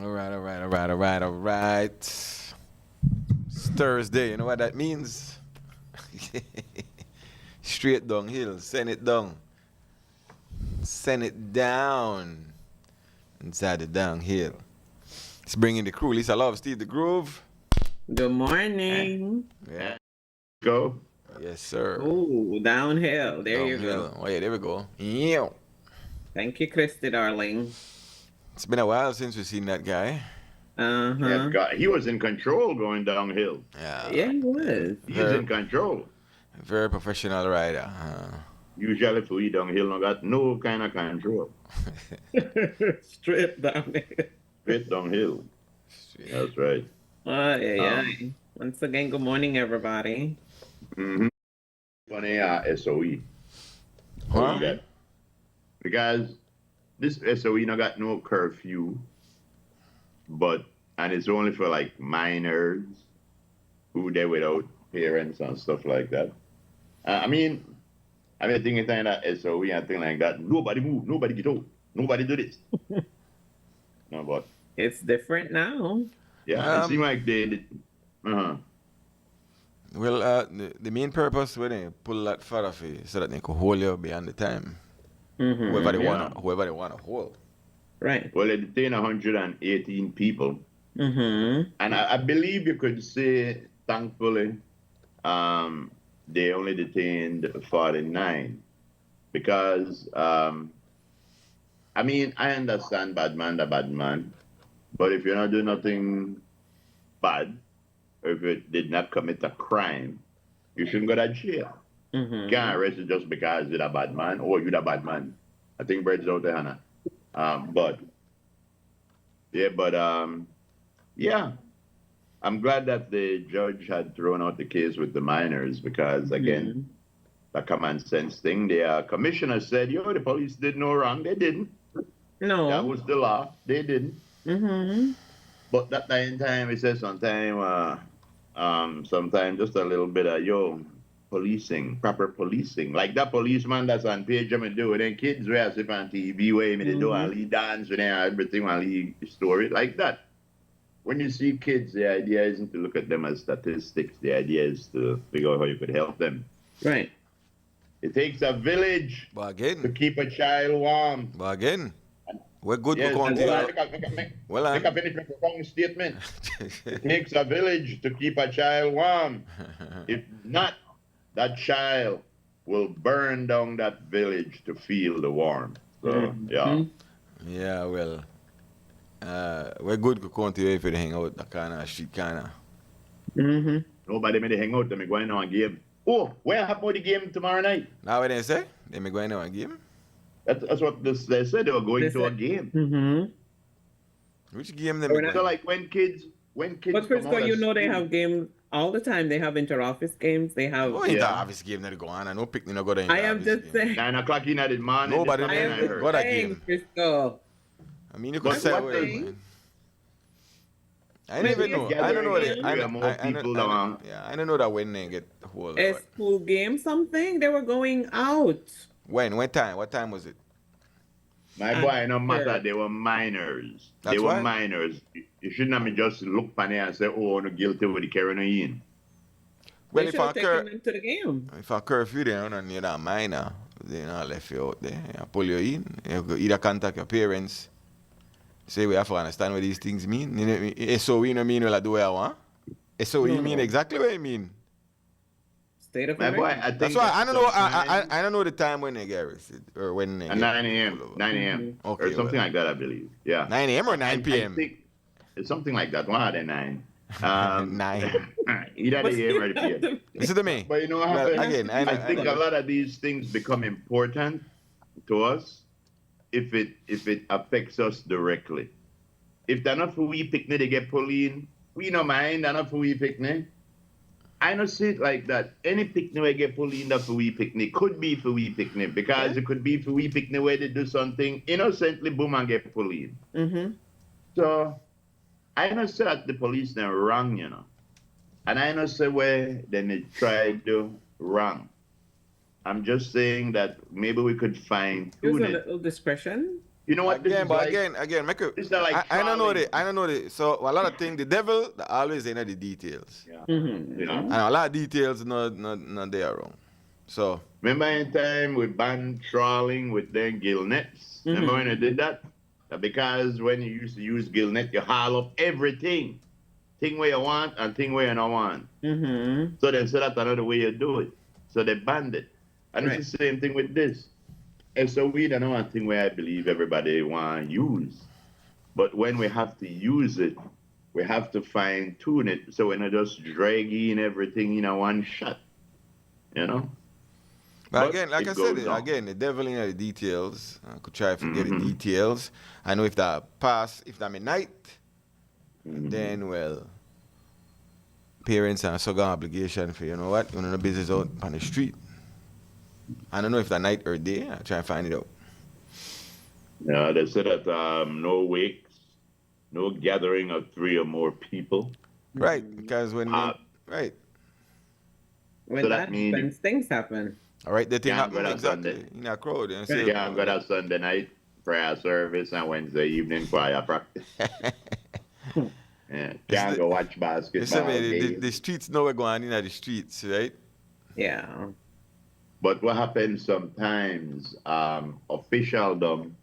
All right. It's Thursday. You know what that means? Straight downhill. Send it down. Send it down. Inside the downhill. It's bringing the crew. Lisa Love, Steve the Groove. Good morning. Yeah. Go. Yes, sir. Ooh, downhill. There you go. Oh, yeah, there we go. Yeah. Thank you, Christy, darling. It's been a while since we've seen that guy. Uh-huh. Yeah, he was in control going downhill. Yeah, he was. He's in control. Very professional rider. Usually for you downhill, no got no kind of control. Straight downhill. Straight downhill. That's right. Yeah. Once again, good morning, everybody. Mm-hmm. Funny SOE. Huh? Because this SOE not got no curfew, and it's only for like minors who they without parents and stuff like that. I mean, thinking that SOE and thing like that. Nobody move, nobody get out, nobody do this. No, but it's different now. Yeah, it seems like they did. Well, the main purpose when they pull that far off it, so that they could hold you beyond the time. Mm-hmm. Whoever they want to hold. Right. Well, they detained 118 people. Mm-hmm. And I believe you could say, thankfully, they only detained 49. Because, I understand bad man, but if you're not doing nothing bad, or if you did not commit a crime, you shouldn't go to jail. Mm-hmm. You can't arrest you just because you're a bad man or you're a bad man. I think Brett's out there, Hannah. I'm glad that the judge had thrown out the case with the minors because, again, the common sense thing. The commissioner said, the police did no wrong. They didn't. No. That was the law. They didn't. Mm-hmm. But that time, he said sometimes just a little bit of, policing, proper policing. Like that policeman that's on page I'm doing, then kids were as if on TV way me they do and lead dance with everything and lead story like that. When you see kids, the idea isn't to look at them as statistics. The idea is to figure out how you could help them. Right. It takes a village to keep a child warm. But again, we're good yes, for country. Make a finish with a statement. It takes a village to keep a child warm. If not, that child will burn down that village to feel the warmth. So, yeah. Yeah, well, we're good to country if they hang out that kind of street kind of. Mm-hmm. Nobody may hang out, they may go in on a game. Oh, where happened the game tomorrow night? Now what they say? They may go in on a game? That's what they said, they were going to a game. Mm-hmm. Which game they So like when kids but Frisco, they have games all the time. They have inter-office games. They have inter-office game that go on. I know picnic no go there. I am just saying 9 o'clock in the morning. Nobody got a game. Frisco. I mean you could say man. I don't even know. I don't know that. I don't know that when they get whole. A school game, something they were going out. When? What time? What time was it? My boy, no matter. They were minors. They were minors. You shouldn't have just look on there and say, "Oh, no guilty with the carrying in." Well, they if I them to the game. If I curfew there and you're a minor, they not left you out there. You pull you in. You go either contact your parents. Say we have to understand what these things mean. SOE no mean what I do what I want. SOE mean exactly what I mean. State of Emergency. That's why I don't know. I don't know the time when they get arrested or when they. 9 a.m. 9 a.m. Okay, or something like that, I believe. Yeah. 9 a.m. or 9 p.m. I think it's something like that. One out of 9. 9. Either the AM or the PM. Listen to me. But you know what happens? Again, I think a lot of these things become important to us if it affects us directly. If they're not for we picnic, they get pulled in. We no mind, they're not for we picnic. I don't see it like that. Any picnic where get pulled in, that for we picnic could be for we picnic because it could be for we picnic where they do something innocently, boom, and get pulled in. Mm-hmm. So I don't say that the police are wrong, and I don't say where they try to do wrong. I'm just saying that maybe we could fine Use tune a it. little discretion. You know what this Again, is but like? again, make a, This is like I don't know trawling. I don't know the. So a lot of things, the devil always in the details, Yeah. Mm-hmm. You know? and a lot of details not there wrong. So Remember in time we banned trawling with them gill nets? Remember when they did that? Because when you used to use gill net, you haul up everything. Thing where you want and thing where you don't want. Mm-hmm. So they said that's another way you do it. So they banned it. And Right. it's the same thing with this. And so we don't know one thing where I believe everybody want to use. But when we have to use it, we have to fine tune it so we're not just dragging everything in a one shot. You know? but again, like it I said, goes on. again, the devil in the details. I could try to forget the Mhm. details. I know if that pass, if that midnight, Mhm. then well, parents and so got obligation for you know what, you know the business out on the street. I don't know if that night or day. I try and find it out. Yeah, they said that no wakes, no gathering of 3 or more people. Right, because Uh, right, When So that that mean happens, things happen. all right, the thing Can't go happened that exactly Sunday. in a crowd. And Right. say, Yeah, I've got a Sunday night prayer service and Wednesday evening choir practice. Yeah, can't go watch basketball the games. streets know we're going in the streets, right? Yeah. But what happens sometimes, officialdom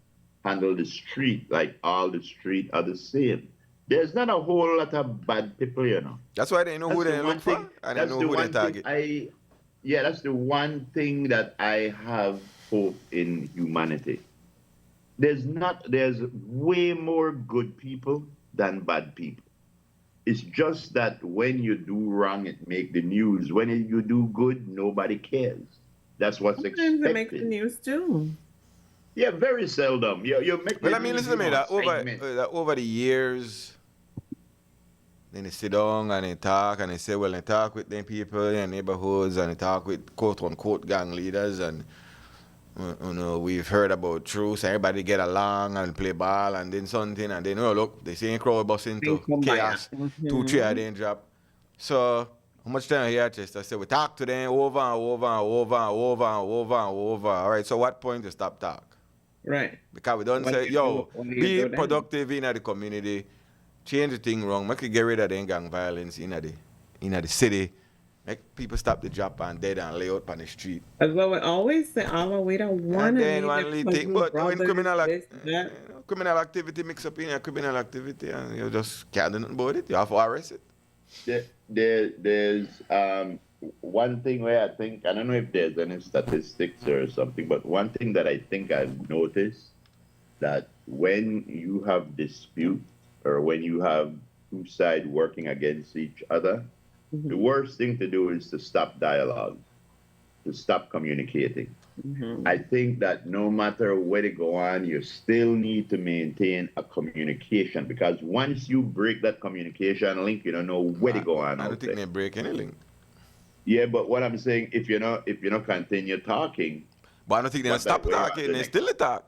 handle the street like all the street are the same. There's not a whole lot of bad people, you know. That's why they know who they look for and they know who they target. That's the one thing that I have hope in humanity. There's way more good people than bad people. It's just that when you do wrong, it make the news. When you do good, nobody cares. That's what's Sometimes it makes the expected. news too. Yeah, very seldom. You make Well, the I mean, news, listen to me. That segment. over the years, then they sit down and they talk and they say, well, they talk with them people in neighborhoods and they talk with quote unquote gang leaders and you know we've heard about truth. Everybody get along and play ball and then something and then look, they see a crowd bust into chaos. 2, 3 of them drop. So how much time here, Chester? I said we talk to them over and over and over and over and over and over. All right. So what point to stop talk? Right. Because we don't What say, do you yo, do- what do you be do then? productive in the community, change the thing wrong, make it get rid of the gang violence in the city, make people stop the drop and dead and lay out on the street. As well, we always say, oh, we don't want And to then need one a little cousin, thing, but when brothers, this, that. criminal activity mix up in a criminal activity and you just can't do nothing about it, you have to arrest it. There's one thing where I think, I don't know if there's any statistics or something, but one thing that I think I've noticed that when you have dispute or when you have two sides working against each other, the worst thing to do is to stop dialogue, to stop communicating. I think that no matter where they go on, you still need to maintain a communication because once you break that communication link, you don't know where they go on. I don't think they break any link. Yeah, but what I'm saying, if you not continue talking, But I don't think they stop talking, they still talk.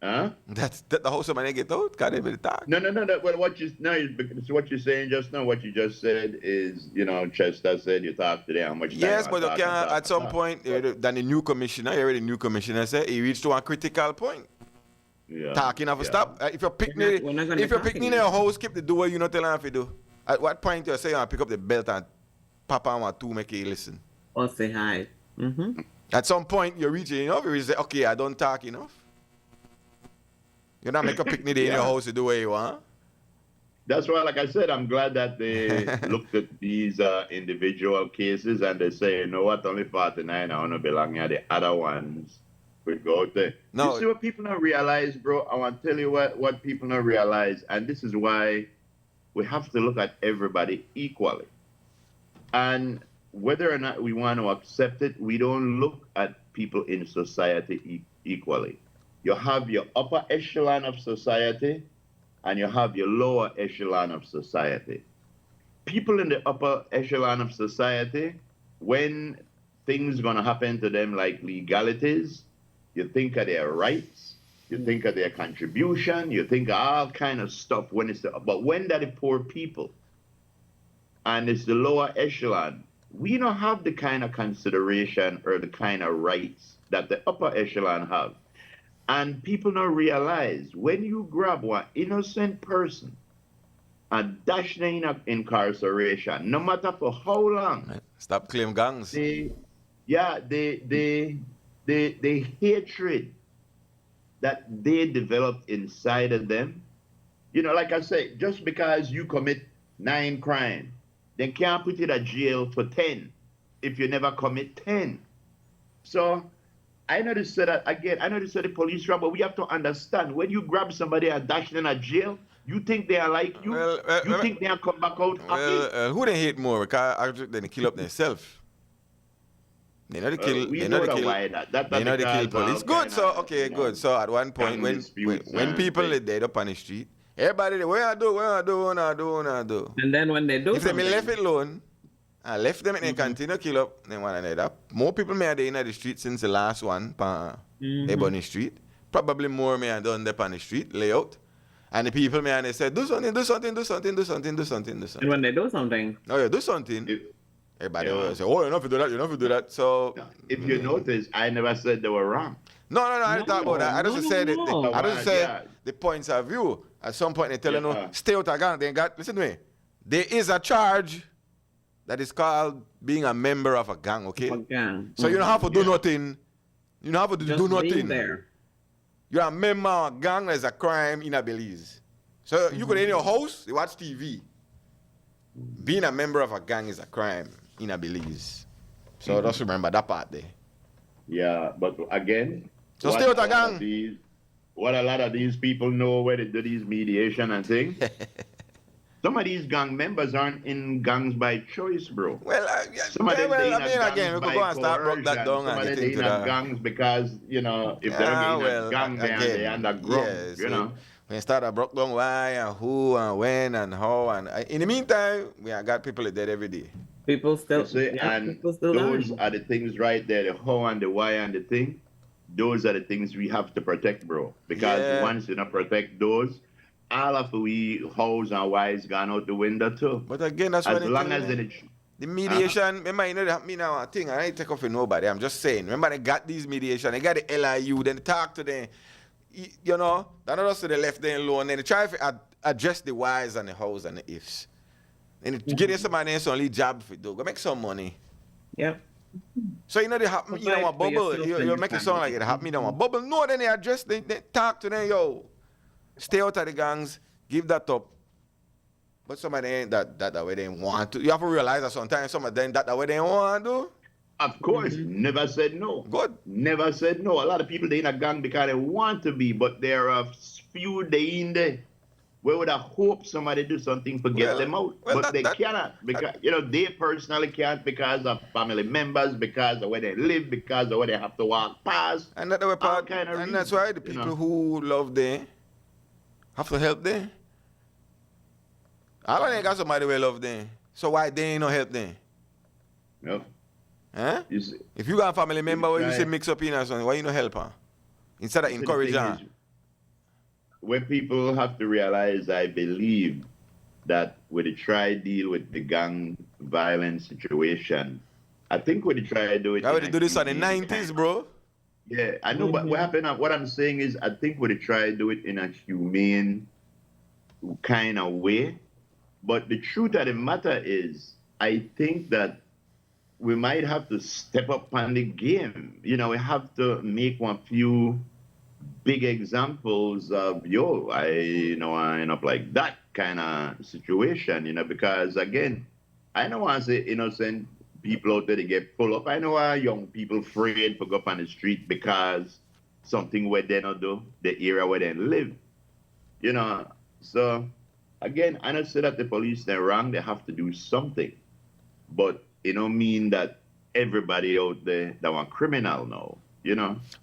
huh? That's the whole somebody get out, because they will talk. No. Well, what you're saying just now, what you just said is, Chester said you talk to them. How much time Yes, I but you talk can and talk at and some talk. point, then the new commissioner, you already new commissioner said he reached to a critical point. Yeah, Talking have to stop. If you're picnic, we're not gonna if you're talk picnic in anymore. your house, keep the door, you not telling him to do. At what point you say you pick up the belt and papa want to make you listen? Or say hi. Mm-hmm. At some point you reach enough, you say, okay, I don't talk enough. You not make a picnic in your house to do what you want. That's why, like I said, I'm glad that they looked at these individual cases and they say, you know what, only 49 I want to belong here. The other ones would go there. No. You see what people don't realize, bro? I want to tell you what people don't realize, and this is why we have to look at everybody equally. And whether or not we want to accept it, we don't look at people in society equally. You have your upper echelon of society and you have your lower echelon of society. People in the upper echelon of society, when things going to happen to them like legalities, you think of their rights, you think of their contribution, you think of all kind of stuff. But when that the poor people and it's the lower echelon, we don't have the kind of consideration or the kind of rights that the upper echelon have. And people don't realize when you grab one innocent person and dash them in incarceration, no matter for how long, Stop claim gangs. the hatred that they developed inside of them, like I say, just because you commit 9 crimes, they can't put you in jail for 10 if you never commit 10. So I know they said that again. I know they said the police rob, but we have to understand when you grab somebody and dash them in jail, you think they are like you? You think they'll come back out happy? Who they hate more? Because they kill up themselves. They know they kill. We They know know they that kill. why that. They know they kill because police. of Good. So kinda, okay, good. So at one point gang disputes when and people things. are dead up on the street, everybody what I do. And then when they do If they something, me left it alone, I left them and they continue kill up then one another. More people may have been in the street since the last one, Ebony Street. Probably more may have done there on the street layout. And the people may have said, do something. and when they do something, Oh yeah, do something. Everybody will say, oh, you don't have to do that. So If you notice, I never said they were wrong. No, I didn't talk about that. I just said it. No. I just said Yeah. the points of view. At some point they tell you, Yeah. stay out of gang. Listen to me. There is a charge that is called being a member of a gang, okay? gang. So you don't have to do nothing. You don't have to Just do being nothing. there. You're a member of a gang, there's a crime in a Belize. So you could in your house, you watch TV. Being a member of a gang is a crime in a Belize. So just remember that part there. Yeah, but again, So stay with the a lot gang. of what a lot of these people know where they do these mediation and things. Some of these gang members aren't in gangs by choice, bro. Well, Some of them they in I mean, gangs again, we could by go and start broke that coercion. down Some and of get them they into in that. gangs because, if they don't get in a gang, they under grub, yes, know. When you start to broke down why and who and when and how and in the meantime, we have got people dead every day. People still, You see, and people still those dying. are the things right there, the how and the why and the thing. Those are the things we have to protect, bro. Because Yeah. once you don't protect those, all of we hows and whys gone out the window too. But again, that's why As they long tell as me, it, the mediation, remember, you know, that me now a thing, I ain't take off for nobody. I'm just saying, remember they got these mediation, they got the LIU, then they talk to them, you know, they're not just to the left them alone, then they try to address the whys and the hows and the ifs. And get in somebody else only job for do, go make some money. Yeah. So you know they have me in a bubble. You make it sound like it have me in a bubble. No, then they address, they talk to them, yo, stay out of the gangs, give that up. But some of them ain't that way they want to. You have to realize that sometimes some of them that way they want to do. of course, never said no. Good. Never said no. A lot of people they in a gang because they want to be, but there are few they in there where would I hope somebody do something to get them out. well, But they cannot because they personally can't because of family members, because of where they live, because of where they have to walk past. And that way part, kind of and that's why the reasons, people who love them have to help them. All of them got somebody who love them. So why they ain't no help them? No. Huh? You see, If you got a family member where you Right. say mix up in or something, why you no help her? Instead of so the encourage thing her. is, where people have to realize, I believe, that when they try deal with the gang violence situation, I think when they try to do it, Why would in they a do this in the humane 90s, kind- bro? Yeah, I know. But what happened? What I'm saying is, I think when they try to do it in a humane kind of way. But the truth of the matter is, I think that we might have to step up on the game. We have to make one few big examples of I end up like that kind of situation, because again, I don't want to say innocent people out there to get pulled up. I know young people afraid to go up on the street because something where they not do, the area where they live. So again, I don't say that the police they're wrong, they have to do something. But it don't mean that everybody out there that want criminal now.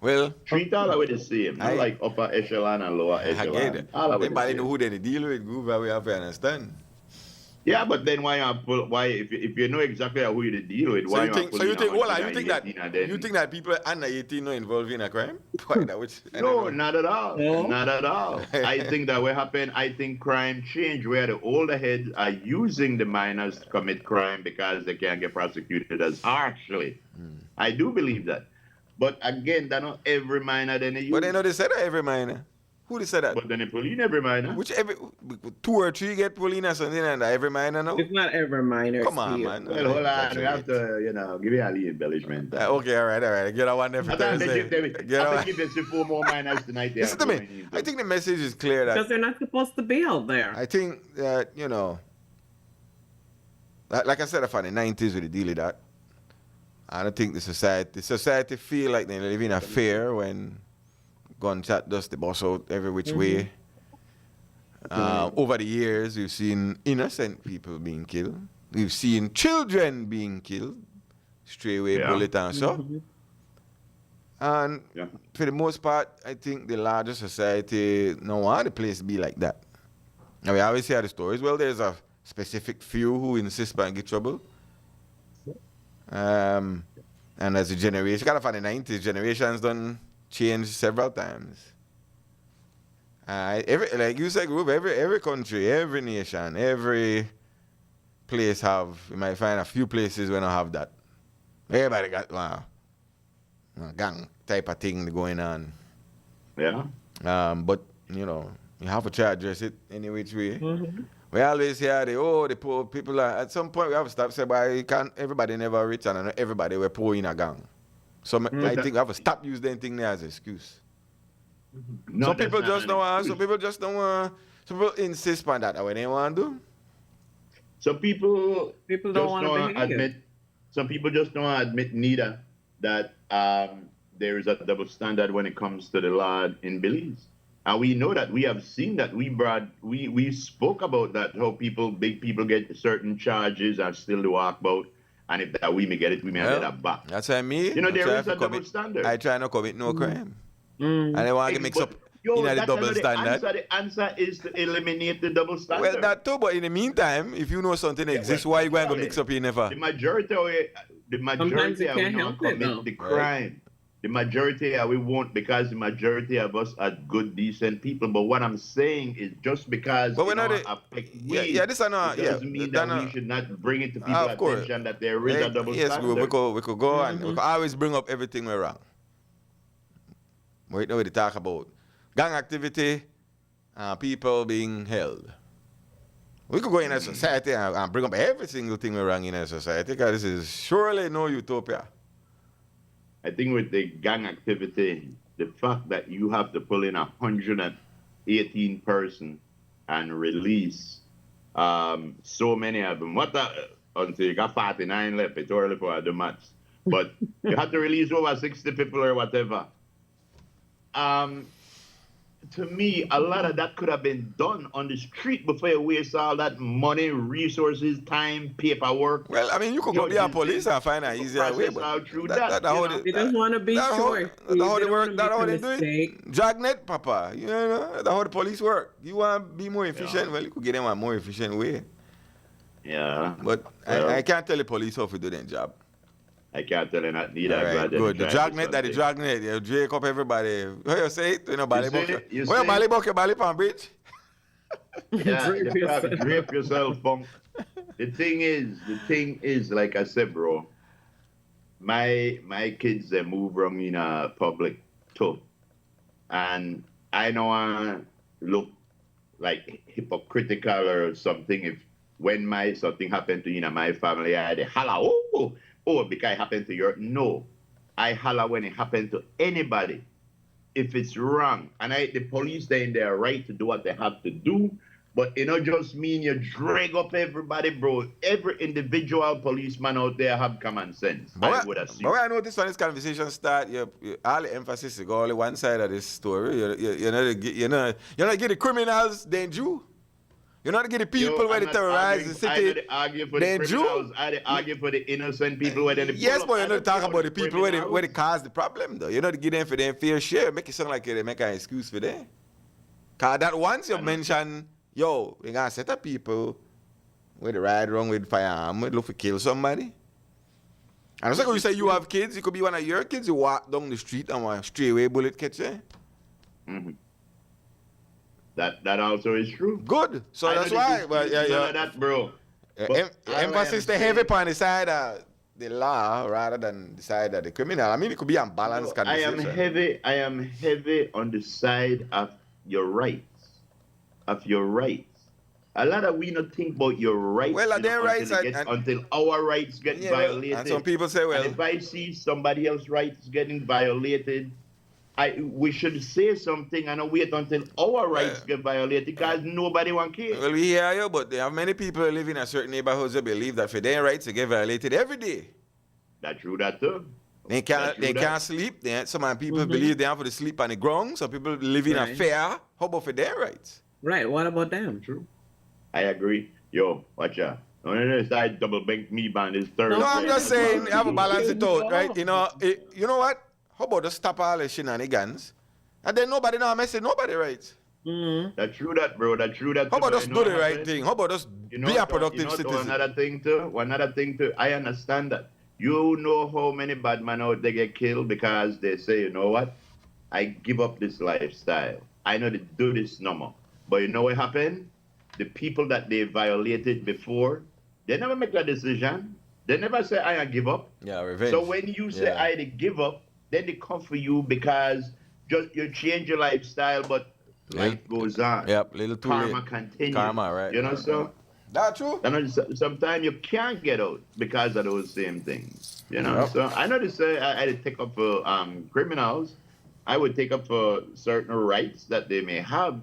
Well, Treat all of it the same. Not like upper echelon and lower I get echelon. it. All of it the Everybody same. know who they deal with, group that we have to understand. Yeah, but then why if you know exactly who you deal with, why You think that people under 18 are involved in a crime? No, not at all. No? Not at all. I think that what happened, I think crime changed where the older heads are using the minors to commit crime because they can't get prosecuted as harshly. I do believe that. But again, that not every minor then they use. But they know they said that every minor. Who they said that? But then they pull in every minor. Which every 2 or 3 get pulled in or something and that every minor know? It's not every minor. Come on, Steve. man. Well, hold on. We have to, give you a little embellishment. Okay, all right. Get that one there for Thursday. I think give you 4 more minors tonight. Listen to me. I think the message is clear that Because they're not supposed to be out there. I think that, like I said, in the 90s with the deal with that, I don't think the society feel like they live in a fear when gunshot does the boss out every which way. Over the years, we've seen innocent people being killed. We've seen children being killed, stray away bullet and so. And for the most part, I think the larger society don't want the place to be like that. Now, we always hear the stories. Well, there's a specific few who insist on get trouble. And as a generation, kind of in the 90s, generations done change several times. Like you said, group, every country, every nation, every place have, you might find a few places where don't have that. Everybody got a gang type of thing going on. Yeah. But, you have to try to address it any which way. We always hear the poor people are, at some point we have to stop saying, but everybody never rich and everybody were poor in a gang. So I think we have to stop using that thing there as an excuse. No, Some people just don't want, some people insist on that when they want to do. Some people don't want to admit, some people just don't admit neither that there is a double standard when it comes to the law in Belize. And we know that, we have seen that, we spoke about that, how big people get certain charges and still do walk about, and if that we may get it, we may get that back. That's what I mean. There is a double standard. I try not to commit no crime. And they want to mix up the double standard. The answer is to eliminate the double standard. Well, that too, but in the meantime, if you know something exists, why are you going to mix up here never? The majority we not commit the crime. The majority we won't, because the majority of us are good, decent people. But what I'm saying is, just because but this doesn't mean that we should not bring it to people's attention that there is a double standard. Yes, we could go and we could always bring up everything we're wrong. We know what they talk about gang activity and people being held. We could go in a society and bring up every single thing we're wrong in a society, because this is surely no utopia. I think with the gang activity, the fact that you have to pull in 118 person and release so many of them. Until you got 49 left, it's early for the match. But you have to release over 60 people or whatever. To me, a lot of that could have been done on the street before you waste all that money, resources, time, paperwork. Well, I mean, you could go be a police and find an easier way. But they just want to be sure. That's how they work. That's how they do it. Dragnet, Papa. That's how the police work. You want to be more efficient? Well, you could get them a more efficient way. Yeah. But I can't tell the police how to do their job. I can't tell you that neither. Right, good. The dragnet, you drake up everybody. How you say it? Bally Pan Bridge? Yeah, drape yourself, punk. The thing is, like I said, bro, my kids, they move around in a public too. And I don't want to look like hypocritical or something if when something happened to my family, I holla, because it happened to your. No, I holla when it happened to anybody. If it's wrong, and the police, they're in their right to do what they have to do, but it don't just mean you drag up everybody, bro. Every individual policeman out there have common sense. I would assume. But I noticed when this conversation start, all the emphasis is go only one side of this story. You're not get the criminals, then you. You're not getting people where they terrorize the city. I argue for the criminals. I argue for the innocent people where they. Yes, but you're not talking about the people where they cause the problem, though. You're not getting them for their fair share. Make it sound like they make an excuse for them. Because that once you mention, we got a set of people where they ride around with firearm, where they look for kill somebody. And it's like when you say you have kids, it could be one of your kids who walk down the street and want a straightaway bullet catch you. Mm-hmm. That also is true. Good. So that's why. But that, bro. Emphasis the heavy on the side of the law rather than the side of the criminal. I mean, it could be unbalanced No, conversation. I am heavy on the side of your rights. Of your rights. A lot of we not think about your rights, Well, their rights until our rights get yeah, well, violated. and some people say, well, and if I see somebody else's rights getting violated, we should say something and not wait until our rights get violated because nobody want care. well, we hear you, but there are many people who live in a certain neighborhoods that believe that for their rights they get violated every day. That's true, that too. They can't sleep. Some people believe they have to sleep on the ground. Some people live in a fear. How about for their rights? Right. What about them? True. I agree. Yo, watch out. On the other side, double bank me band is Thursday. No, I'm just saying, you have to balance it out, right? You know what? How about just stop all the shenanigans? And then nobody now messing nobody rights. That's true that, bro. That's true that. How about just do the right thing? How about just be a productive citizen? Another thing too, I understand that. You know how many bad men out there get killed because they say, you know what? I give up this lifestyle. I know to do this no more. But you know what happened? The people that they violated before, they never make that decision. They never say, I give up. Yeah, revenge. So when you say, I give up, then they come for you because just you change your lifestyle, but life goes on. Yep, little too Karma late. continues. Karma, right. You know, so that's true. Sometimes you can't get out because of those same things. You know, so I know to say I take up for criminals. I would take up for certain rights that they may have.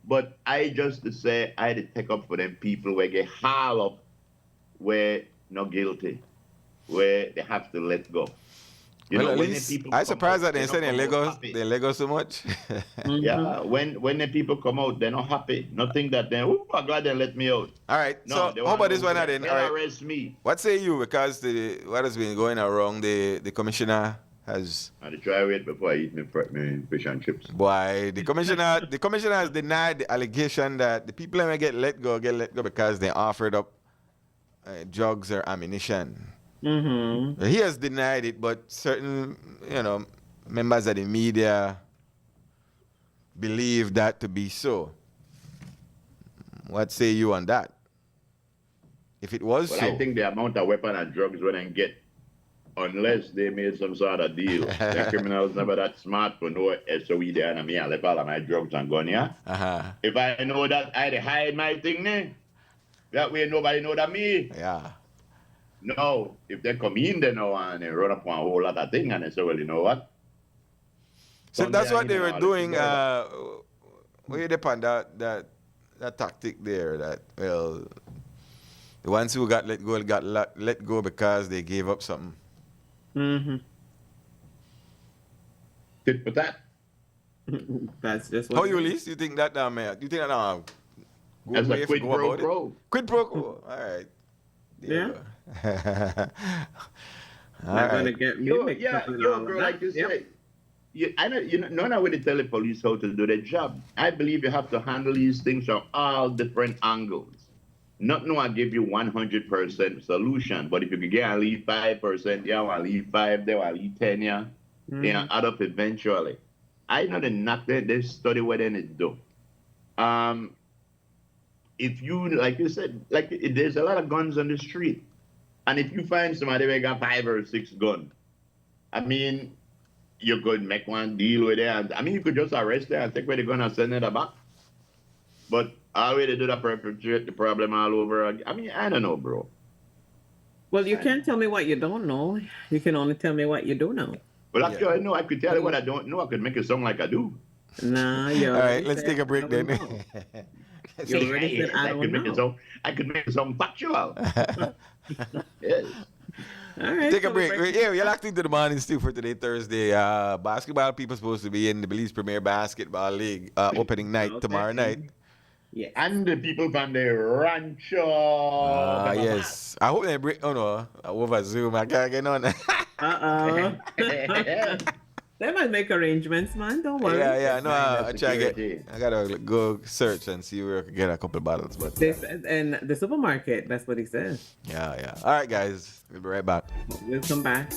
But I just to say I had to take up for them people where get haul up where not guilty, where they have to let go. You know, at least I'm surprised that they said they Lego so much. Yeah, when the people come out, they're not happy. Nothing that they, oh, I'm glad they let me out. All right, no, so how about this one then? All right. Arrest me. What say you? Because what has been going around, the commissioner has... I had to try wait before I eat my fish and chips. Boy, the commissioner has denied the allegation that the people that get let go because they offered up drugs or ammunition. He has denied it, but certain, members of the media believe that to be so. What say you on that? If it was so... I think the amount of weapon and drugs we didn't get, unless they made some sort of deal. The criminals never that smart to know SOE there and me and left all of my drugs and gun, yeah? If I know that, I'd hide my thing, ne? That way nobody know that me. Yeah. No, if they come in there now and they run up on a whole lot of things and they say, well, you know what? So that's what they were doing. Where you depend that tactic there that, well, the ones who got let go because they gave up something. Tit for tat. That's just what. How you, Lise? You think that you think that as a quid pro quo? Quid pro quo. All right. Yeah. All right. Gonna get me mixed up with all bro, of like you say. I know none of it tell the police how to do their job. I believe you have to handle these things from all different angles. Not no, I give you 100% solution, but if you can get at least 5%, yeah, I'll leave 5 there, I'll leave 10, yeah, they add up eventually. I know they not there, they study what they need to do. If you, like you said, there's a lot of guns on the street, and if you find somebody who got 5 or 6 guns, I mean, you could make one deal with them. I mean, you could just arrest them and take away the gun and send it back. But how will they do that, perpetuate the problem all over again? I mean, I don't know, bro. Well, you can't tell me what you don't know. You can only tell me what you do know. Well, actually, I know I could tell you what I don't know. I could make it sound like I do. Nah, you all right, let's take a break then. You already said I don't know. I could make it sound factual. Yes. All right, take a break. Yeah, you're locked into the morning stew for today, Thursday. Basketball people supposed to be in the Belize Premier Basketball League opening night tomorrow night. Yeah. And the people from the Rancho. Yes. I hope they break. Oh no, over Zoom. I can't get on. They might make arrangements, man. Don't worry. Yeah. No, I gotta go search and see where I can get a couple bottles. But and the supermarket. That's what he says. Yeah. All right, guys. We'll be right back. We'll come back.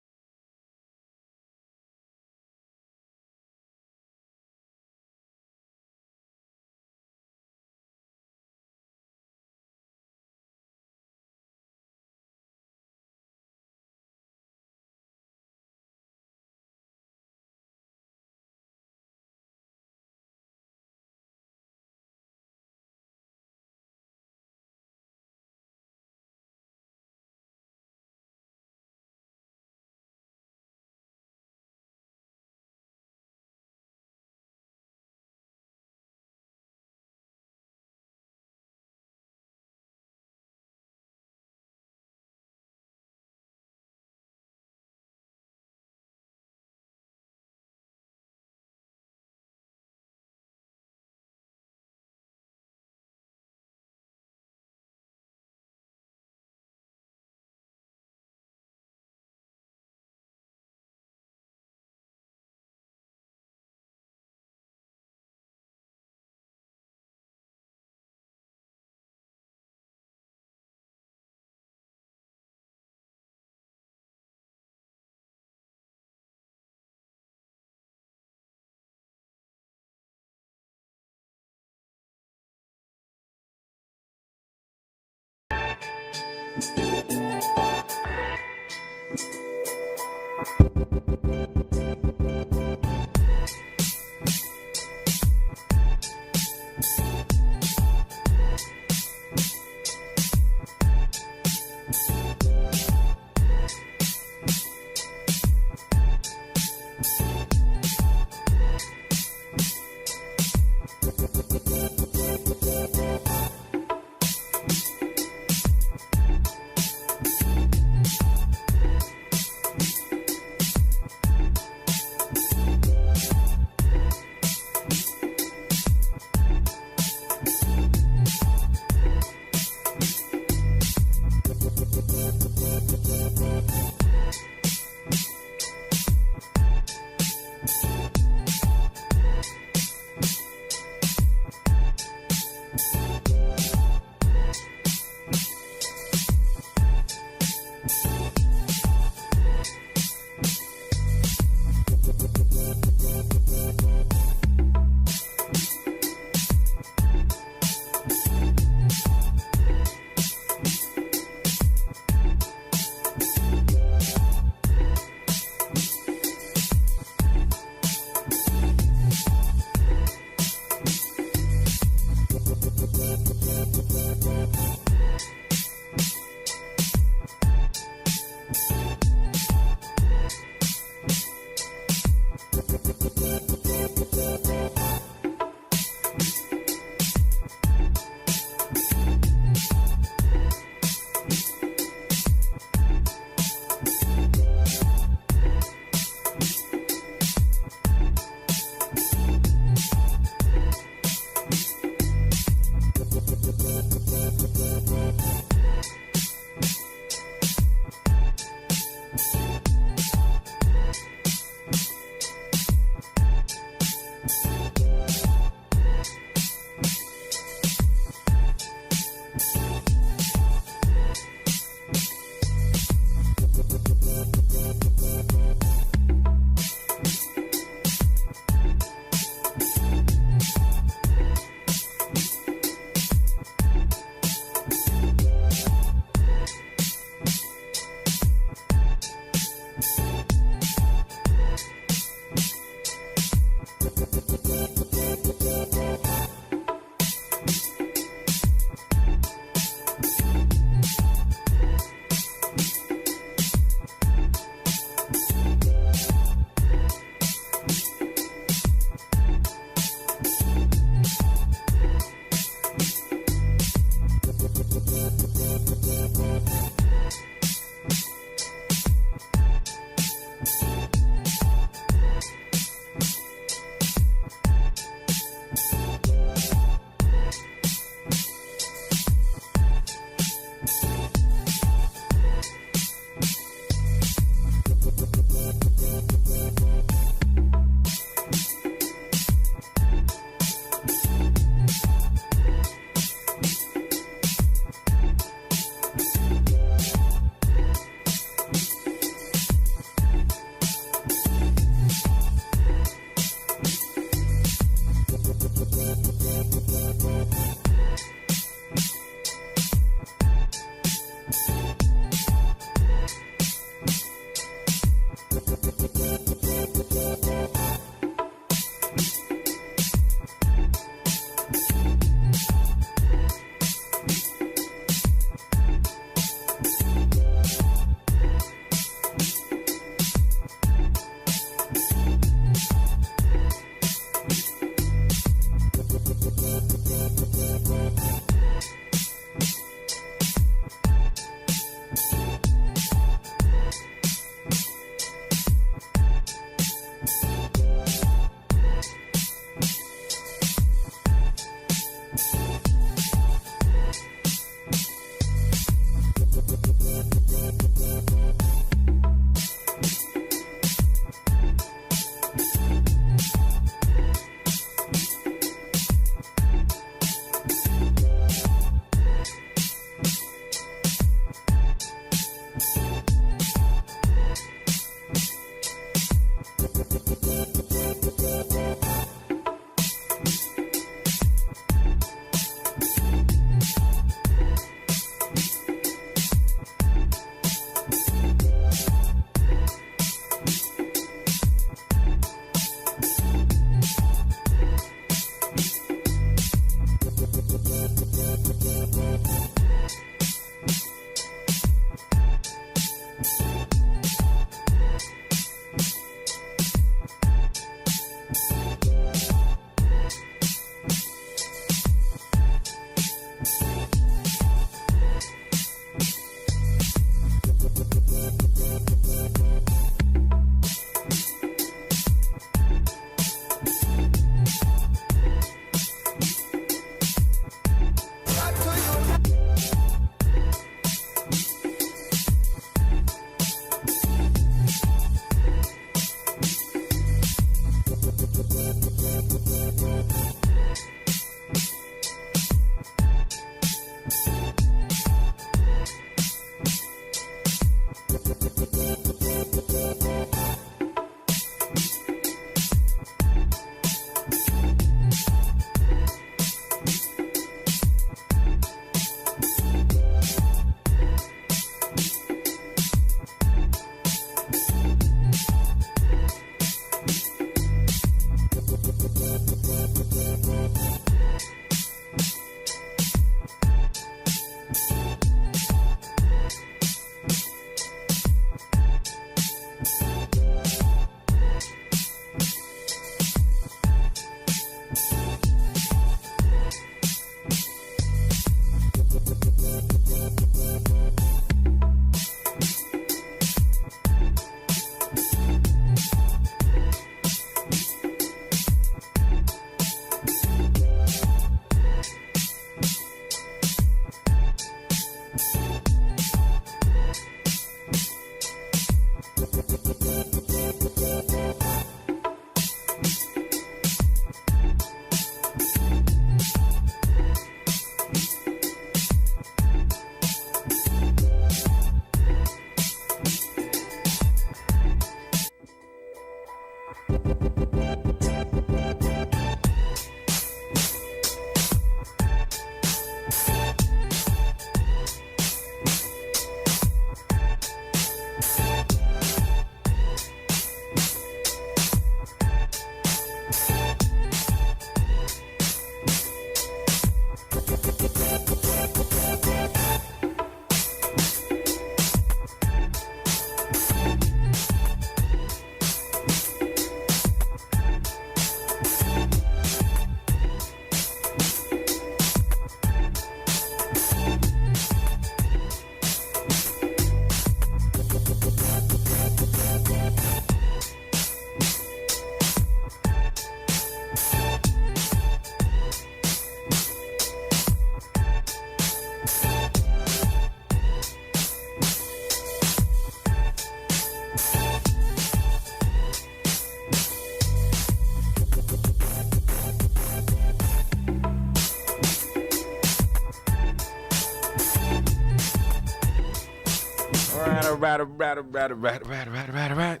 Right.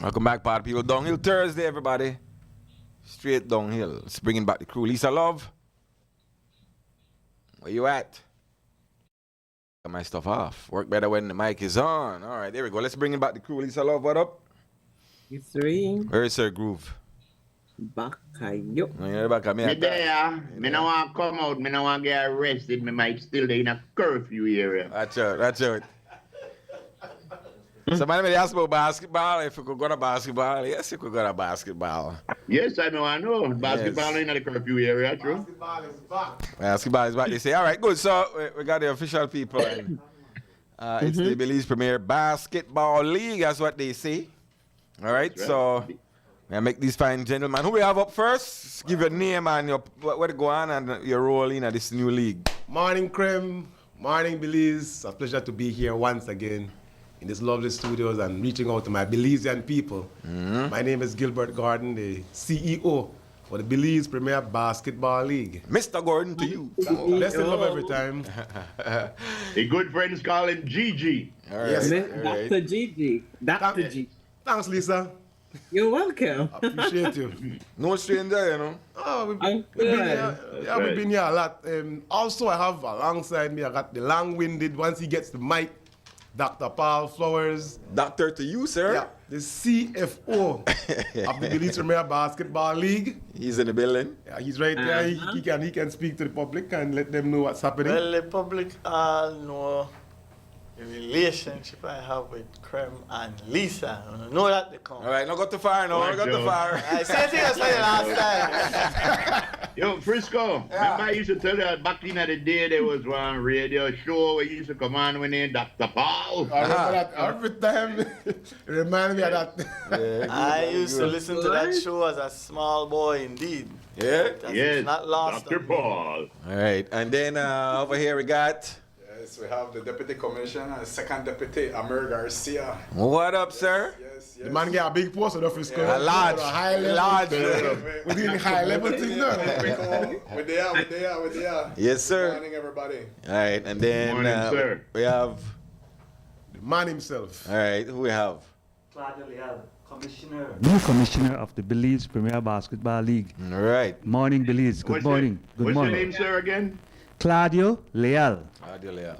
Welcome back, party people. Downhill Thursday, everybody. Straight downhill. It's bringing back the crew. Lisa Love, where you at? Got my stuff off. Work better when the mic is on. All right, there we go. Let's bring back the crew. Lisa Love, what up? It's 3. Where is Sir Groove? Back No, you're back at me. Me there. Me no want to come out. Me no want to get arrested. Me might still there in a curfew area. That's it. Somebody may ask about basketball. If you could go to basketball, yes, you could go to basketball. Yes, I know. Basketball in the curfew area, true. Basketball is back. They say, all right, good. So we got the official people. And, it's the Belize Premier Basketball League. That's what they say. All right, so I make these fine gentlemen. Who we have up first? Give your name and your where to go on and your role in this new league. Morning, Krem. Morning, Belize. It's a pleasure to be here once again in this lovely studios and reaching out to my Belizean people. My name is Gilbert Gordon, the CEO for the Belize Premier Basketball League. Mr. Gordon, to you. Blessed and love every time. The good friends call him Gigi. All right. Yes. Dr. Gigi. Dr. G. Thanks, Lisa. You're welcome. Appreciate you. No stranger, you know. Oh, we've I'm been good. here. Yeah, we've been here a lot. Also, I have alongside me, I got the long-winded, once he gets the mic, Dr. Paul Flowers. Doctor to you, sir. Yeah, the CFO of the Belize Premier Basketball League. He's in the building. Yeah, he's right there. He can speak to the public and let them know what's happening. Well, the public all know the relationship I have with Krem and Lisa. I know that they come. All right, no go too far, no. Right, No go too Joe. far. Same thing I said last time. Yo, Frisco, remember I used to tell you that back in the day there was one radio show where you used to come on with name Dr. Paul. I remember that every time. It reminded me of that. Yeah, I used to listen to that show as a small boy indeed. Yeah. That's Yes, not lost. Dr. on me. Paul. All right, and then over here we got. Yes, we have the Deputy Commissioner, Second Deputy Amir Garcia. What up, sir? Yes, The man get a big post on the Frisco. A large, A high level. large. We're doing high level thing now. We're there. Yes, Good sir. morning, everybody. All right, and then Morning, sir. we have. The man himself. All right, who we have? New commissioner of the Belize Premier Basketball League. All right. Morning, Belize. Good What's morning. Good What's morning. your name, sir, again? Claudio Leal.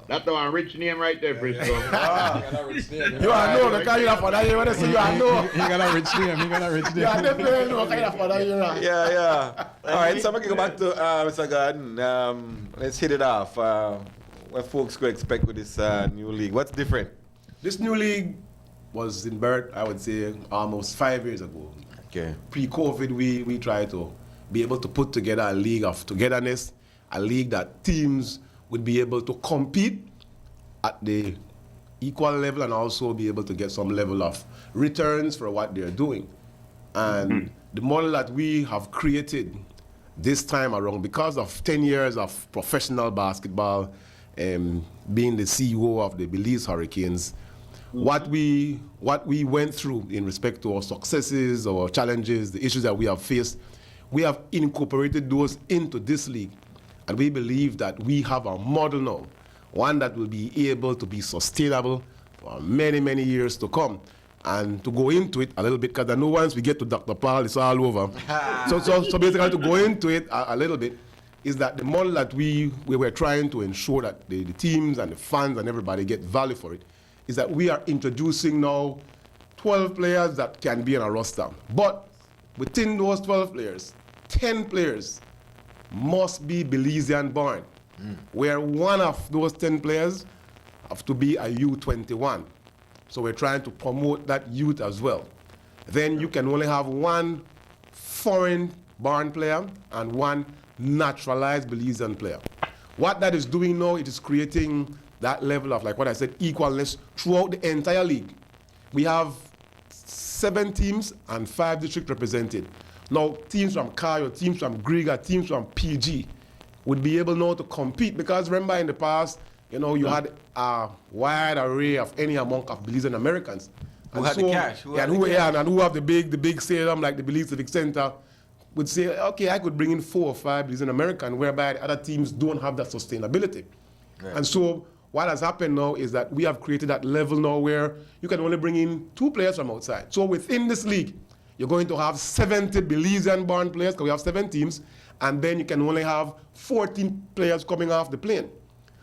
That's the one rich name right there, Frisco. You are know the kind of father you want to see. You are know. He got a rich name. You are definitely know kind of father you are. Yeah. All right, so I'm going to go back to Mr. Gordon. Let's hit it off. What folks could expect with this new league? What's different? This new league was in birth, I would say, almost 5 years ago. Okay. Pre-COVID, we tried to be able to put together a league of togetherness, a league that teams would be able to compete at the equal level and also be able to get some level of returns for what they're doing. And the model that we have created this time around, because of 10 years of professional basketball, being the CEO of the Belize Hurricanes, what we went through in respect to our successes, our challenges, the issues that we have faced, we have incorporated those into this league. And we believe that we have a model now, one that will be able to be sustainable for many, many years to come. And to go into it a little bit, because I know once we get to Dr. Paul, it's all over. so basically to go into it a little bit, is that the model that we were trying to ensure that the teams and the fans and everybody get value for it, is that we are introducing now 12 players that can be in a roster. But within those 12 players, 10 players must be Belizean born, where one of those 10 players have to be a U21. So we're trying to promote that youth as well. Then you can only have one foreign born player and one naturalized Belizean player. What that is doing now, it is creating that level of, like what I said, equalness throughout the entire league. We have 7 teams and 5 districts represented. Now, teams from Cayo, teams from Griga, teams from PG would be able now to compete, because remember in the past, you know, you had a wide array of any amount of Belizean Americans. Who had the cash? And who have the big stadium like the Belize Civic Center would say, okay, I could bring in 4 or 5 Belizean Americans, whereby the other teams don't have that sustainability. Right. And so what has happened now is that we have created that level now where you can only bring in 2 players from outside. So within this league, you're going to have 70 Belizean-born players, because we have 7 teams, and then you can only have 14 players coming off the plane.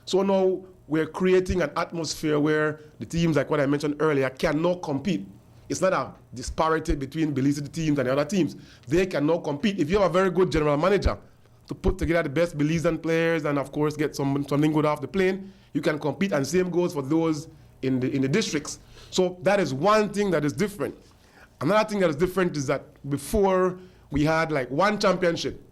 So now we're creating an atmosphere where the teams, like what I mentioned earlier, can now compete. It's not a disparity between Belize teams and the other teams. They can now compete. If you have a very good general manager to put together the best Belizean players and, of course, get something good off the plane, you can compete, and same goes for those in the districts. So that is one thing that is different. Another thing that is different is that before we had like one championship.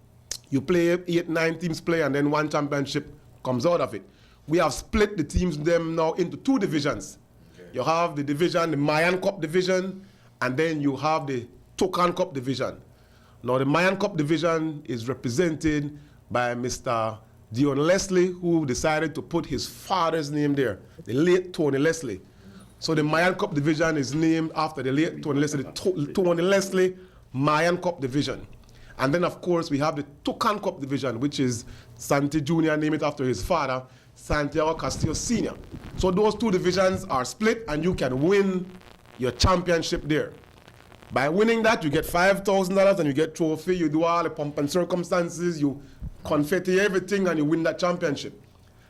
You play 8, 9 teams play, and then one championship comes out of it. We have split the teams them now into 2 divisions. Okay. You have the division, the Mayan Cup division, and then you have the Tokan Cup division. Now the Mayan Cup division is represented by Mr. Dion Leslie, who decided to put his father's name there, the late Tony Leslie. So the Mayan Cup division is named after the late Tony Leslie, the Tony Leslie Mayan Cup division. And then, of course, we have the Tokan Cup division, which is Santi Jr., named it after his father, Santiago Castillo Sr. So those 2 divisions are split, and you can win your championship there. By winning that, you get $5,000 and you get trophy. You do all the pomp and circumstances, you confetti everything, and you win that championship.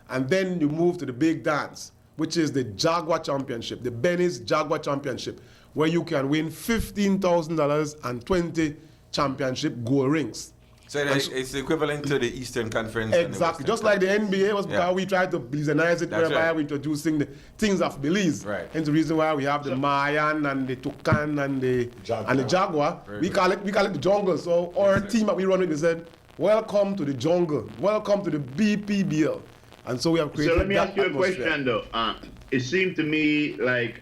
And then you move to the big dance, which is the Jaguar Championship, the Benny's Jaguar Championship, where you can win $15,000 and 20 championship gold rings. So it's equivalent to the Eastern Conference. Exactly, just like the NBA was, because we tried to Belizeize it, whereby we're introducing the things of Belize. Right. Hence the reason why we have the Mayan and the Tucan and the Jaguar. We call it the jungle. So our team that we run with, we said, welcome to the jungle, welcome to the BPBL. And so we have created. So let me ask you a atmosphere. question though. It seemed to me like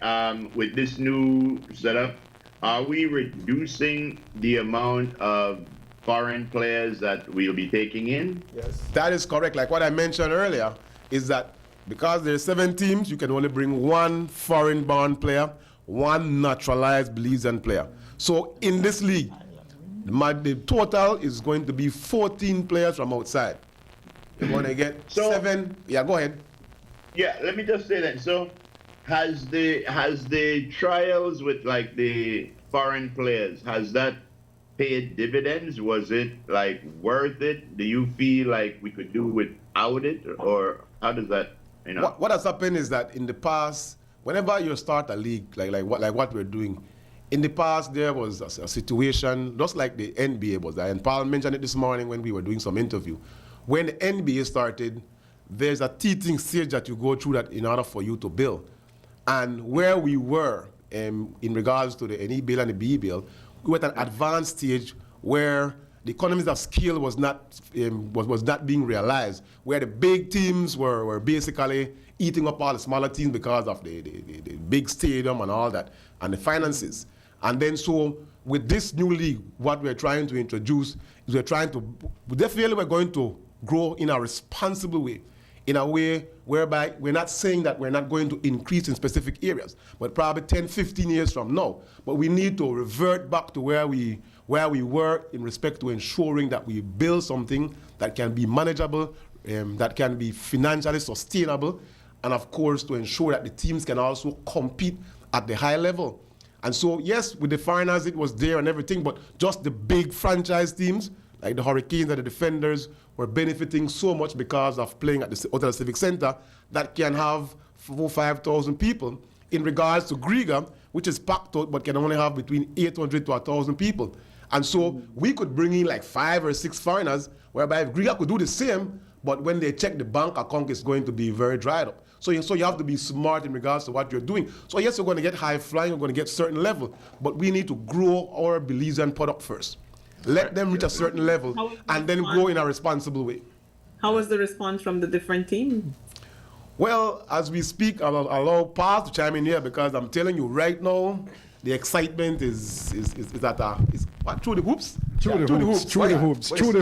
with this new setup, are we reducing the amount of foreign players that we'll be taking in? Yes. That is correct. Like what I mentioned earlier, is that because there's 7 teams, you can only bring 1 foreign-born player, 1 naturalized Belizean player. So in this league, the total is going to be 14 players from outside. You're going to get 7. Yeah, go ahead. Yeah, let me just say that. So has the trials with like the foreign players, has that paid dividends? Was it like worth it? Do you feel like we could do without it, or how does that, you know? What has happened is that in the past, whenever you start a league like what we're doing, in the past there was a situation just like the NBA was there, and Paul mentioned it this morning when we were doing some interview. When the NBA started, there's a teething stage that you go through that in order for you to build. And where we were in regards to the NE bill and the BE bill, we were at an advanced stage where the economies of scale was not being realized, where the big teams were basically eating up all the smaller teams because of the big stadium and all that, and the finances. And then so with this new league, what we're trying to introduce is we're going to grow in a responsible way, in a way whereby we're not saying that we're not going to increase in specific areas, but probably 10, 15 years from now. But we need to revert back to where we were in respect to ensuring that we build something that can be manageable, that can be financially sustainable, and of course to ensure that the teams can also compete at the high level. And so, yes, with the foreigners, it was there and everything, but just the big franchise teams, like the Hurricanes and the Defenders, were benefiting so much because of playing at the Hotel Civic Center that can have 4,000 or 5,000 people. In regards to Griga, which is packed out but can only have between 800 to 1,000 people. And so we could bring in like 5 or 6 foreigners, whereby if Griga could do the same, but when they check the bank account, it's going to be very dried up. So you have to be smart in regards to what you're doing. So yes, we're going to get high flying, we're going to get certain level, but we need to grow our Belizean product first. Let them reach a certain level and then grow in a responsible way. How was the response from the different teams? Well, as we speak, I'll allow Paul to chime in here because I'm telling you right now, the excitement is through the hoops? Through the hoops. Yo,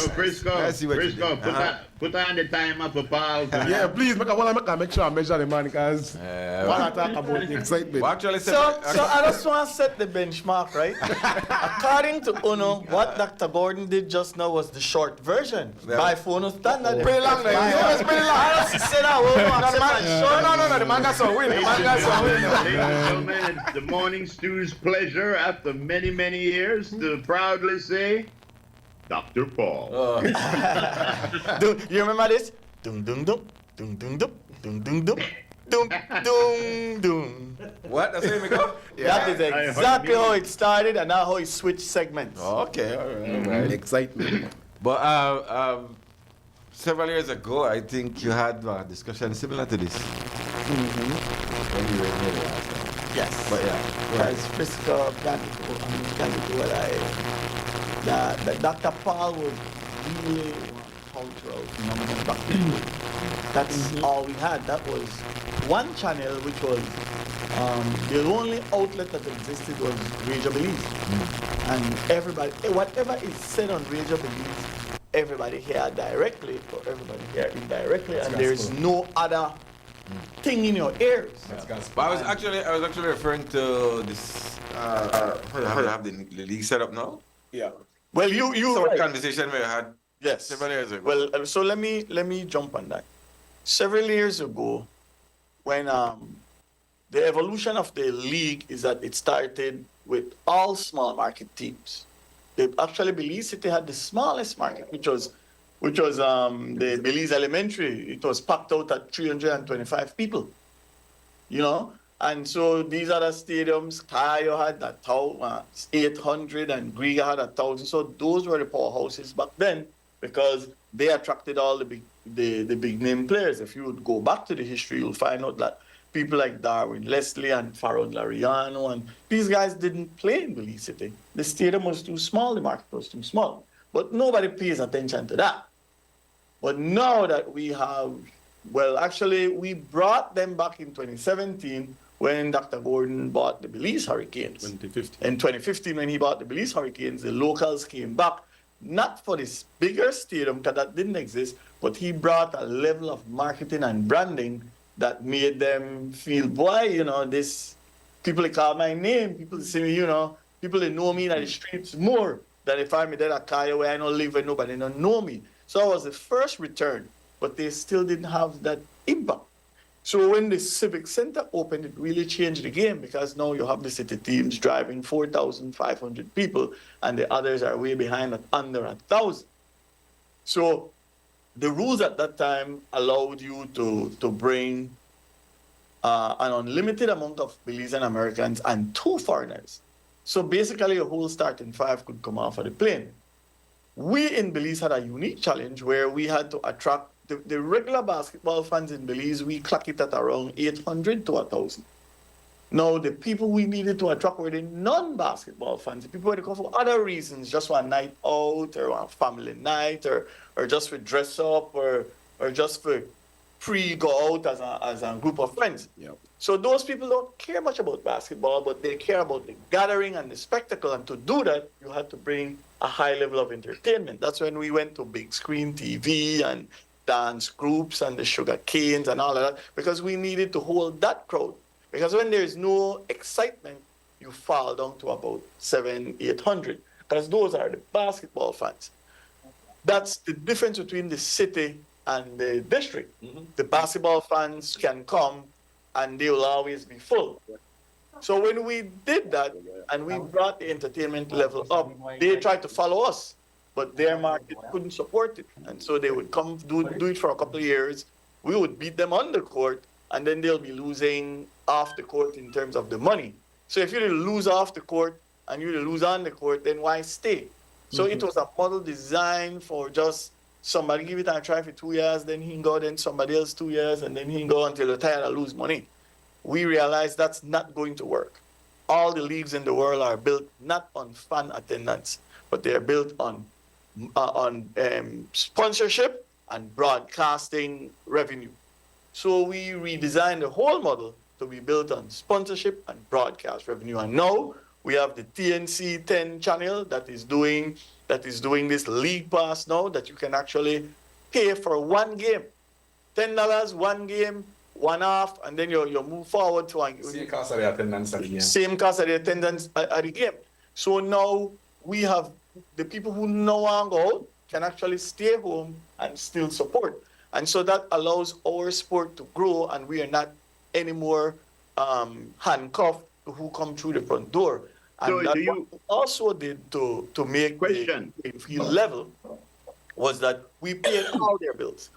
Frisco, put on the timer for Paul. Yeah, please, make sure I measure the man because while I talk about the excitement. Well, actually, So I just want to set the benchmark, right? According to Uno, what Dr. Gordon did just now was the short version. By phone standard. Pretty long, though. It was pretty long. I just said that. No, the man got some win. Ladies and gentlemen, it's the Morning Stew's pleasure after many, many years to proudly say, Dr. Paul. You remember this? Dum dum dum dum dum dum dum dum dum dum dum dum. What? That's how you go? That is exactly how it started and now how it switched segments. Okay, all right. Excitement. But several years ago, I think you had a discussion similar to this. When you were here last time. Yes. But yeah. Because Frisco began to do that Dr. Paul was really cultural phenomenon back then. That's all we had. That was one channel which was the only outlet that existed was Radio Belize. And everybody, whatever is said on Radio Belize, everybody hear directly or everybody hear indirectly, and there is no other thing in your ears. But I was actually referring to this. Have the league set up now? Yeah. Well, you Some conversation we had yes several years ago. Well, so let me jump on that. Several years ago, when the evolution of the league is that it started with all small market teams. They actually Belize City had the smallest market, which was the Belize Elementary. It was packed out at 325 people. You know, and so these other stadiums, Cayo had 800 and Griga had 1,000. So those were the powerhouses back then because they attracted all the big name players. If you would go back to the history, you'll find out that people like Darwin Leslie and Farron Lariano and these guys didn't play in Belize City. The stadium was too small, the market was too small. But nobody pays attention to that. But now that we have, well, actually, we brought them back in 2017 when Dr. Gordon bought the Belize Hurricanes. 2015. In 2015, when he bought the Belize Hurricanes, the locals came back, not for this bigger stadium, because that didn't exist, but he brought a level of marketing and branding that made them feel, boy, you know, this, people call my name, people say, you know, people that know me in the streets more than if I'm there at Kaya where I don't live and nobody don't know me. So I was the first return, but they still didn't have that impact. So when the Civic Center opened, it really changed the game because now you have the city teams driving 4,500 people and the others are way behind at under 1,000. So the rules at that time allowed you to bring an unlimited amount of Belizean Americans and 2 foreigners. So basically a whole starting 5 could come off of the plane. We in Belize had a unique challenge where we had to attract the regular basketball fans in Belize. We clock it at around 800 to 1,000. Now, the people we needed to attract were the non-basketball fans. The people who come for other reasons, just one night out or one family night or just for dress up or just for go out as a group of friends. Yep. So those people don't care much about basketball, but they care about the gathering and the spectacle. And to do that, you had to bring a high level of entertainment. That's when we went to big screen TV and dance groups and the sugar canes and all of that, because we needed to hold that crowd. Because when there's no excitement, you fall down to about 700-800, because those are the basketball fans. That's the difference between the city and the district. The basketball fans can come and they will always be full. So when we did that and we brought the entertainment level up, they tried to follow us, but their market couldn't support it. And so they would come do it for a couple of years. We would beat them on the court, and then they'll be losing off the court in terms of the money. So if you lose off the court and you lose on the court, then why stay? So it was a model designed for just somebody give it a try for 2 years, then he can go, then somebody else 2 years, and then he can go until they're tired and lose money. We realized that's not going to work. All the leagues in the world are built not on fan attendance, but they're built on sponsorship and broadcasting revenue. So we redesigned the whole model to be built on sponsorship and broadcast revenue. And now we have the TNC 10 channel that is doing this league pass now, that you can actually pay for one game, $10, one game, one half, and then you move forward to Same cost of the attendance at the game. Same cost of the attendance at the game. So now we have the people who no longer go out can actually stay home and still support. And so that allows our sport to grow, and we are not anymore handcuffed to who come through the front door. And So that do you- what we also did to make Question. the field level was that we paid all their bills.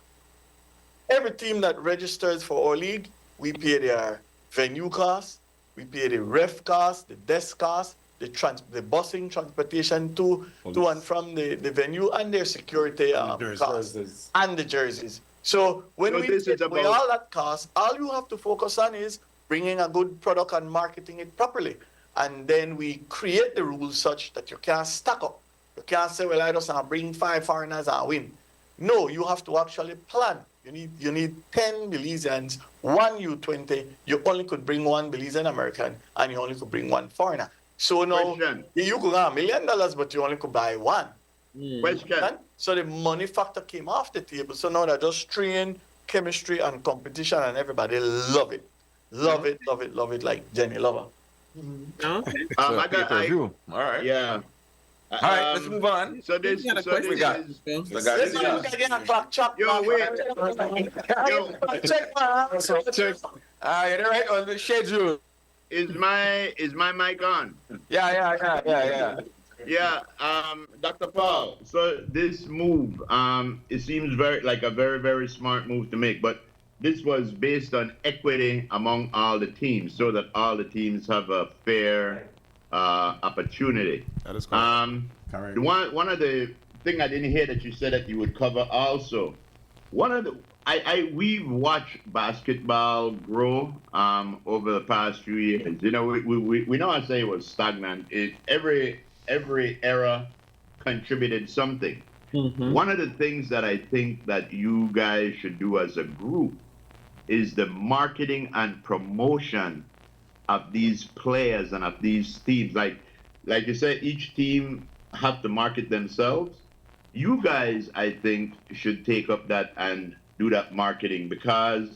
Every team that registers for our league, we pay their venue costs, we pay the ref costs, the desk costs, the busing, transportation to and from the venue, and their security costs, and the jerseys. So when So we this take is away about- all that cost, all you have to focus on is bringing a good product and marketing it properly. And then we create the rules such that you can't stack up. You can't say, well, I just bring 5 foreigners and win. No, you have to actually plan. You need 10 Belizeans, 1 U20. You only could bring 1 Belizean American, and you only could bring 1 foreigner. So now Question. you could have $1 million, but you only could buy 1. Question. So the money factor came off the table. So now they're just training, chemistry, and competition, and everybody love it. Love it, love it, love it, like Jenny Lover. Okay. I got, Pay-per-view. All right. yeah. All right, let's move on. So this, You got a so question? this got- is, Phil? I got Let's it. look again at back chop. Yo, wait. Check my answer. Check. You're right on the schedule. is my mic on? Yeah. Yeah, Dr. Paul. So this move, it seems very, very smart move to make, but this was based on equity among all the teams, so that all the teams have a fair opportunity. That is correct. Correct. One of the thing I didn't hear that you said that you would cover also. One of the we've watched basketball grow over the past few years. You know, we know I say it was stagnant. Every era contributed something. One of the things that I think that you guys should do as a group is the marketing and promotion of these players and of these teams. Like you said, each team have to market themselves. You guys, I think, should take up that and do that marketing, because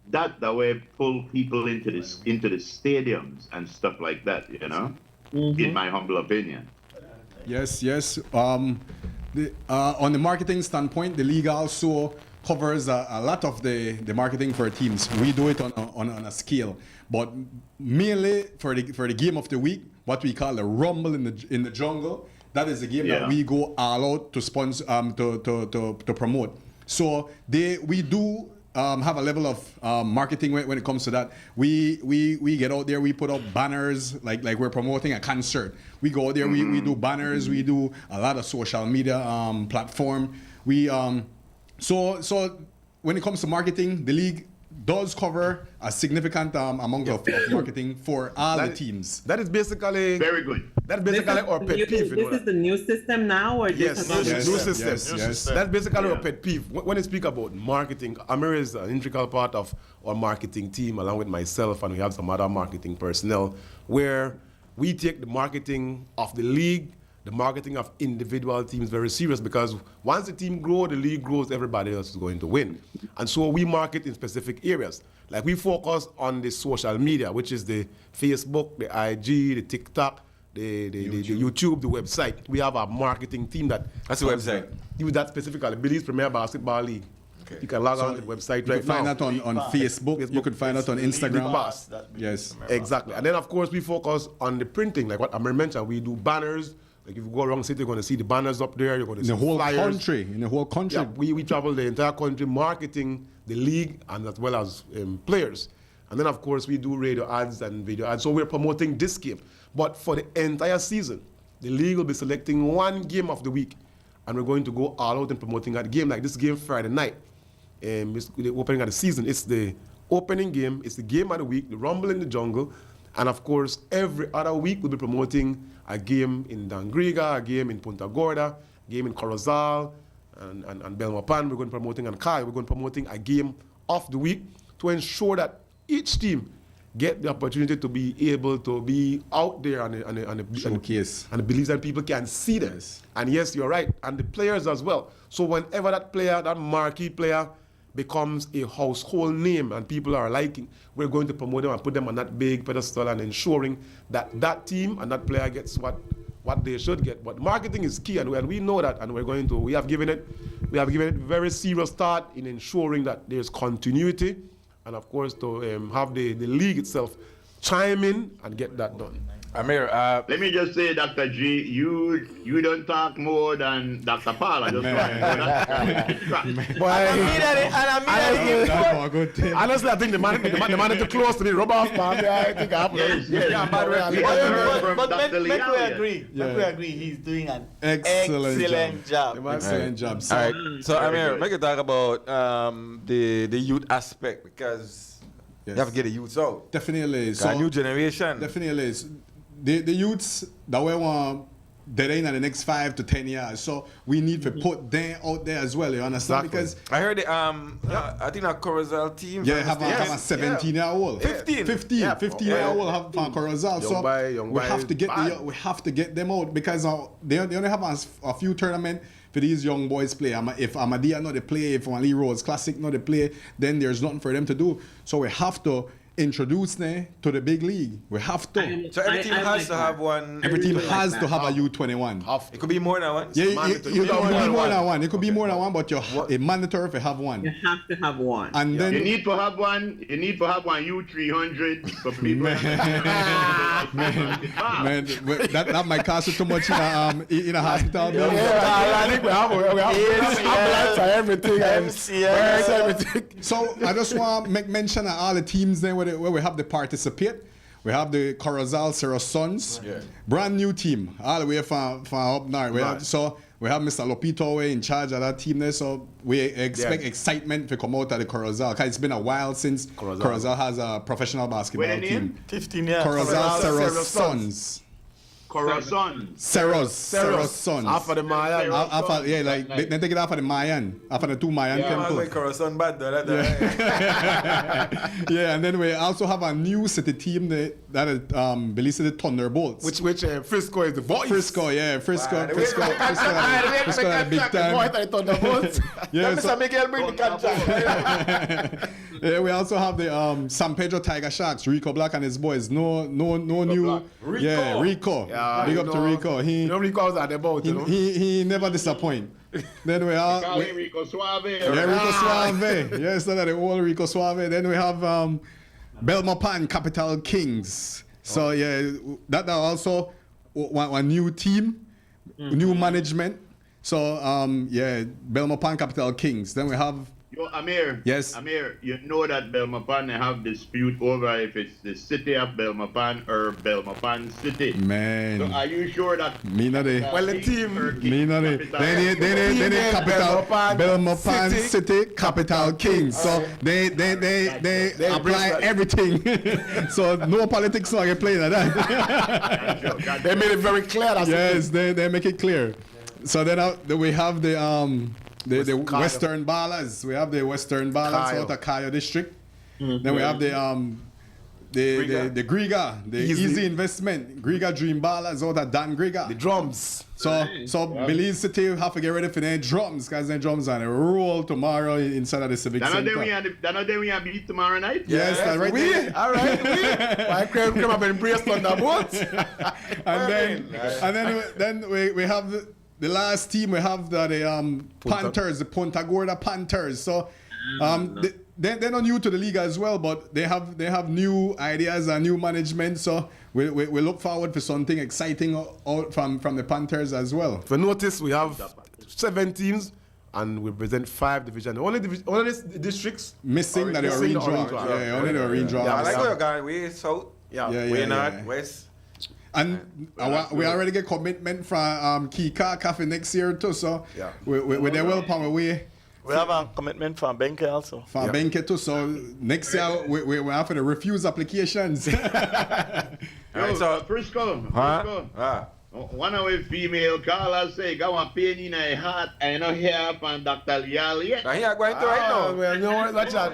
that way pull people into the stadiums and stuff like that, you know, in my humble opinion. Yes. On the marketing standpoint, the league also covers a lot of the marketing for teams. We do it on a scale, but mainly for the game of the week, what we call the Rumble in the Jungle. That is the game that we go all out to sponsor, to promote. So we do have a level of marketing when it comes to that. We get out there, we put up banners like we're promoting a concert. We go out there, we do banners, we do a lot of social media platform. So when it comes to marketing, the league does cover a significant amount of marketing for all the teams. That is basically Very good. That is basically our pet peeve. This is the new system now, or Yes, this new is system. That's basically our pet peeve. When you speak about marketing, Amir is an integral part of our marketing team, along with myself, and we have some other marketing personnel, where we take the marketing of the league the marketing of individual teams very serious, because once the team grows, the league grows, everybody else is going to win. And so we market in specific areas. Like we focus on the social media, which is the Facebook, the IG, the TikTok, the YouTube, the website. We have a marketing team that... That's the website? Use that specifically, Billy's Premier Basketball League. Okay. You can log on to the website right now. You can find that on Facebook. You can find that on Instagram. Yes. Exactly. And then, of course, we focus on the printing. Like what Amir mentioned, we do banners. Like if you go around the city, you're going to see the banners up there. You're going to see flyers. In the whole country. Yeah, we travel the entire country marketing the league and as well as players. And then, of course, we do radio ads and video ads. So we're promoting this game. But for the entire season, the league will be selecting one game of the week. And we're going to go all out and promoting that game. Like this game Friday night. It's the opening of the season. It's the opening game. It's the game of the week, the Rumble in the Jungle. And, of course, every other week we'll be promoting a game in Dangriga, a game in Punta Gorda, a game in Corozal, and Belmopan. We're going to be promoting on Kai. We're going to be promoting a game of the week to ensure that each team get the opportunity to be able to be out there and showcase. And the beliefs that people can see them. Yes. And yes, you're right. And the players as well. So whenever that player, that marquee player, becomes a household name and people are liking, we're going to promote them and put them on that big pedestal and ensuring that that team and that player gets what they should get. But marketing is key, and we know that, and we have given it very serious thought in ensuring that there's continuity, and of course to have the league itself chime in and get that done. Amir, let me just say, Dr. G, you don't talk more than Dr. Paul. I just honestly, I think the man is too close to me. Rub off, man. I think I have But make we agree. Make we agree. He's doing an excellent job. Excellent job. All right. So Amir, make a talk about the youth aspect, because you have to get the youths out. Definitely. So new generation. Definitely. The youths that we want dead in the next 5 to 10 years. So we need to put them out there as well. You understand? Exactly. Because I heard I think a Corozal team. have a 17-year-old. 15-year-old have a Corozal. So we have to get them out, because they only have a few tournaments for these young boys play. If Ahmadiyya know they play, if Lee Rose Classic know they play, then there's nothing for them to do. So we have to introduce them to the big league. We have to. So every team has to have one. Every team has to have a U21. It could be more than one. Yeah, it could be more than one. It could be more than one, but it's mandatory to have one. You have to have one. And then you need to have one. You need to have one U300 for people. Man, that might cost you too much in a hospital bill. I think we have ambulance and everything. everything. So I just want to make mention of all the teams there where we have to participate. We have the Corozal Cerro Sons, brand new team, all the way from up north. We have Mr. Lopito in charge of that team there, so we expect excitement to come out of the Corozal, because it's been a while since Corozal has a professional basketball team. 15 years. Corozal Cerro Sons. Corazon. Cerro Sons. After the Mayan. They take it off of the Mayan, after the two Mayan temples. Corazon bad though. Yeah, and then we also have a new city team that is Belize City Thunderbolts. Which Frisco is the voice. Frisco had a big time. Yeah, Mr. Miguel bring the contract. Yeah, we also have the San Pedro Tiger Sharks, Rico Black and his boys. No new. Rico. Yeah, Rico. Yeah, big up to Rico. Rico's at the boat, he never disappoint. Then we have Rico Suave. Rico Suave. Yes, that the old Rico Suave. Then we have Belmopan Capital Kings. So that also one new team, new management. So Belmopan Capital Kings. Then we have Yo, Amir. Yes. Amir, you know that Belmopan have dispute over if it's the city of Belmopan or Belmopan City. Man. So are you sure that? Me not the. Well, the team. Me not the. They capital Belmopan City Capital Kings. So they apply everything. So no politics so I can play like that. They made it very clear. Yes, they make it clear. So then we have the Western Ballers. We have the Western Ballers out of Cayo district. Then we have the the Griga, the easy investment. Griga Dream Ballers out of Dan Griga. The drums. So Belize City have to get ready for their drums, because their drums are on a roll tomorrow inside of the Civic Center. That we are beat tomorrow night? Yes, that's right. All right, we. My crowd come up and embrace Thunderbolts. and then we have the last team. We have the Panthers, the Punta Gorda Panthers. So they're not new to the league as well, but they have new ideas and new management. So we look forward for something exciting out from the Panthers as well. For notice, we have 7 teams and we present 5 divisions. Only districts missing that are orange draw. Yeah, only the orange draw. Yeah, I like where you're going. We south. Yeah. North, west. And we already get commitment from Kika Cafe next year too. So we're there well on our way. We have a commitment from Benke also. From Benke too. So next year we have to refuse applications. Yo, so Frisco. One of our female callers say, go and pain in her heart. I know hear from Dr. Liali yet. He are going to right now. Well, you know what, watch out.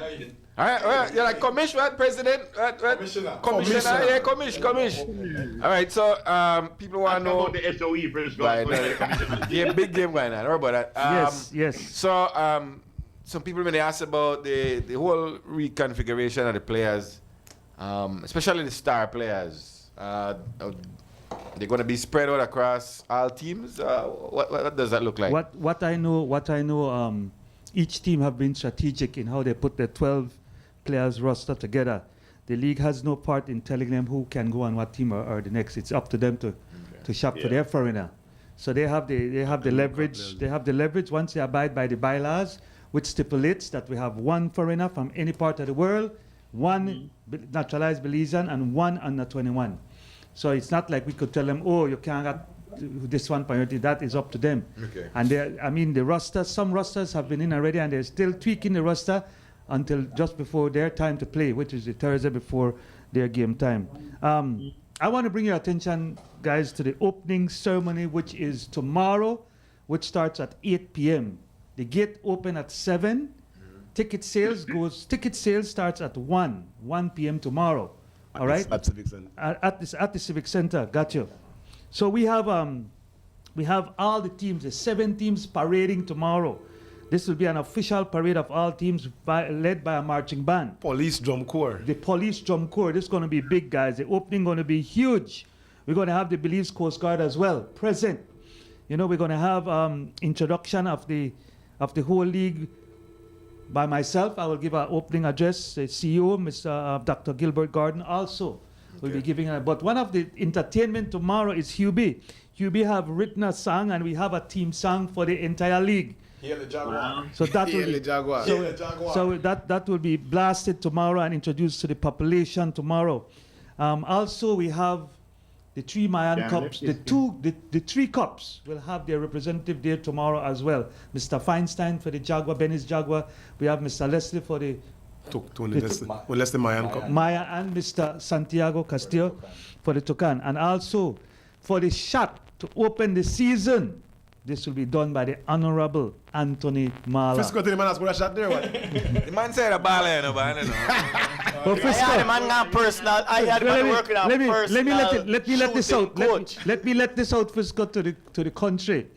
You're like commissioner, president, commissioner. Yeah, commish. All right, so people want to know about the SOE, Frisco. Right, yeah, big game going on. What about that? Yes. So some people when they ask about the whole reconfiguration of the players, especially the star players, they're going to be spread out across all teams. What does that look like? What I know, each team have been strategic in how they put their 12 players roster together. The league has no part in telling them who can go on what team or the next. It's up to them to shop for their foreigner. So they have the leverage. They have the leverage once they abide by the bylaws, which stipulates that we have 1 foreigner from any part of the world, 1 naturalized Belizean, and 1 under 21. So it's not like we could tell them, oh, you can't get this one priority. That is up to them. Okay. And the roster, some rosters have been in already, and they're still tweaking the roster until just before their time to play, which is the Thursday before their game time. I want to bring your attention, guys, to the opening ceremony, which is tomorrow, which starts at 8 p.m. The gate open at 7. Ticket sales starts at 1 p.m. tomorrow. All right? At Civic Center. At the Civic Center. Got you. So we have all the teams, the 7 teams parading tomorrow. This will be an official parade of all teams led by a marching band. Police Drum Corps. The Police Drum Corps. This is going to be big, guys. The opening going to be huge. We're going to have the Belize Coast Guard as well present. You know, we're going to have introduction of the whole league by myself. I will give an opening address. The CEO, Mr. Dr. Gilbert Gordon, also will be giving it. But one of the entertainment tomorrow is Hubie. Hubie have written a song, and we have a team song for the entire league. Here the Jaguar. So that will be, that will be blasted tomorrow and introduced to the population tomorrow. Also, we have the 3 Mayan Cups. The 3 cups will have their representative there tomorrow as well. Mr. Feinstein for the Jaguar, Benny's Jaguar. We have Mr. Leslie for the Leslie Mayan Cup. Maya, and Mr. Santiago Castillo for the Tucan. And also for the shot to open the season, this will be done by the Honorable Anthony Mala. Frisco, the man has put a shot there. What? The man said a ball, I don't know. I had a man not personal. I had man working on personal. Let me let this out. Let me let this out, Frisco, to the country.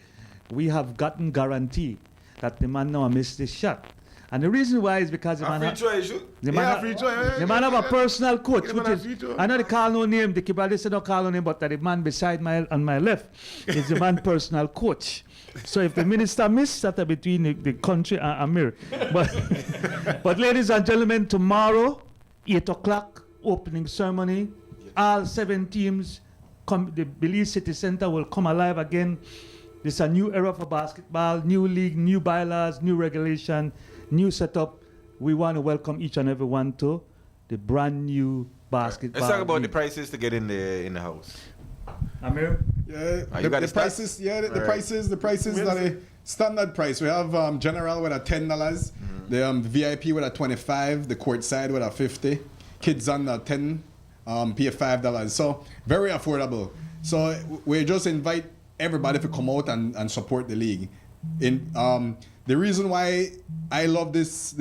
We have gotten guarantee that the man now missed this shot. And the reason why is because the man have a personal coach, which is, I know they call no name, the Kibali said don't call no name, but the man beside on my left is the man personal coach. So if the minister missed, that's between the country and Amir. But ladies and gentlemen, tomorrow, 8 o'clock, opening ceremony, all 7 teams, the Belize City Center will come alive again. This is a new era for basketball, new league, new bylaws, new regulation, new setup. We want to welcome each and every one to the brand new basketball. Let's talk about league. the prices to get in the house. Amir? Yeah, you got the prices. Yeah, the prices. The prices are a standard price. We have general with a $10, the VIP with a $25, the court side with a $50, kids under 10, pay $5. So very affordable. So we just invite everybody to come out and support the league. The reason why I love this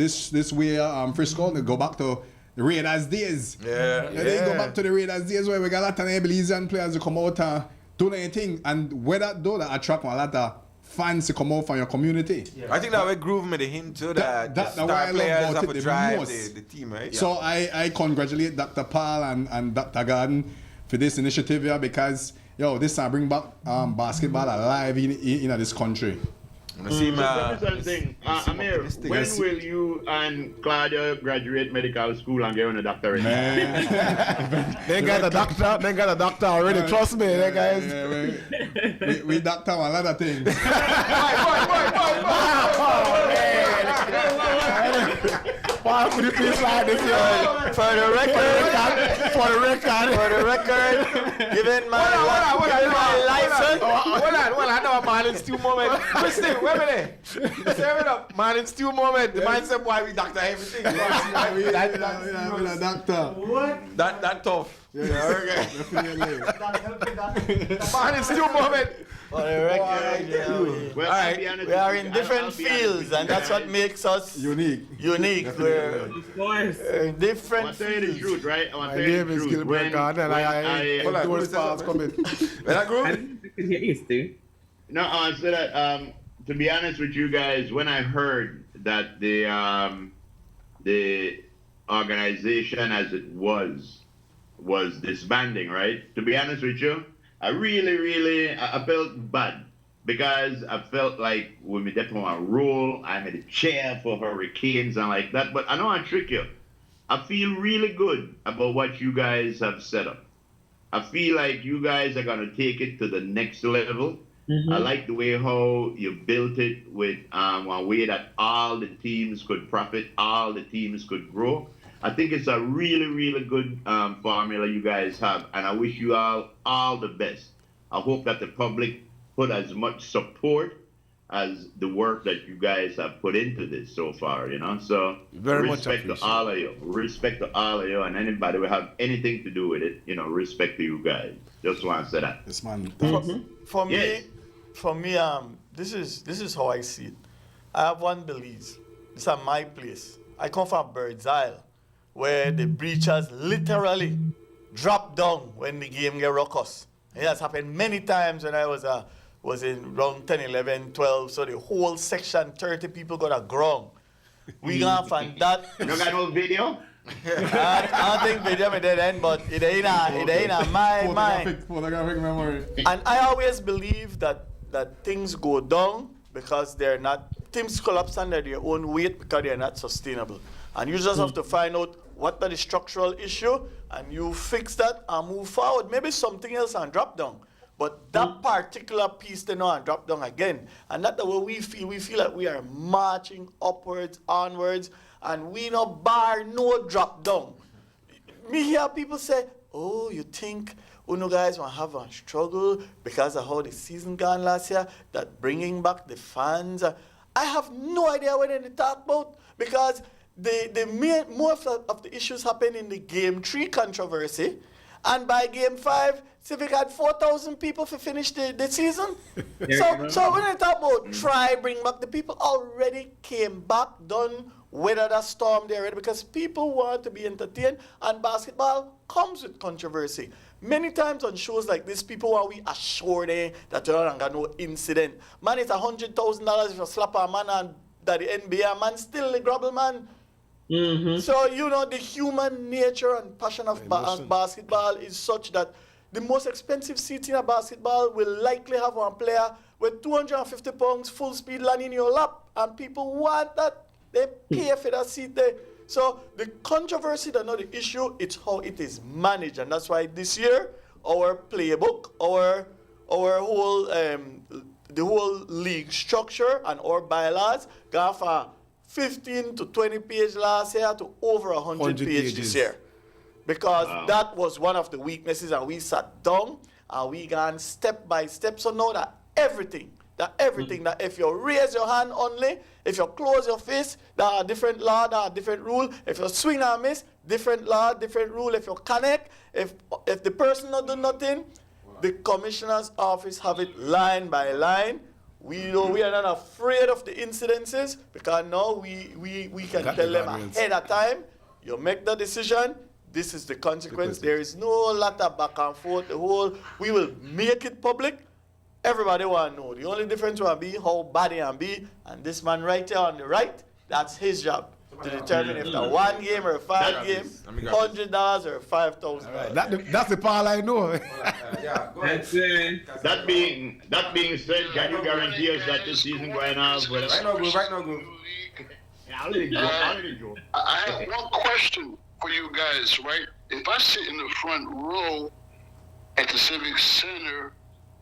way, Frisco, to go back to the the Raiders days. Yeah. They go back to the Raiders days where we got a lot of Belizean players who come out and do anything. And where that attract a lot of fans to come out from your community. I think that will groove me the hint to that the That's star why I love players about have it to the drive most. the team, right? So I congratulate Dr. Paul and Dr. Garden for this initiative here because, this will bring back basketball alive in this country. Thing, Amir, when will you and Claudia graduate medical school and get on a doctorate? They got a doctor already. Trust me, that guys. We doctor a lot of things. Why could you please slide this here? For the record, given my license. Hold on, I know a man in stew moment. Christy, wait a minute. Serve it up. Man in stew moment. The man said why we doctor everything. We a doctor. What? That tough. Yeah, Man in stew moment. For the record, Well, All right. we are in different fields, and that's what makes us unique. We're Of course. in different I'll tell you the fields. truth, right? My name is Gilbert Gardner, and I Hold on, endorse who Paul's said comment. When I grew I didn't think you used to. No, I said that. To be honest with you guys, when I heard that the organization as it was disbanding, right? To be honest with you, I really I felt bad because I felt like when we definitely want to roll, I made a chair for Hurricanes and like that. But I know I trick you. I feel really good about what you guys have set up. I feel like you guys are gonna take it to the next level. I like the way how you built it with a way that all the teams could profit, all the teams could grow. I think it's a really good formula you guys have, and I wish you all the best. I hope that the public put as much support as the work that you guys have put into this so far, So Very much respect to all of you. Respect to all of you, and anybody who have anything to do with it, respect to you guys. Just want to say that. This man. For Yes. me, this is how I see it. I have one Belize. This is my place. I come from Bird's Isle, where the bleachers literally drop down when the game get ruckus. It has happened many times when I was in round 10, 11, 12, so the whole section, 30 people got a ground. We gonna find that. You got no video? I don't think video did end, but it ain't my mind. Photographic memory. And I always believe that things go down because teams collapse under their own weight because they're not sustainable. And you just have to find out what are the structural issue and you fix that and move forward. Maybe something else and drop down. But that particular piece they know and drop down again. And that's the way we feel. We feel like we are marching upwards, onwards, and we no bar, no drop down. Me hear people say, oh, you think Uno guys will have a struggle because of how the season gone last year, that bringing back the fans. I have no idea what they talk about because most of the issues happen in the Game 3 controversy. And by Game 5, Civic had 4,000 people to finish the season. So when I talk about bring back, the people already came back, done, weathered that storm there already, because people want to be entertained, and basketball comes with controversy. Many times on shows like this, people want we assure them that you don't got no incident. Man, it's $100,000 if you slap a man and that the NBA man still the grubble man. So, the human nature and passion of basketball is such that the most expensive seats in a basketball will likely have one player with 250 pounds full speed landing in your lap, and people want that. They pay for that seat there. So the controversy, not the issue, it's how it is managed, and that's why this year our playbook, our whole the whole league structure and our bylaws got from 15 to 20 page last year to over 100 page this year. Because that was one of the weaknesses, and we sat down and we gone step by step. So now that everything, that if you raise your hand only, if you close your fist, there are different law, there are different rule. If you swing and miss, different law, different rule. If you connect, if the person not do nothing, the commissioner's office have it line by line. We are not afraid of the incidences because now we can tell them ahead of time. You make the decision. This is the consequence. There is no lot of back and forth. We will make it public. Everybody want to know. The only difference will be how bad it can be. And this man right here on the right, that's his job to determine if the 1 game or 5 game, $100 or $5,000. That's the part I know. Yeah, go ahead. That's it. That being said, can you guarantee us that this season going on? Right now, Groove. I'll let it go. I have one question for you guys, right? If I sit in the front row at the Civic Center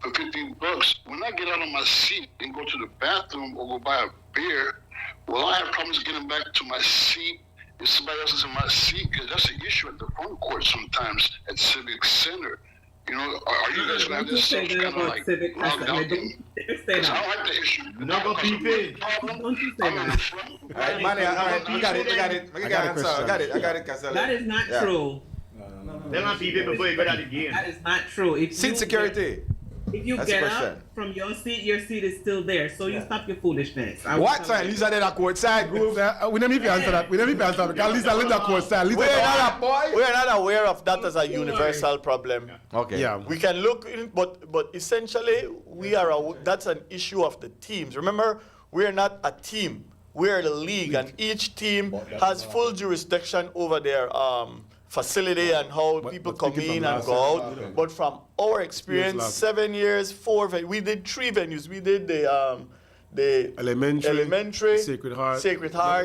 for $15, when I get out of my seat and go to the bathroom or go buy a beer, will I have problems getting back to my seat if somebody else is in my seat? Because that's an issue at the front court sometimes at Civic Center. You know, are you guys going to have this stuff kind of like logged out? Because I don't like the issue. Not gonna keep it. Don't you say that. All right, Manny, all right, we got it. I got it, Casella. That is not true. They're not keep it before you go to the game. That is not true. If Seat you security. If you That's get the up question. from your seat is still there. So you stop your foolishness. What side? Lisa did a court side, Groove. We never even answer that. Because Lisa did a court side. We are not aware of that as a universal problem. Okay. Yeah. We can look in, but essentially that's an issue of the teams. Remember, we're not a team. We're the league, and each team has full jurisdiction over their facility and how people come in and go out. But from our experience, 7 years, we did 3 venues. We did the elementary, Sacred Heart,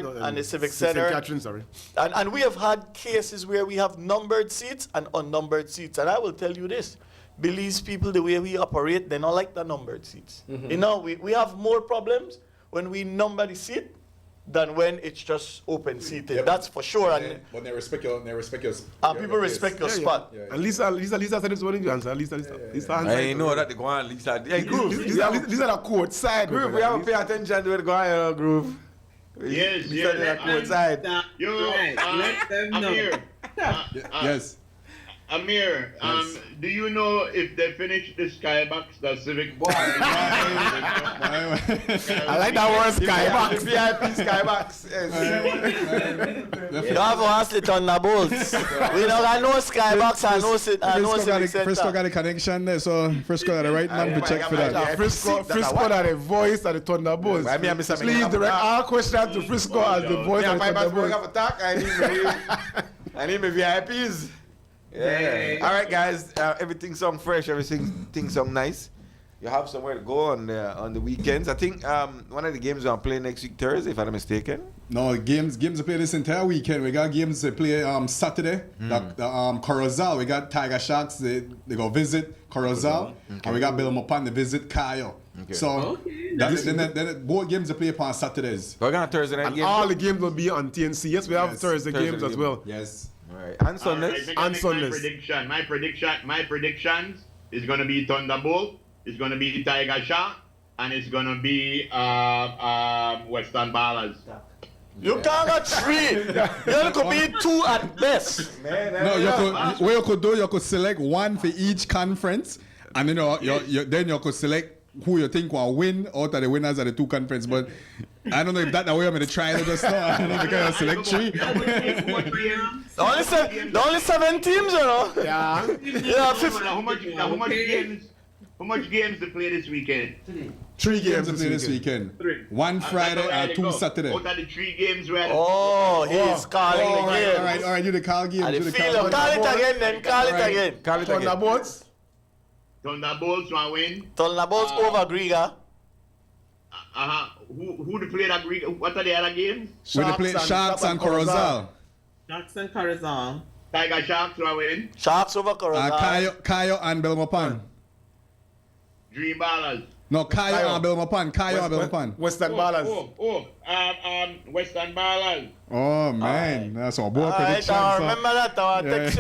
and the Civic Center. St. Catherine, sorry. And we have had cases where we have numbered seats and unnumbered seats. And I will tell you this, Belize people, the way we operate, they don't like the numbered seats. You know, we have more problems when we number the seat than when it's just open seated. That's for sure. And But they respect your people respect your spot. And Lisa said it's one of you answer. Lisa answer. I ain't know that they go on, Lisa. Hey, Groove. Lisa the court side. Groove, we have to pay attention to it go on, Groove. Yes, Lisa did a court side. Let them know. Amir, Yes. Amir, do you know if they finished the skybox, the Civic? I like that word skybox. VIP skybox. Yes. You have to ask it on the bulls. We don't got no skybox and no Civic Center. Frisco got a connection there, so Frisco got the right man to check for that. Frisco got the voice of the Thunderbolts. Please direct all questions to Frisco as the voice of the Thunderbolts. I need my VIPs. Yeah. All right, guys. Everything sound fresh. Everything sound nice. You have somewhere to go on the weekends. I think one of the games we're gonna play next week Thursday, if I'm not mistaken. No, games to play this entire weekend. We got games to play Saturday. Corozal. We got Tiger Sharks. They go visit Corozal. And we got Belmopan to visit Cayo. Okay. So then both games to play upon Saturdays. We're gonna Thursday night And game. all the games will be on TNC. Yes, we have Thursday games as well. Yes. All right. And Sundays. My predictions is gonna be Thunderbolt. It's gonna be Tiger Shark, and it's gonna be Western Ballers. You can't got 3. You could be 2 at best. No, what you could do, you could select one for each conference, and then you could select who you think will win out of the winners of the 2 conferences. But I don't know if that's the way I'm going to try it just now. I don't know if I select 3. The only 7 teams, you know. Yeah. How much games to play this weekend? 3 games to play this weekend. 1 Friday and 2 Saturday. Out of the 3 games, right? He's calling the game. All right, you the call game. Call it again. Call it again. Thunderbolts. Thunderbolts want win. Thunderbolts over Griga. Who to play that week? What are the other games? We play Sharks and Corozal. Sharks and Corozal. Tiger Sharks want win. Sharks over Corozal. Cayo and Belmopan. Dream Ballers. No, Cayo and Belmopan. Western Ballers. Western Ballers. Oh man, that's a bold prediction. Remember that. Text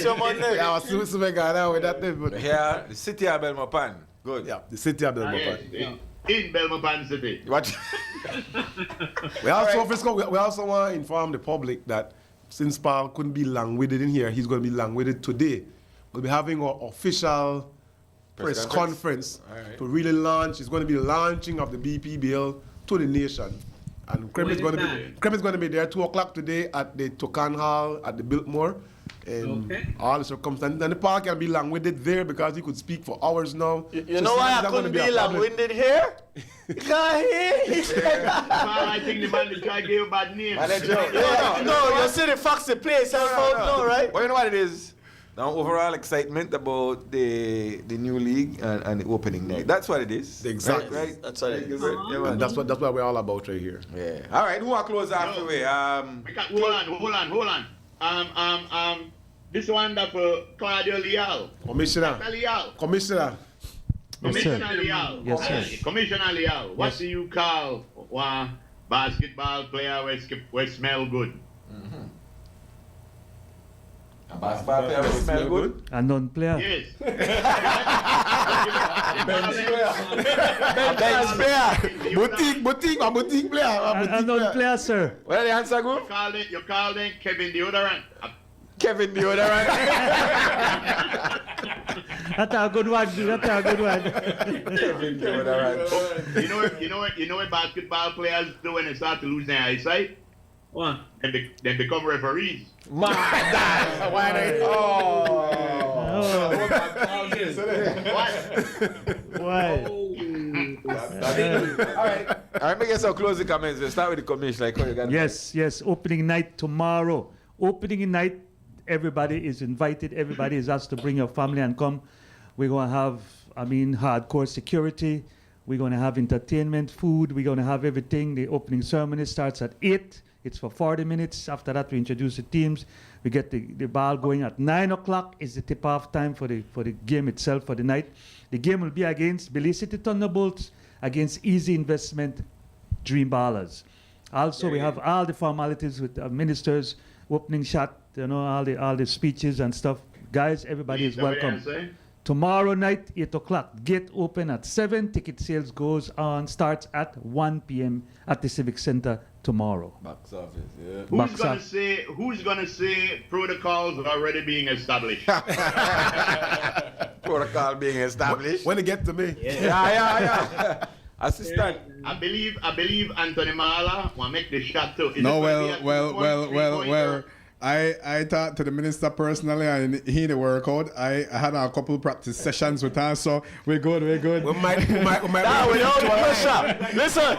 your money. Yeah, I was super guy with that. Here, the city of Belmopan. Good. Yeah, the city of Belmopan. In Belmopan City. What? We also want to inform the public that since Paul couldn't be long-winded in here, he's going to be long-winded today. We'll be having our official press conference to really launch. It's going to be the launching of the BPBL to the nation. And Krem is going to be there 2 o'clock today at the Tucan Hall at the Biltmore. And all the circumstances. And the park can be long-winded there because he could speak for hours now. You know why I couldn't be long-winded here? Because I think the man will try to give you a bad name. No, you see the Foxy place I found now, right? Well, you know what it is? Now, overall excitement about the new league and the opening night. That's what it is. Exactly. Right? That's what it is. And that's what we're all about right here. Yeah. All right. Who want to close off the way? Hold on. This one that for Claudio Leal. Commissioner. Leal. Commissioner. Commissioner Leal. Yes, sir. Commissioner Leal. What do you call a basketball player who smell good? A basketball player will smell good? A non-player. Yes. Boutique player. A non-player, sir. Where the answer go? You call them Kevin Deodorant. Kevin Deodorant. That's a good one. Kevin Deodorant. You know what basketball players do when they start to lose their eyesight? What? They become referees. My God. Why they? Why? All right, make us some closing comments. We'll start with the commission. Yes. Opening night tomorrow. Opening night, everybody is invited. Everybody is asked to bring your family and come. We're going to have, hardcore security. We're going to have entertainment, food. We're going to have everything. The opening ceremony starts at 8. It's for 40 minutes. After that, we introduce the teams. We get the ball going at 9 o'clock is the tip-off time for the game itself for the night. The game will be against Belize City Thunderbolts, against Easy Investment Dream Ballers. Also, we have all the formalities with ministers, opening shot, all the speeches and stuff. Guys, everybody is welcome. Tomorrow night, 8 o'clock. Gate open at 7. Ticket sales starts at 1 p.m. at the Civic Center tomorrow. Box office, yeah. Who's gonna say protocols are already being established? Protocol being established. When it get to me. Yeah. Assistant. I believe Anthony Mala will make the shot too. Well. I talked to the minister personally and he the workout. I had a couple practice sessions with her, so we're good. We might without pressure. Listen,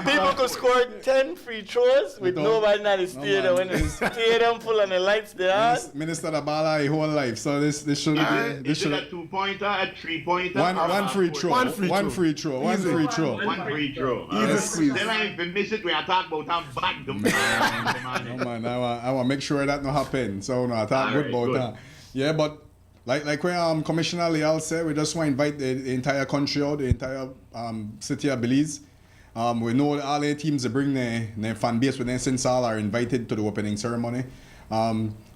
people could score 10 free throws with nobody in the stadium. When the stadium full and the lights there are. Minister Dabala his whole life, so this should be. Is it a 2-pointer, a 3-pointer? One free throw. One free throw. Then I miss it. We are talking about how bad the man. I want to make sure that no happen. So I talk good about that. Yeah, but like where Commissioner Leal said, we just want to invite the entire country out, the entire city of Belize. We know all the teams that bring their fan base with them since all are invited to the opening ceremony.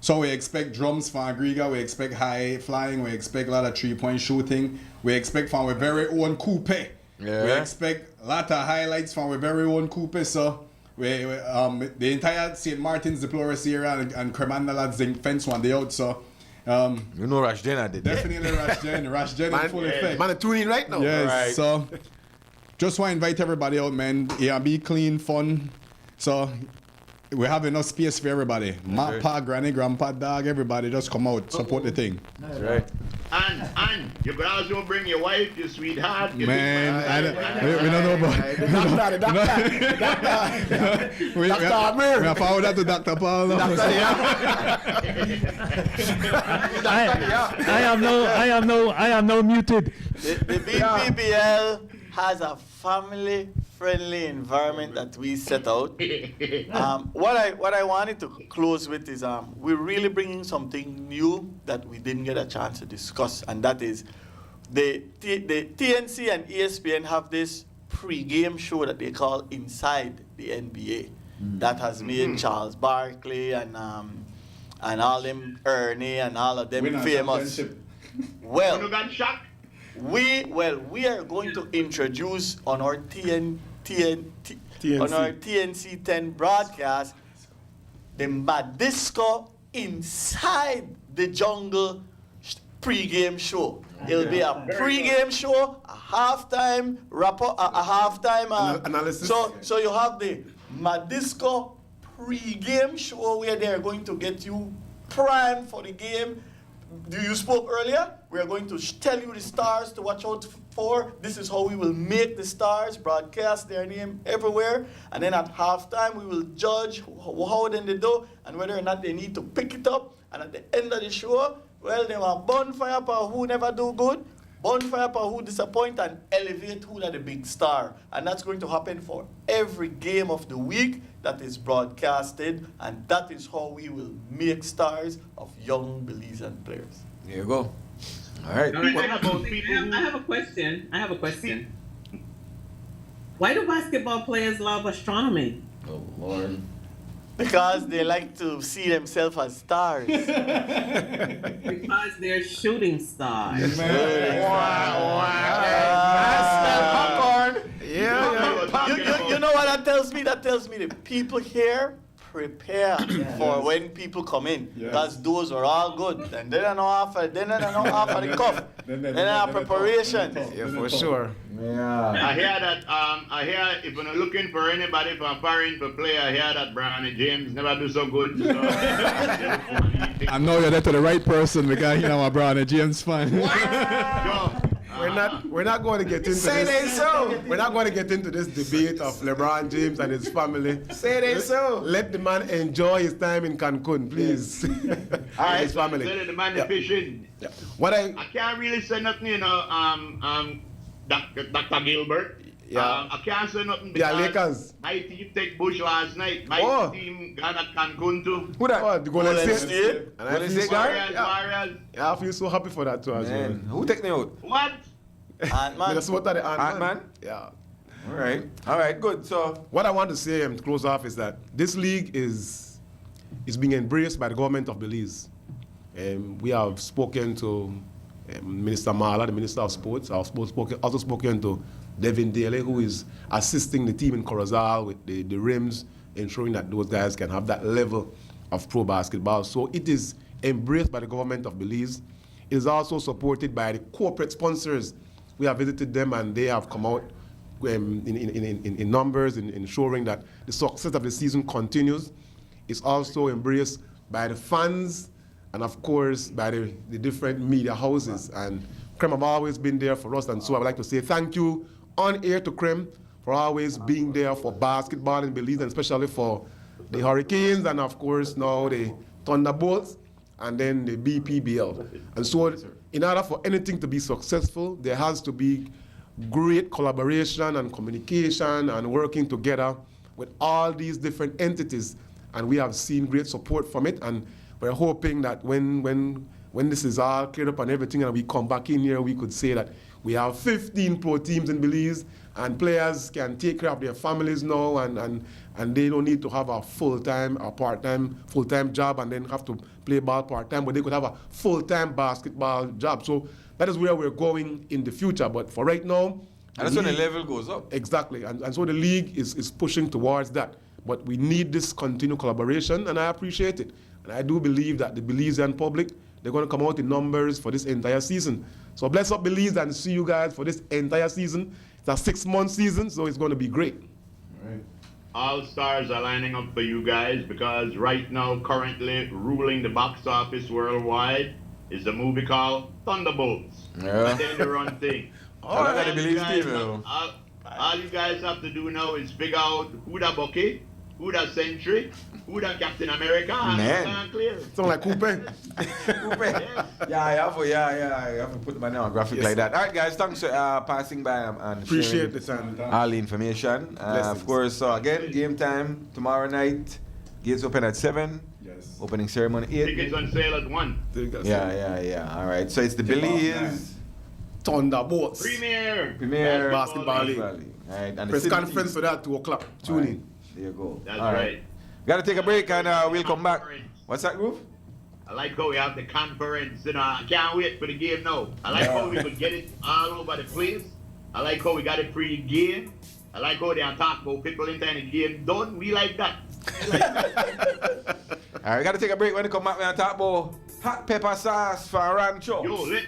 So we expect drums from Agriga, we expect high flying, we expect a lot of 3-point shooting, we expect from our very own coupe. Yeah. We expect a lot of highlights from our very own coupe. So the entire St. Martin's, the Flores area and Cremanda lads fence one day out. So you know Rashden did. Definitely Rashden in full effect. Man, tuning right now. Yes. Right. So just want to invite everybody out, man. Yeah, be clean, fun. So we have enough space for everybody. Ma, pa, granny, grandpa, dog, everybody just come out, support the thing. That's right. And you could also bring your wife, your sweetheart. We don't know about we have forward that to Dr. Paul. I am no muted. The BPBL has a family-friendly environment that we set out. What I wanted to close with is we're really bringing something new that we didn't get a chance to discuss, and that is the TNC and ESPN have this pre-game show that they call Inside the NBA that has made Charles Barkley and all them Ernie and all of them famous. Well, we are going to introduce on our TNC 10 broadcast the Madisco Inside the Jungle pre-game show. It'll be a pre-game show, a halftime analysis. So you have the Madisco pre-game show where they're going to get you primed for the game. You spoke earlier. We are going to tell you the stars to watch out for. This is how we will make the stars, broadcast their name everywhere. And then at halftime, we will judge how then they do and whether or not they need to pick it up. And at the end of the show, well, they want bonfire for who never do good, bonfire for who disappoint, and elevate who are the big star. And that's going to happen for every game of the week that is broadcasted. And that is how we will make stars of young Belizean players. There you go. All right. All right, I have a question. I have a question. Why do basketball players love astronomy? Oh, Lord. Because they like to see themselves as stars. Because they're shooting stars. You know what that tells me? That tells me the people here prepare for when people come in. Because those are all good. And then I know after the cuff. Then I have preparation. Yeah, for sure. Yeah. I hear if you're looking for anybody from foreign to play, I hear that Brian James never do so good. So, I know you're there to the right person because you know I'm a Brown and James fan. We're not going to get into this. We're not going to get into this debate of LeBron James and his family. Let the man enjoy his time in Cancun, please. all right, his family. So the man fishing. Yeah. What I can't really say nothing, you know, Dr. Gilbert. Yeah. I can't say nothing Yeah, because Lakers. my team take Bush last night. My team got at Cancun too. Who that? Oh, the Golden State. And I Golden feel, State so, Warriors. I feel so happy for that too as well. Man, who take me out? What? Ant-Man. That's what the Ant-Man? Yeah. All right, good. So, What I want to say and close off is that this league is being embraced by the government of Belize. We have spoken to Minister Mala, the Minister of Sports. I've also spoken to Devin Daly, who is assisting the team in Corozal with the rims, ensuring that those guys can have that level of pro basketball. So it is embraced by the government of Belize. It is also supported by the corporate sponsors. We have visited them and they have come out in numbers, in ensuring that the success of the season continues. It's also embraced by the fans and, of course, by the different media houses. And Krem have always been there for us, and so I would like to say thank you on air to Krem for always being there for basketball in Belize, and especially for the Hurricanes and, of course, now the Thunderbolts and then the BPBL. And so in order for anything to be successful, there has to be great collaboration and communication and working together with all these different entities. And we have seen great support from it. And we're hoping that when this is all cleared up and everything and we come back in here, we could say that we have 15 pro teams in Belize and players can take care of their families now and they don't need to have a full-time or part-time, full-time job and then have to play ball part-time, but they could have a full-time basketball job. So that is where we're going in the future. But for right now... And that's when the level goes up. Exactly. And so the league is pushing towards that. But we need this continued collaboration, and I appreciate it. And I do believe that the Belizean public, they're going to come out in numbers for this entire season. So bless up Belize and see you guys for this entire season. It's a 6-month season, so it's going to be great. All right. All stars are lining up for you guys because right now, currently ruling the box office worldwide is a movie called Thunderbolts. Yeah. Then the run thing. All right, I believe Steve. All you guys have to do now is figure out who the Bucky, who the Sentry, who the Captain America, and clear. Sound like Coupe. Yeah, I have to put my name on graphic like that. All right, guys, thanks for passing by and Appreciate the sharing time. all the information. Of course, so again, game time tomorrow night. Gates open at 7. Yes. Opening ceremony 8. Tickets on sale at 1. Yeah. All right, so it's the Belize Thunderbolts. Premier Basketball League. All right, and Press the conference for that 2 o'clock. Tune in. There you go. That's all right. Gotta take a break and we'll come back. What's that, Groove? I like how we have the conference, you know, I can't wait for the game now. I like how we could get it all over the place. I like how we got it pre-game. I like how they are talking about people in the game done. We like that. All right, gotta take a break. When we come back, we're gonna talk about hot pepper sauce for a rancho. Yo, let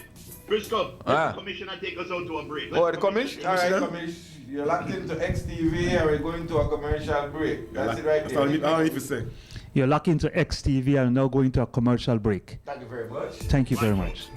Frisco, let the commissioner take us out to a break. The commission? All right, commission. You're locked into XTV and we're going to a commercial break. That's it right That's there. all I need to say. You're locked into XTV and now going to a commercial break. Thank you very much. Thank you very much.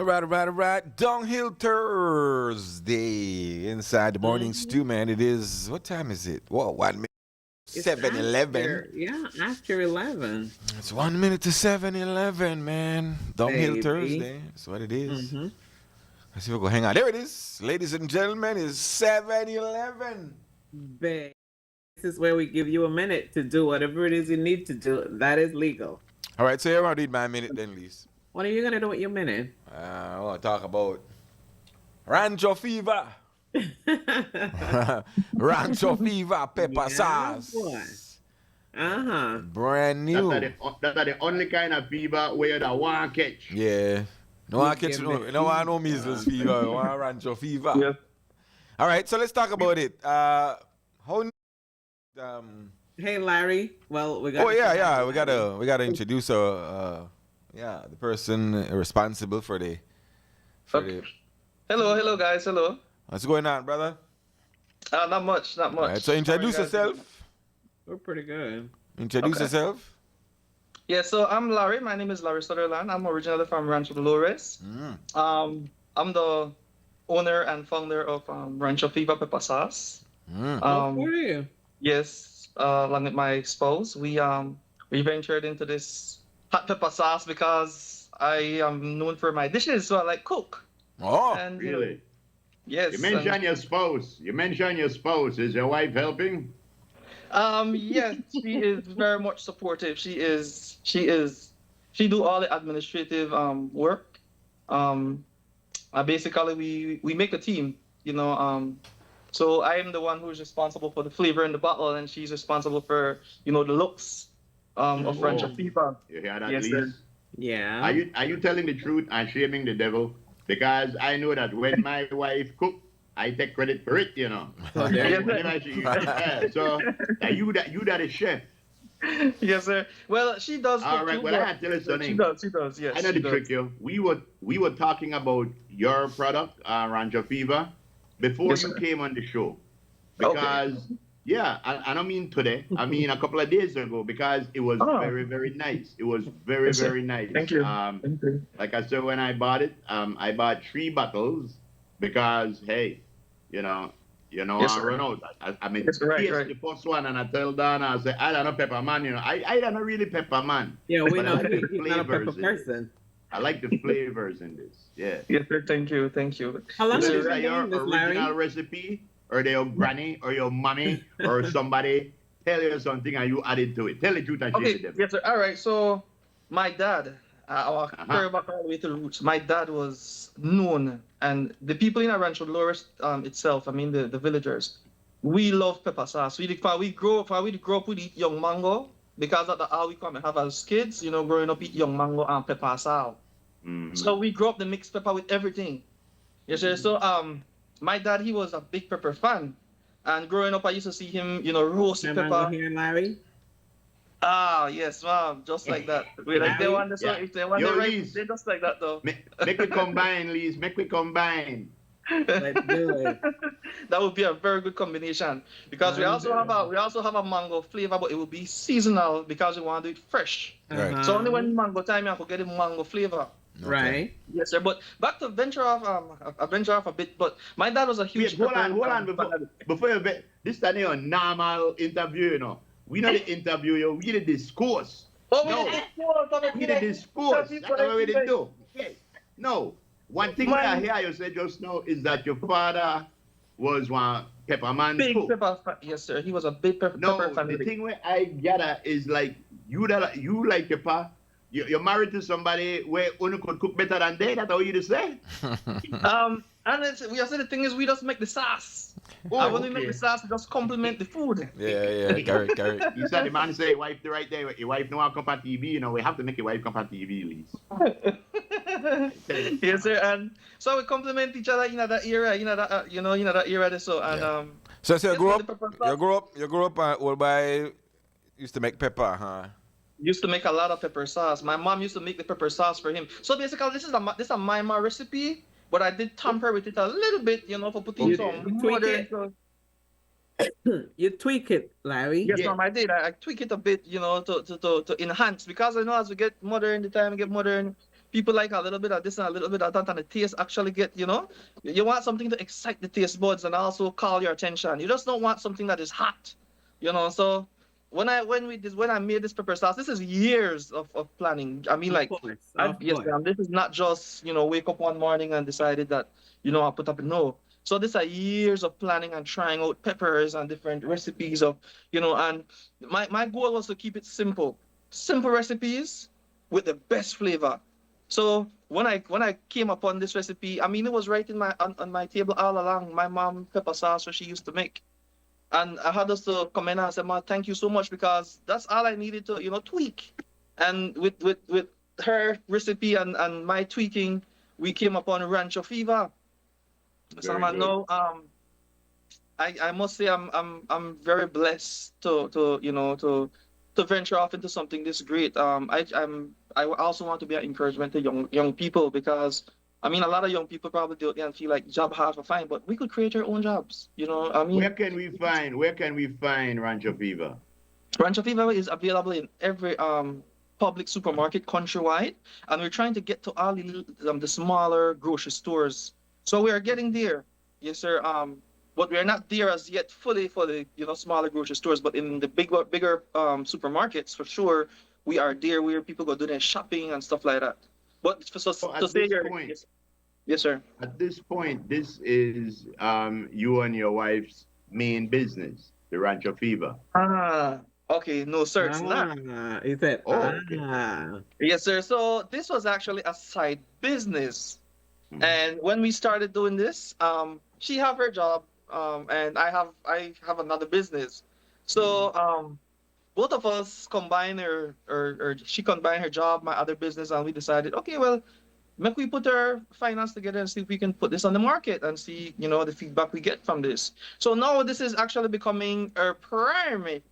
All right. Downhill Thursday inside the morning stew, man. It is, what time is it? Whoa, 1 minute. It's 7:11. after 11. It's 1 minute to 7:11, man. Downhill Baby. Thursday. That's what it is. Mm-hmm. Let's see if we go hang out. There it is. Ladies and gentlemen, it's 7:11. Babe, this is where we give you a minute to do whatever it is you need to do. That is legal. All right, so here I'll read my minute then, Lise. What are you going to do with your minute? I want to talk about Rancho Fever. Rancho Fever pepper sauce. Boy. Uh-huh. Brand new. That's the only kind of fever where you want catch. Yeah. No, I catch no measles fever. I want Rancho Fever. Yeah. All right, so let's talk about it. How? Hey, Larry. Well, we got. Oh yeah. We gotta introduce the person responsible for the. Hello, guys. Hello. What's going on, brother? Not much. All right, so introduce yourself. We're pretty good. Introduce yourself. Yeah, so I'm Larry. My name is Larry Sutherland. I'm originally from Rancho Dolores. I'm the owner and founder of Rancho Fever Pepper Sauce. How are you? Yes, along with my spouse, we ventured into this hot pepper sauce because I am known for my dishes, so I like cook. Oh, And Really? yes. You mentioned your spouse. Is your wife helping? Yes, she is very much supportive. She do all the administrative work. Basically we make a team, so I am the one who's responsible for the flavor in the bottle, and she's responsible for, the looks of Rancho Fever. You hear that, Yes, Lise? sir. Yeah. Are you telling the truth and shaming the devil? Because I know that when my wife cook, I take credit for it, Yes, So you that is chef. Yes, sir. Well, she does. All cook right, too, well, but I tell you something. She does. Yes. I know she the trick, yo. We were talking about your product, Rancho Fever, before Yes, you sir. came on the show. Okay. Because I don't mean today. I mean a couple of days ago, because it was very, very nice. It was very, Yes, sir. very nice. Thank you. Thank you. Like I said, when I bought it, I bought 3 bottles because, hey, Yes, I sir. run out. I mean, Yes, right, taste right. the first one, and I tell Donna, I say, I don't know pepper man, I don't know really pepper man. Yeah, we But know I like the he's not a pepper flavors in it. person. I like the flavors in this. Yeah. Yes, sir. Thank you. How long Is have you this been your doing this, Larry? original recipe, or your granny, or your mommy, or somebody tell you something and you added to it? Tell the truth and shame the Okay. devil. Yes, sir. All right. So, my dad, I'll carry back all the way to the roots. My dad was known, and the people in Rancho Dolores itself, I mean the villagers, we love pepper sauce. We grow up, we eat young mango, because that's all we come and have as kids, growing up, eat young mango and pepper sauce. Mhm. So we grew up the mixed pepper with everything. Yes, sir. So my dad, he was a big pepper fan, and growing up I used to see him, roast Am I pepper. here, Larry? Ah, yes, ma'am, just like that. Wait, if they want this Yeah. one, if they want Yo, the right, Liz. they just like that though. Make we combine, Lise. Make we combine. Let's do it. That would be a very good combination, because we also have a mango flavor, but it will be seasonal because we want to do it fresh. Right. Uh-huh. So only when mango time you have to get the mango flavor. Right. Yes, sir. But back to venture off a bit. But my dad was a huge. Wait, hold on. fan. Before you bet, this is not a normal interview, We not the interview, we the discourse. Oh, No. We the discourse. That's what we did do. Okay. No. One thing that I hear you say just now is that your father was one pepperman Big too. pepper fan. Yes, sir. He was a big pepper No, fan. the thing where I gather is like you like pepper. You're married to somebody where only could cook better than they. That's how you just say. And we also the thing is we just make the sauce. Oh, And when we okay. make the sauce, we just complement the food. Yeah, correct. You said the man say wife right there. Your wife no want come on TV. We have to make your wife come on TV, Lise. Yes, sir. And so we complement each other in that era, that era. There, so and So you yes, grew for up, the pepper sauce. you grew up, old boy used to make pepper, huh? Used to make a lot of pepper sauce. My mom used to make the pepper sauce for him. So basically, this is a my recipe, but I did tamper with it a little bit, for putting You some tweak modern. it. You tweak it, Larry. Yes, Yeah. ma'am, I did. I tweak it a bit, to enhance, because I know as we get modern, the time we get modern, people like a little bit of this and a little bit of that, and the taste actually get, you know, you want something to excite the taste buds and also call your attention. You just don't want something that is hot, you know. So when I made this pepper sauce, this is years of planning. I mean, Of like, course, yes, course. this is not just, you know, wake up one morning and decided that, you know, I'll put up a no. So these are years of planning and trying out peppers and different recipes of, you know, and my goal was to keep it simple recipes with the best flavor. So when I came upon this recipe, I mean, it was right in on my table all along. My mom pepper sauce what she used to make, and I had us to come in and say, "Ma, thank you so much," because that's all I needed to, you know, tweak. And with her recipe and my tweaking, we came upon Rancho Fever. So Very I good. know I must say I'm very blessed to you know to venture off into something this great. I also want to be an encouragement to young people, because I mean a lot of young people probably do and feel like job hard for fine, but we could create our own jobs. You know, I mean, Where can we find Rancho Fever? Rancho Fever is available in every public supermarket countrywide, and we're trying to get to all the smaller grocery stores. So we are getting there, yes, sir. But we are not there as yet fully for the, you know, smaller grocery stores. But in the bigger supermarkets, for sure, we are there where people go do their shopping and stuff like that. But So to say here, yes, sir. at this point, this is you and your wife's main business, the Rancho Fever. Okay, no, sir, it's not. He said, Oh, okay. Yes, sir. So this was actually a side business. And when we started doing this, she have her job, and I have another business. So both of us combine or she combined her job, my other business, and we decided, okay, well, maybe we put our finance together and see if we can put this on the market and see, you know, the feedback we get from this. So now this is actually becoming our primary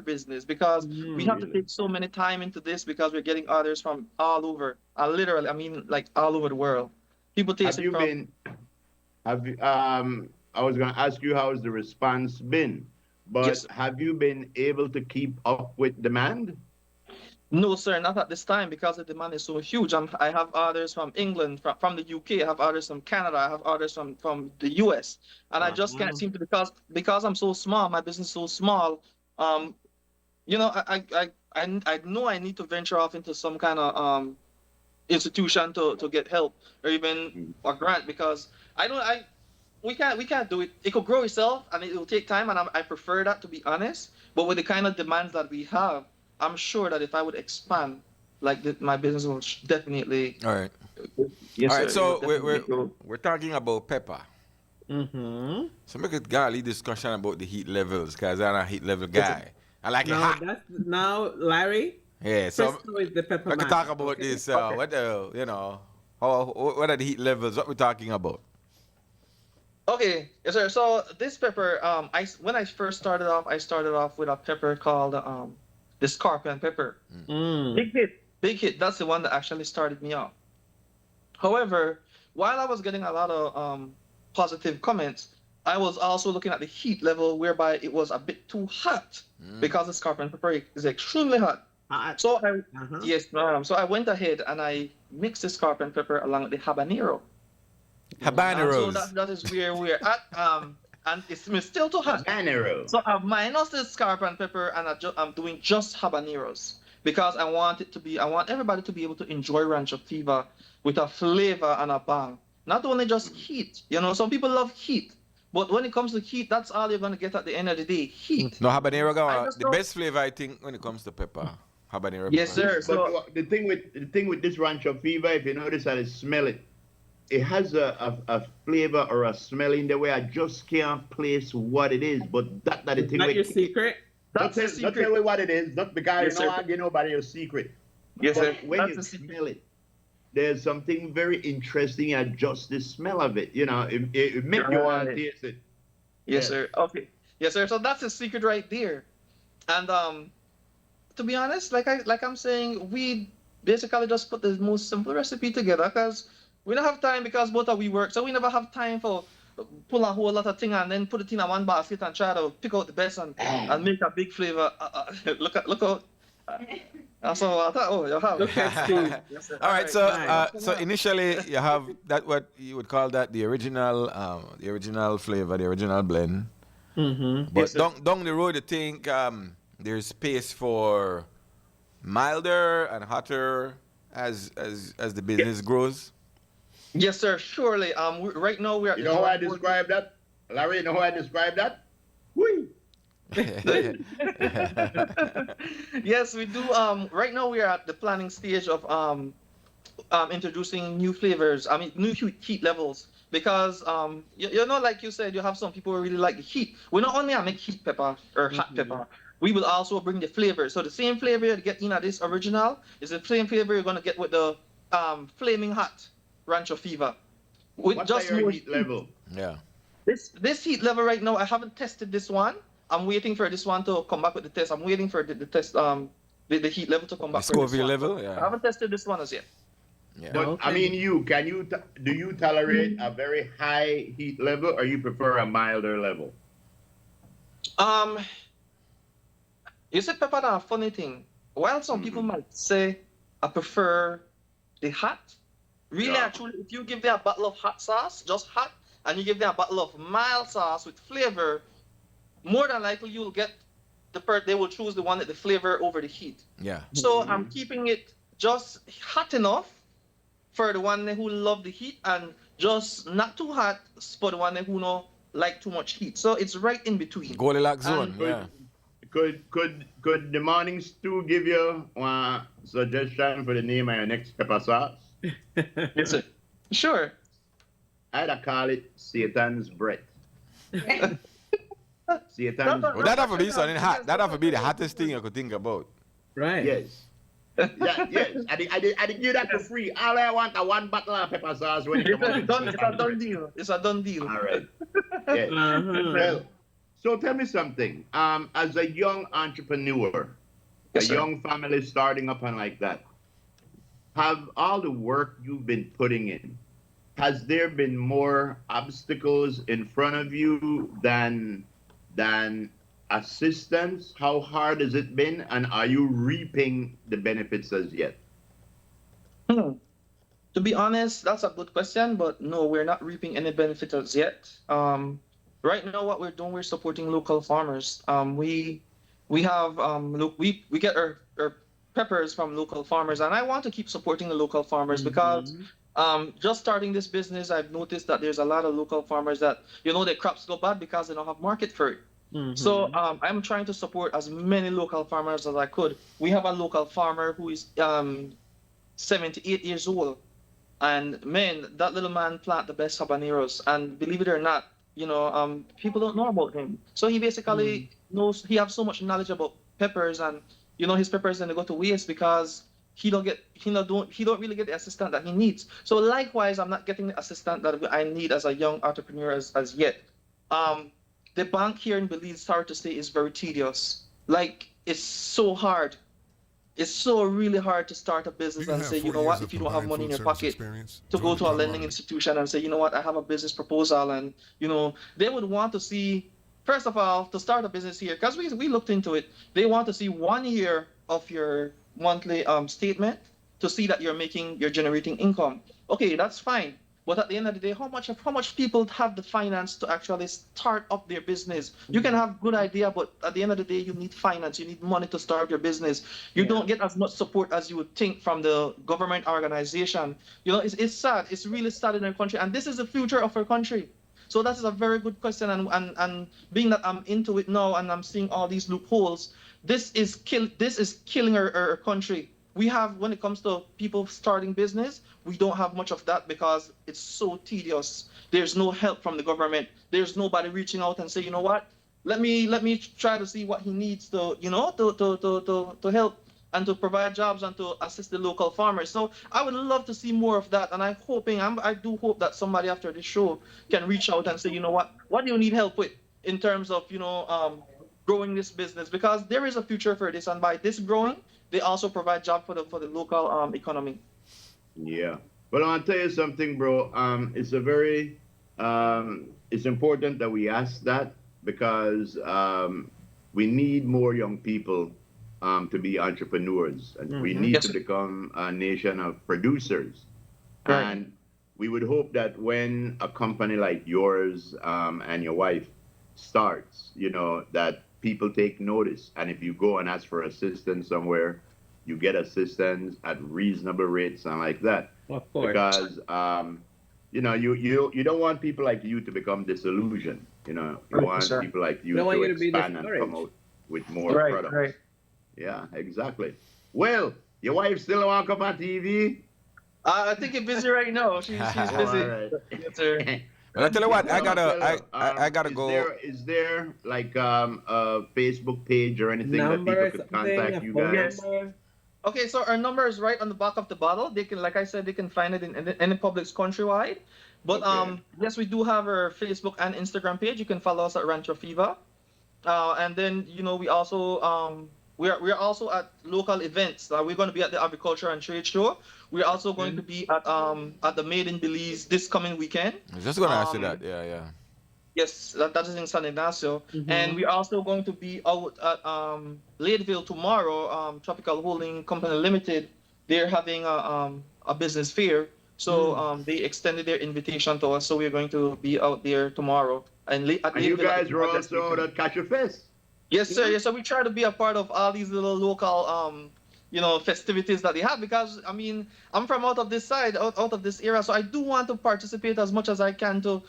business, because we have to take so many time into this, because we're getting orders from all over, literally, I mean, like all over the world. People taste it from. I was going to ask you how's the response been, but Yes. have you been able to keep up with demand? No, sir, not at this time, because the demand is so huge. I have orders from England, from the UK. I have orders from Canada. I have orders from the US, and I just can't seem to, because I'm so small. My business is so small. You know, I know I need to venture off into some kind of institution to get help, or even a grant, because we can't do it. It could grow itself, and it will take time, and I prefer that, to be honest. But with the kind of demands that we have, I'm sure that if I would expand, like my business will definitely. All right. Yes, All right. sir, So it will definitely grow. we're talking about pepper. Mm-hmm. So make it gali discussion about the heat levels, because I'm a heat level guy. I like it hot. Now, Larry. Yeah. So Frisco is the pepper we can man. talk about Okay. this. What the, you know, what are the heat levels? What we're talking about? Okay, yes, sir. So this pepper, when I first started off, I started off with a pepper called the scorpion pepper. Big hit. That's the one that actually started me off. However, while I was getting a lot of positive comments, I was also looking at the heat level, whereby it was a bit too hot, because the scorpion pepper is extremely hot. So so I went ahead and I mixed the scorpion pepper along with the habanero. Habaneros. So that is where we're at. And it's still too hot. Habanero. So I've minus the scorpion pepper, and I'm doing just habaneros, because I want everybody to be able to enjoy Rancho Fever with a flavor and a bang. Not only just heat. You know, some people love heat, but when it comes to heat, that's all you're gonna get at the end of the day. Heat. No, habanero the best flavor, I think, when it comes to pepper. Habanero. Yes, pepper. sir. So But the thing with this Rancho Fever, if you notice how it smell it has a flavor or a smell in the way I just can't place what it is. But that the thing. Not with, your secret. Don't tell me what it is. Not because Yes, you know sir. I get nobody your secret. yes, But sir. when That's you the secret. smell it, there's something very interesting at just the smell of it. You know, it makes you want to Right. taste it. Yes, Yeah. sir. Okay. Yes, sir. So that's the secret right there. And to be honest, like I'm saying, we basically just put the most simple recipe together, because we don't have time, because both of we work, so we never have time for pull a whole lot of thing and then put it in a one basket and try to pick out the best and make a big flavor. Look out. So I thought, oh, you have. Look at Steve. Yes, sir. All right, so nice. so initially you have that what you would call that the original flavor, the original blend. Mm-hmm. But Yes, sir. down the road, you think there's space for milder and hotter as the business grows. Yes, sir. Surely. Right now we're at You the know how I drawing board. describe that? Larry, you know how I describe that? Whee! Yes, we do. Right now we are at the planning stage of introducing new flavors. I mean, new heat levels because you know, like you said, you have some people who really like the heat. We not only make heat pepper or hot pepper, we will also bring the flavor. So the same flavor you get in at this original is the same flavor you're gonna get with the flaming hot Rancho Fever. With What's just your more heat level? Yeah. This heat level right now, I haven't tested this one. I'm waiting for this one to come back with the test. I'm waiting for the test, the heat level to come The back. for this Scoville one. level, I yeah. haven't tested this one as yet. Yeah. But I Okay. mean, do you tolerate a very high heat level, or you prefer a milder level? You said pepper, a funny thing. While some people might say I prefer the hot, really, Yeah. actually, if you give them a bottle of hot sauce, just hot, and you give them a bottle of mild sauce with flavor, more than likely you'll get they will choose the one that the flavor over the heat. Yeah. So I'm keeping it just hot enough for the one who love the heat, and just not too hot for the one who no like too much heat. So it's right in between. Goldilocks zone, And- yeah. Could the morning stew give you one suggestion for the name of your next pepper sauce? Yes, sir. Sure. I'd call it Satan's breath. Satan's Well, that have to be something hot. That have to be the hottest thing you could think about. Right. Yes. Yeah, yes. I did give that for free. All I want is one bottle of pepper sauce when it It's comes a out. done, it's a done deal. It's a done deal. All right. Yes. Uh-huh. Well, so tell me something. As a young entrepreneur, Yes, a sir. young family starting up and like that, have all the work you've been putting in, has there been more obstacles in front of you than assistance? How hard has it been, and are you reaping the benefits as yet? To be honest, that's a good question, but no, we're not reaping any benefits as yet. Right now, what we're doing, we're supporting local farmers. We have look, we get our peppers from local farmers, and I want to keep supporting the local farmers because just starting this business, I've noticed that there's a lot of local farmers that their crops go bad because they don't have market for it. So I'm trying to support as many local farmers as I could. We have a local farmer who is 78 years old, and man, that little man plant the best habaneros. And believe it or not, people don't know about him. So he basically knows. He has so much knowledge about peppers, and his peppers then they go to waste because he don't really get the assistant that he needs. So likewise, I'm not getting the assistant that I need as a young entrepreneur as yet. The bank here in Belize, sorry to say, is very tedious. Like, it's so hard. It's so really hard to start a business and say, what, if you don't have money in your pocket, to go to a lending institution and say, what, I have a business proposal. And, they would want to see, first of all, to start a business here, because we looked into it, they want to see 1 year of your monthly statement to see that you're generating income. Okay, that's fine. But at the end of the day, how much people have the finance to actually start up their business? You can have good idea, but at the end of the day, you need finance. You need money to start your business. You don't get as much support as you would think from the government organization. It's sad. It's really sad in our country, and this is the future of our country. So that is a very good question, and being that I'm into it now and I'm seeing all these loopholes, this is killing our country. We have, when it comes to people starting business, we don't have much of that because it's so tedious. There's no help from the government. There's nobody reaching out and say, what, let me try to see what he needs to, to help and to provide jobs and to assist the local farmers. So I would love to see more of that, and I do hope that somebody after this show can reach out and say, what do you need help with in terms of growing this business, because there is a future for this, and by this growing, they also provide job for the local economy. Yeah. Well, I'll tell you something, bro. It's a very, it's important that we ask that because we need more young people to be entrepreneurs, and we need Yes, to sir. become a nation of producers. Right. And we would hope that when a company like yours and your wife starts, that people take notice. And if you go and ask for assistance somewhere, you get assistance at reasonable rates and like that. Of course. Because you don't want people like you to become disillusioned. You Right, want sir. people like you We don't want to you to be expand and come discouraged. out with more Right, products. right. Yeah, exactly. Well, your wife still want to come on TV? I think you're busy right now. She's Oh, busy. all right. Yes, sir. Well, I tell you what, I Well, gotta go. Is there like a Facebook page or anything that people Number, could something, contact a you phone guys? number. Okay, so our number is right on the back of the bottle. They can, like I said, they can find it in any Publix countrywide. But Okay. yes, we do have our Facebook and Instagram page. You can follow us at Rancho Fever. And then we also we're also at local events. We're going to be at the Agriculture and Trade Show. We're also going to be at the Made in Belize this coming weekend. I was just gonna ask you Um, that. Yeah. Yes, that is in San Ignacio. And we're also going to be out at Ladeville tomorrow. Tropical Holding Company Limited. They're having a business fair. So they extended their invitation to us. So we're going to be out there tomorrow. And And you guys were also out at Catch a Fest. Yes, sir. Yes, so we try to be a part of all these little local festivities that they have, because I mean I'm from out of this side, out of this era, so I do want to participate as much as I can to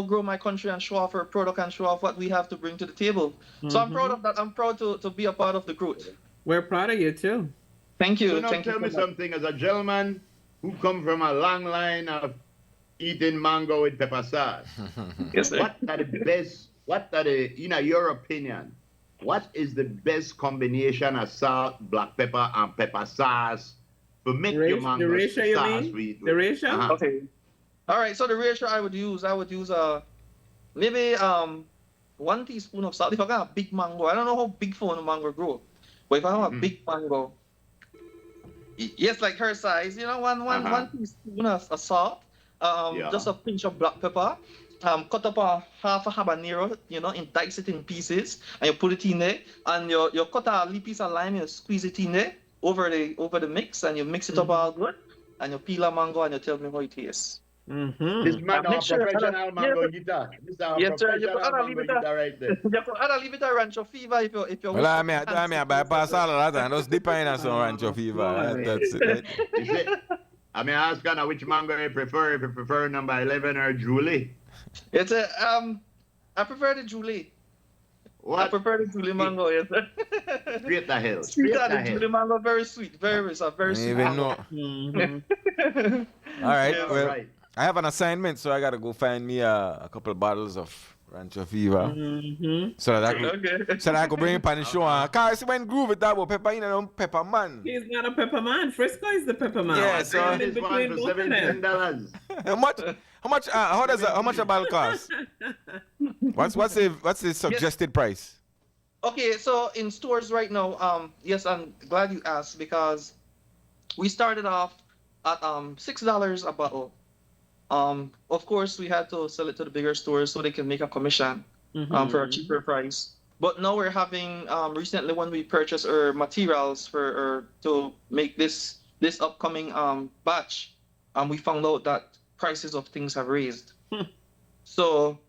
grow my country and show off our product and show off what we have to bring to the table. So I'm proud of that. I'm proud to be a part of the growth. We're proud of you too. Thank you. So now Thank you tell so me much. something, as a gentleman who come from a long line of eating mango with pepper sauce. Yes, sir. What are the, in your opinion, what is the best combination of salt, black pepper, and pepper sauce to make your mango The ratio, you sauce mean? with? The ratio? Uh-huh. Okay. All right. So the ratio I would use maybe 1 teaspoon of salt. If I got a big mango, I don't know how big for a mango grow, but if I have a big mango, yes, like her size, one teaspoon of salt, just a pinch of black pepper, cut up a half a habanero, and dice it in pieces, and you put it in there, and you cut a little piece of lime, and you squeeze it in there over the mix, and you mix it up all good, and you peel a mango, and you tell me how it tastes. This man Make a sure- professional mango guitar. This is a Yes, sir. You professional gotta mango leave it guitar right there. You could add a little bit of Rancho Fever if you Well, I mean, I bypass all of that and just dip in on some Rancho Fever. boy. That's it. You see, I mean, ask Ghana which mango you prefer, if you prefer number 11 or Julie. It's I prefer the Julie. I What? prefer the Julie mango, yes, sir. Straight the hell. Sweet, Straight the the Julie hell. mango, very sweet, very I sweet. even know. Mhm. All right. Yeah, Well, right. I have an assignment, so I gotta go find me a couple of bottles of Rancho Fever, Mhm. so that I could bring it on the show. Cause when groove it that about pepper in and pepper man. He's not a pepper man. Frisco is the pepper man. Yeah, What's so- wrong in This one between for both of them? $17. How much a bottle cost? What's the suggested price? Okay, so in stores right now, yes, I'm glad you asked, because we started off at $6 a bottle. Of course, we had to sell it to the bigger stores so they can make a commission for a cheaper price. But now we're having recently, when we purchased our materials to make this upcoming batch, we found out that prices of things have raised. So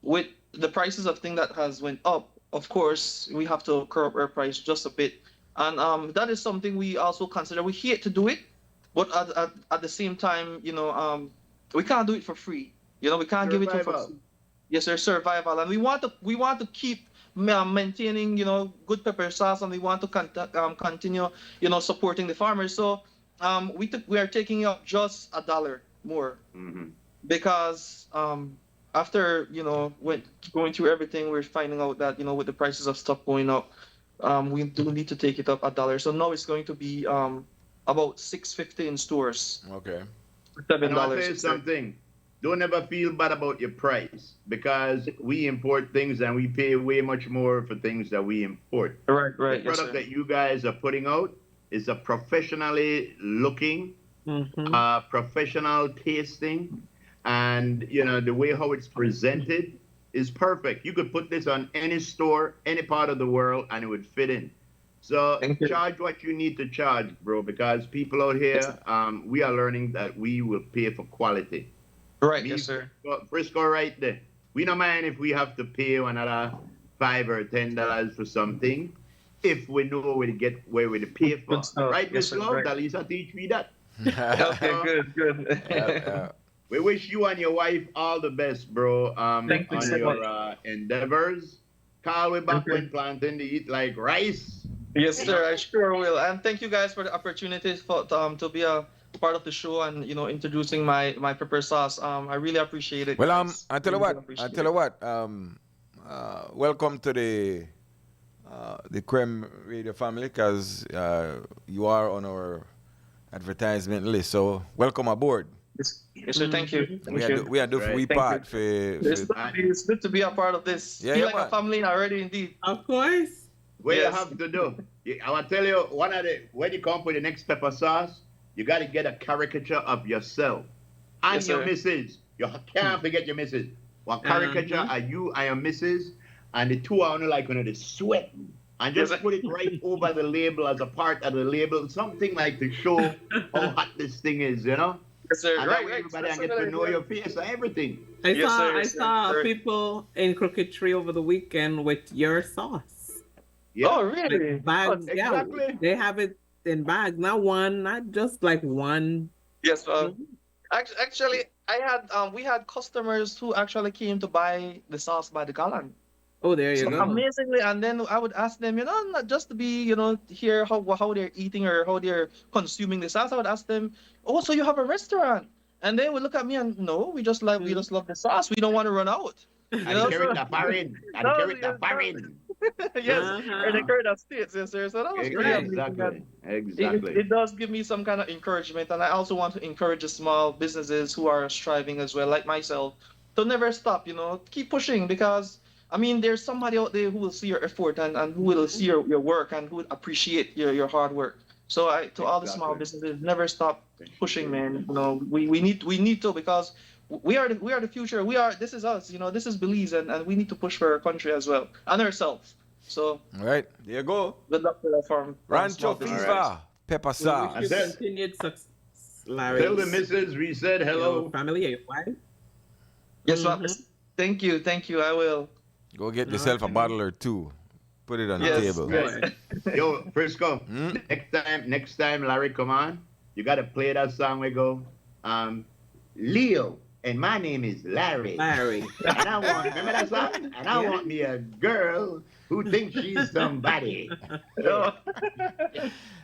with the prices of things that has went up, of course, we have to curb our price just a bit. And that is something we also consider. We hate to do it, but at the same time, we can't do it for free. We can't give it to for Survival. free. Yes, there's survival, and we want to keep maintaining, good pepper sauce, and we want to continue, supporting the farmers. So we are taking up just $1 more, because after going through everything, we're finding out that with the prices of stuff going up, we do need to take it up $1. So now it's going to be about $6.50 in stores. Okay. And I'll tell you $7. something. Don't ever feel bad about your price, because we import things and we pay way much more for things that we import. Right. The Yes, product sir. that you guys are putting out is a professionally looking, professional tasting, and the way how it's presented is perfect. You could put this on any store, any part of the world, and it would fit in. So Thank you. charge what you need to charge, bro, because people out here, we are learning that we will pay for quality. Right, Me, yes, sir. Frisco right there. We don't mind if we have to pay another $5 or $10 for something, if we know where we pay for. Good stuff. Right, Yes, Miss sir, Love? right. Dalisa teach me that. Okay, good. We wish you and your wife all the best, bro. Thank you on so your much. endeavors. Carl, we back Thank you. when planting to eat like rice. Yes, sir. I sure will. And thank you guys for the opportunity to be a part of the show and introducing my pepper sauce. I really appreciate it. Well, guys. I tell you Really what. appreciate I tell you what. Welcome to the Creme Radio family, because you are on our advertisement list. So welcome aboard. Yes, sir. Thank you. Thank you. We are doing Right. we Thank part It's good to be a part of this. Yeah, Feel yeah, like a man. family already, indeed. Of course. What Yes. you have to do, I want to tell you, when you come up with the next pepper sauce, you got to get a caricature of yourself and Yes, your sir. missus. You can't forget your missus. One caricature of you and your missus, and the two are only like when they sweat. And just Yes, sir. put it right over the label as a part of the label, something like to show how hot this thing is, you know? Yes, sir. And Right, that way right. everybody That's can get a to good know idea. your face and everything. I Yes, saw sir, I yes, sir. saw Correct. people in Crooked Tree over the weekend with your sauce. Yeah. Oh, really? Like bags, Oh, yeah. exactly. They have it in bags, not just like one. Yes. Actually, we had customers who actually came to buy the sauce by the gallon. Oh, there you So go. amazingly, and then I would ask them, not just to be, hear how they're eating or how they're consuming the sauce. I would ask them, oh, so you have a restaurant? And they would look at me and no, we just love the sauce. We don't want to run out. And know, carry so- the foreign. And No, carry the yes, no. foreign. Yes, Uh-huh. and they carry that states, yes, sir. So that was really amazing. Exactly. And Exactly. it does give me some kind of encouragement, and I also want to encourage the small businesses who are striving as well, like myself, to never stop. Keep pushing, because I mean, there's somebody out there who will see your effort and who will see your work and who will appreciate your hard work. So to all the small businesses, never stop pushing, man. We need to, because we are the future. This is us. This is Belize, and we need to push for our country as well and ourselves. So All right, there you go. good luck to the farm. Rancho small business. Fever, pepper We sauce. wish you That's it. continued success, Larry. Tell the missus we said hello. Your family, your wife. Yes, ma'am. Mhm. Thank you. I will. Go get yourself a bottle or two. Put it on Yes, the table. Good. Yo, Frisco, Hmm? next time Larry come on, you gotta play that song we go, Leo, and my name is Larry. Larry. And I want, remember that song? And I Yeah. want me a girl who thinks she's somebody.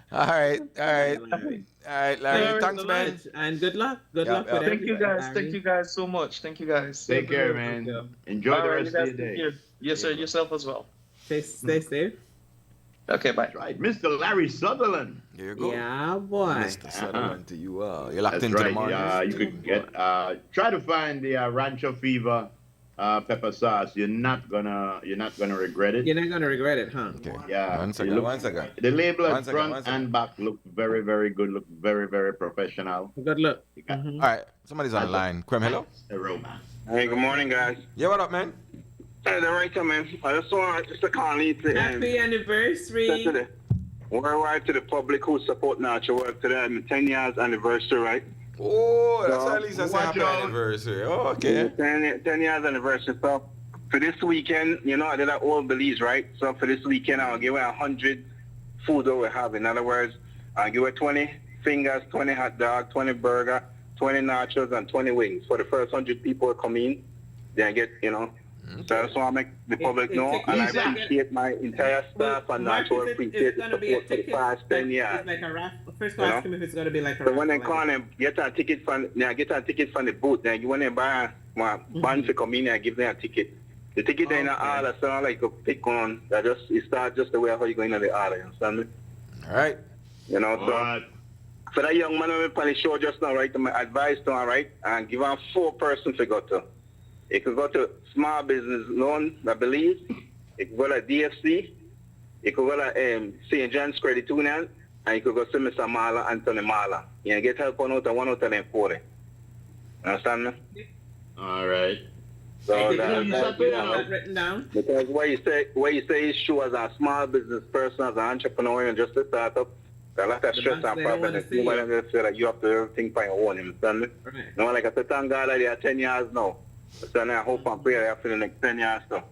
All right, Larry. Larry. Thank Thanks, you so man. much, and good luck. Good Yeah, luck yeah. with Thank you everything, guys. Larry. Thank you guys so much. Thank you guys. Take care, man. Enjoy All the right, rest you of guys your take day. care. Yes, sir. Yourself as well. Stay safe. Okay, bye. That's right, Mr. Larry Sutherland. There you go. Yeah, boy. Mr. Sutherland to you. You're locked That's into the right. morning. You could get try to find the Rancho Fever pepper sauce. You're not gonna regret it. You're not gonna regret it, huh? Okay. Yeah. One you second. look- One second. The label One at second, front one second. and back look very, very good. Look very, very professional. Good luck. You got Mhm. All right. Somebody's on the line. Quem, hello. aroma. Hey, good morning, guys. Yeah, what up, man? Hey, the right time, man. I just want to call you to Happy anniversary. worldwide to the public who support Nacho Work today. 10 years anniversary, right? Oh, that's why Lisa said watch happy out. anniversary. Oh, okay. 10 years anniversary. So for this weekend, I did that old Belize, right? So for this weekend, I'll give away 100 food that we have. In other words, I'll give away 20 fingers, 20 hot dog, 20 burger, 20 nachos, and 20 wings. For the first 100 people who come in, they get, So I just want to make the public know, and I appreciate my entire staff and Mark, Nacho is appreciate it's the gonna be a support for the ticket. past 10 years. It's like a raffle. First, You know? ask him if it's gonna be like a So when they raffle. call them, get a ticket from the booth. Then when they buy my band to come in, I give them a ticket. The ticket they not order, so not like you pick one. It starts just the way how you go into the order. You understand me? All right. So What? for that young man on the show just now, right? My advice to him, right? And give him 4 persons to go to. It could go to small business loan, I believe. It could go to DFC. It could go to St. John's Credit Union. And you could go to Mr. Marla, Anthony Marla. You get help on one out of them 40. Understand me? All right. So that written down. because what you say is true as a small business person, as an entrepreneur, and just a startup. A lot of stress and problem. Nobody just say that you have to do everything by your own. You understand me? Right. No, like I said, thank God that they are 10 years now. So I hope and pray that for the next 10 years now.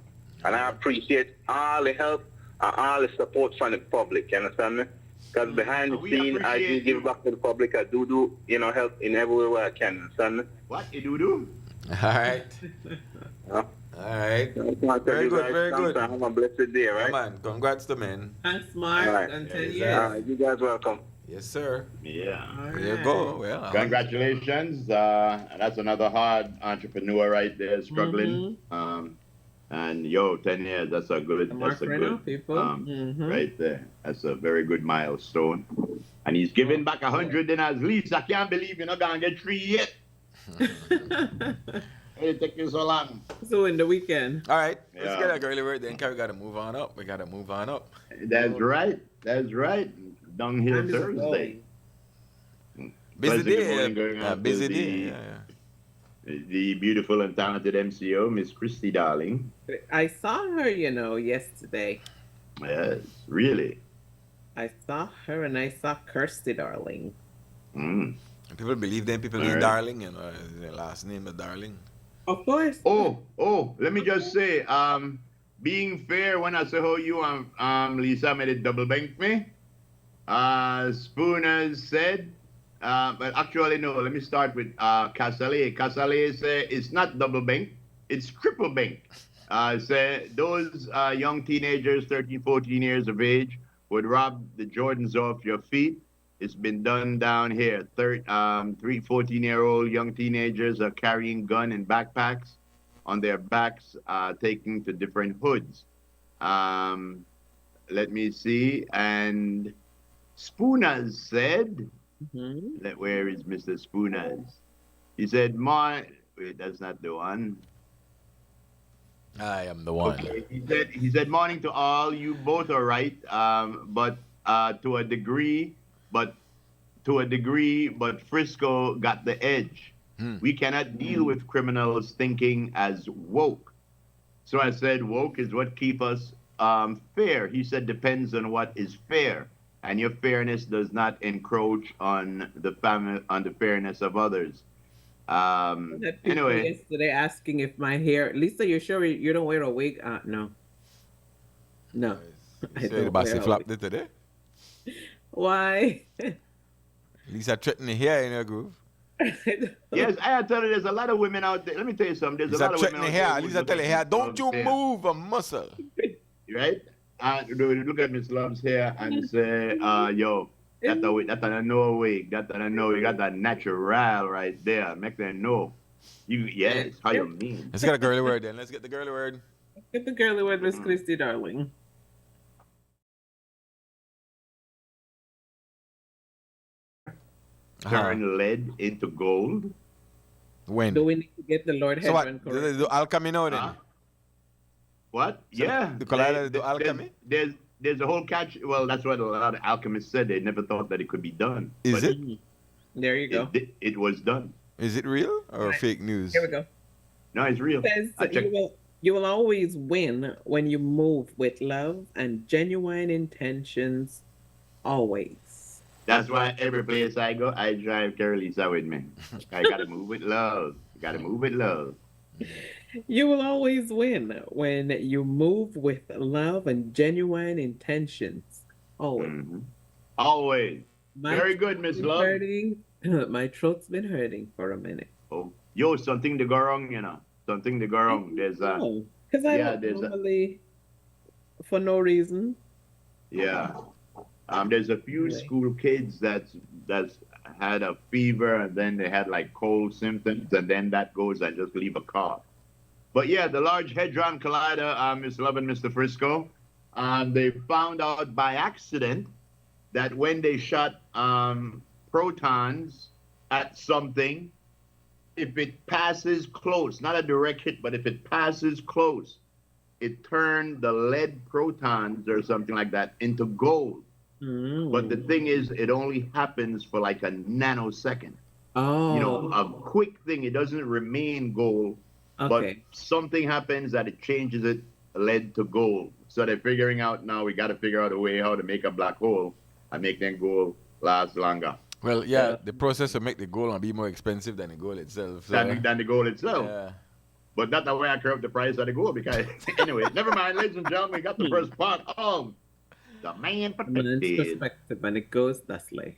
And I appreciate all the help and all the support from the public. You understand me? Because behind the scene, I do give back to the public. I do help in every way I can. Understand me? What you do? All right. All right. Very good, very good. Have a blessed day, right? Yeah, man. Congrats to men. Thanks, Mark. All right. And 10 Yes, years. All right, you guys welcome. Yes, sir. Yeah. There you go. Well, Congratulations. That's another hard entrepreneur right there struggling. And 10 years, that's a good, people. Right there. That's a very good milestone. And he's giving back 100 in his lease. I can't believe you're not going to get 3 yet. It take you so long. So in the weekend. all right. Let's get a girly word then. 'Cause we got to move on up. That's right. Downhill Time is Thursday. Busy Pleasant good day. morning going out Busy to day. The beautiful and talented MCO, Miss Christy Darling. I saw her, yesterday. Yes, really. I saw her and I saw Kirsty Darling. People believe them. People need Darling. Their last name is Darling. Of course. Oh, let me just say, being fair when I say how you Lisa made it double bank me. Spooners said, but actually no, let me start with Casale. Casale said it's not double bank, it's triple bank. Say those young teenagers, 13, 14 years of age, would rob the Jordans off your feet. It's been done down here. 14-year-old young teenagers are carrying gun and backpacks on their backs, taking to different hoods. Let me see. And Spooners said, where is Mr. Spooners? He said, wait, that's not the one. I am the one. Okay. He said, morning to all. You both are right, but to a degree, but Frisco got the edge. We cannot deal with criminals thinking as woke. So I said, woke is what keep us fair. He said, depends on what is fair. And your fairness does not encroach on the fairness of others. Anyway. Yesterday asking if my hair, Lisa, you sure you don't wear a wig? No. I don't wear a wig. Today? Why? Lisa threatened the hair in her groove. Yes, I tell you, there's a lot of women out there. Let me tell you something. There's a lot of women out there. Lisa tell her hair, don't you move a muscle. Right? And look at Miss Love's hair and say, yo, that's a no wig. That's a no wig. That's a natural right there. Make them know. Yes, how you mean? Let's get a girly word then. Let's get the girly word. Get the girly word, Miss Christy Darling. Turn lead into gold. When? Do we need to get the Lord Hedron correct? Do alchemy now then? What? So yeah. The collider do alchemy? There's a whole catch. Well, that's what a lot of alchemists said. They never thought that it could be done. Is it? There you go. It was done. Is it real or fake news? Here we go. No, it's real. It says you will always win when you move with love and genuine intentions. Always. That's why every place I go, I drive Carolisa with me. I gotta move with love. You will always win when you move with love and genuine intentions. Always. Always. Very good, Miss Love. My throat's been hurting for a minute. Oh, something to go wrong, Something to go wrong. There's because I don't normally, for no reason. Yeah. There's a few school kids that's had a fever and then they had like cold symptoms and then that goes and just leave a cough. But yeah, the Large Hadron Collider, Miss Love and Mr. Frisco, they found out by accident that when they shot protons at something, if it passes close, not a direct hit, but if it passes close, it turned the lead protons or something like that into gold. But the thing is, it only happens for like a nanosecond. Oh. A quick thing. It doesn't remain gold Okay. But something happens that it changes it, led to gold. So they're figuring out now we got to figure out a way how to make a black hole and make that gold last longer. Well, yeah, the process to make the gold will be more expensive than the gold itself. So, Than the gold itself. yeah. But that's the way I curve the price of the gold because anyway, never mind, ladies and gentlemen, we got the first part of the man Man's perspective. perspective, and it goes thusly.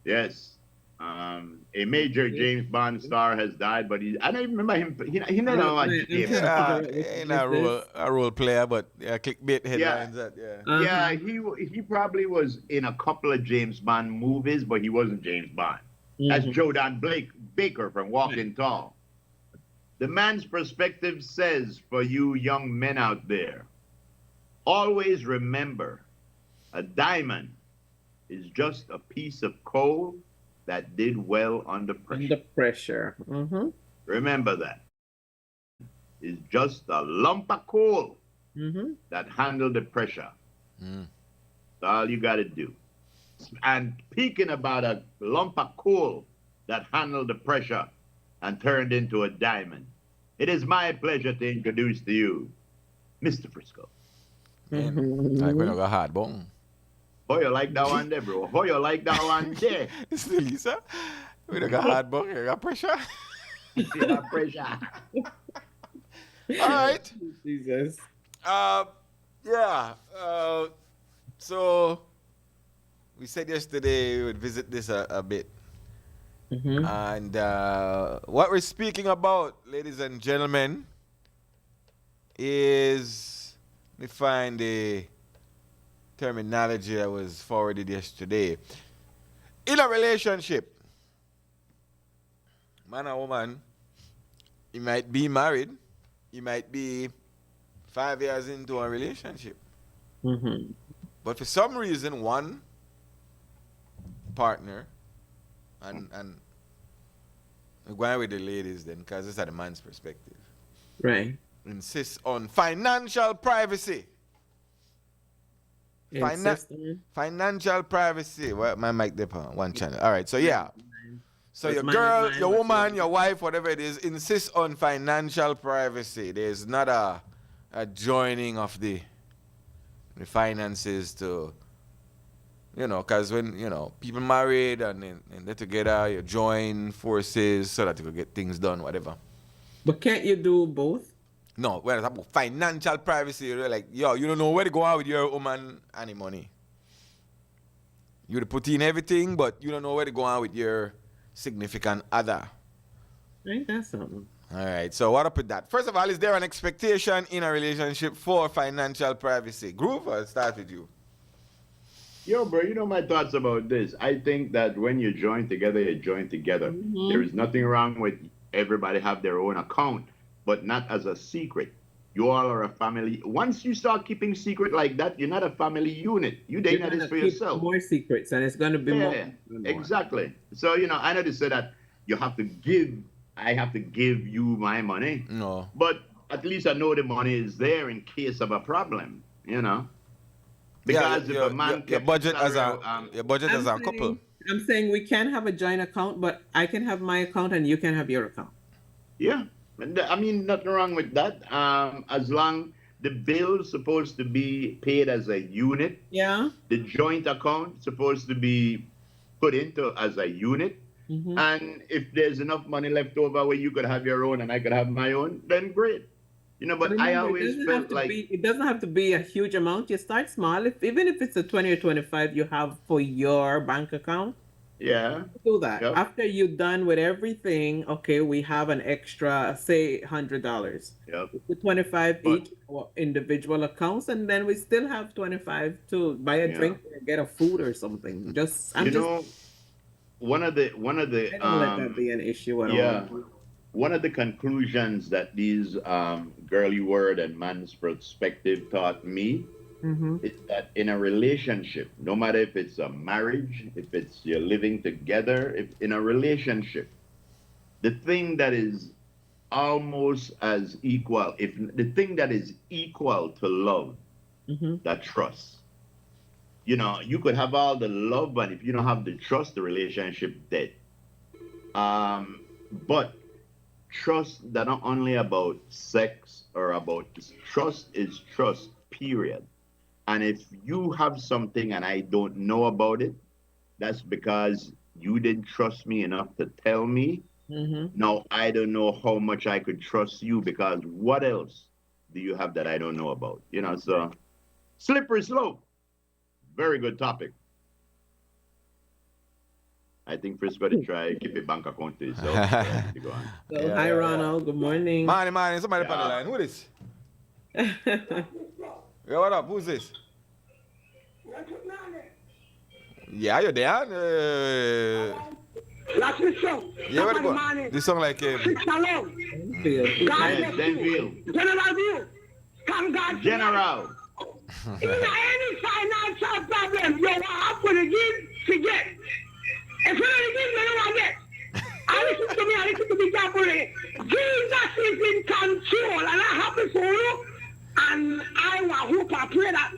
Yes. A major James Bond star has died, but I don't even remember him. He never know what James Yeah, figure out which ain't one is a role player, but clickbait headlines. Uh-huh. Yeah, he probably was in a couple of James Bond movies, but he wasn't James Bond. That's Jodan Baker from Walking Tall. The man's perspective says, for you young men out there, always remember, a diamond is just a piece of coal that did well under pressure. Under pressure. Mm-hmm. Remember that. It's just a lump of coal that handled the pressure. That's all you got to do. And speaking about a lump of coal that handled the pressure and turned into a diamond, it is my pleasure to introduce to you Mr. Frisco. Like when I got hard bone. Oh, you like that one there, bro? Oh, you like that one there? Still, Lisa. We don't got hard bone, you got pressure. You got pressure. All right. Jesus. Yeah. So we said yesterday we would visit this a bit. And what we're speaking about, ladies and gentlemen, is, let me find the terminology that was forwarded yesterday. In a relationship, man or woman, you might be married, you might be 5 years into a relationship. But for some reason, one partner, and we're going with the ladies then, because this is the man's perspective, Right. insists on financial privacy. Financial privacy. Well, my mic there on one channel. All right, so yeah. So your girl, your woman, your wife, whatever it is, insists on financial privacy. There's not a joining of the finances to, because when, people married and they're together, you join forces so that you can get things done, whatever. But can't you do both? No, when it's about financial privacy, you're like, you don't know where to go out with your woman any money. You put in everything, but you don't know where to go out with your significant other. Ain't that something? All right, so what up with that? First of all, is there an expectation in a relationship for financial privacy? Groove, I'll start with you. Yo, bro, you know my thoughts about this. I think that when you join together, you join together. There is nothing wrong with everybody have their own account, but not as a secret. You all are a family. Once you start keeping secret like that, you're not a family unit. You're doing this for yourself. More secrets, and it's going to be more. Exactly. So, I know they say that you have to give, I have to give you my money. No. But at least I know the money is there in case of a problem, Because if a man your budget as a couple. I'm saying we can have a joint account, but I can have my account and you can have your account. Yeah. I mean, nothing wrong with that. As long the bill's supposed to be paid as a unit. Yeah. The joint account supposed to be put into as a unit. And if there's enough money left over where you could have your own and I could have my own, then great. But remember, I always felt like it doesn't have to be a huge amount. You start small. Even if it's a 20 or 25 you have for your bank account. Yeah. Do that. Yep. After you're done with everything, okay, we have an extra, say, $100. Yep. The 25 each for individual accounts, and then we still have 25 to buy a drink or get a food or something. One of the I don't let that be an issue at all. One of the conclusions that these girly word and man's perspective taught me is that in a relationship, no matter if it's a marriage, if it's you're living together, if in a relationship, the thing that is almost as equal, if the thing that is equal to love, that trust. You could have all the love, but if you don't have the trust, the relationship dead. But trust that not only about sex or about trust is trust, period. And if you have something and I don't know about it, that's because you didn't trust me enough to tell me. Now I don't know how much I could trust you because what else do you have that I don't know about? You know, so slippery slope. Very good topic. I think Frisco to try keep a bank account to himself. So, hi, Ronald. Good morning. Morning. Somebody on the line. Who is this? Yeah, what up? Who's this? Yeah, you're there. That's the song. Yeah, what go? This song like Denville. General View. Come God. General. In any financial problem, you what happen again, forget. If you don't give, you don't get. I listen to me carefully. Jesus is in control, and I happen for you. And I will hope I pray that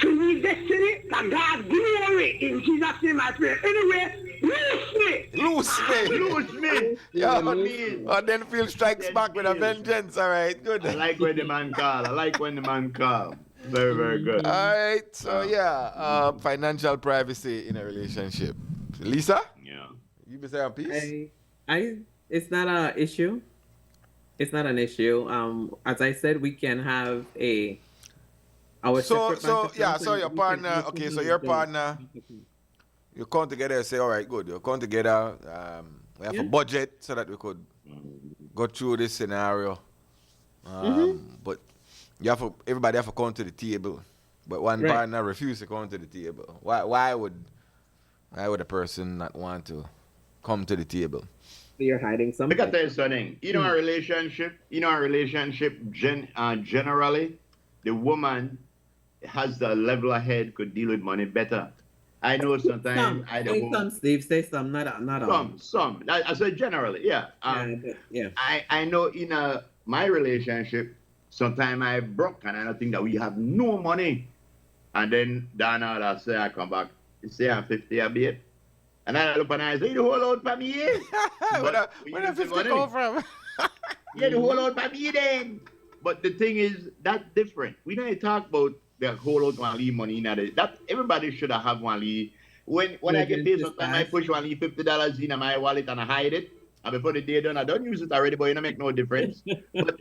to me destiny, that God glory in Jesus' name I pray. Anyway, Lose me. Yeah, and then Phil strikes back with a vengeance. All right, good. I like when the man call. Very, very good. All right, so yeah, financial privacy in a relationship. Lisa? Yeah. You be saying peace? It's not an issue. It's not an issue. As I said, we can have our separate bank account, so your partner, okay, so your partner, you come together and say, all right, good, you come together, we have a budget so that we could go through this scenario. But everybody have to come to the table. But one partner refuses to come to the table. Why would a person not want to come to the table? You're hiding something. Look at this, something. In our relationship, generally, the woman has the level ahead, could deal with money better. I know sometimes Steve, say some, not all. Some. I said generally, yeah. I know in my relationship, sometimes I broke and I don't think that we have no money. And then Dana will say, I come back, you say I'm 50 a bit. And I look and I say, you hold out for me. Where the 50 come from? Yeah, the hold out for me then. But the thing is, that's different. We don't talk about the hold out one leave money. That everybody should have one leave. When I get paid, sometimes I push one leave $50 in my wallet and I hide it. And before the day done, I don't use it already, but it don't make no difference. But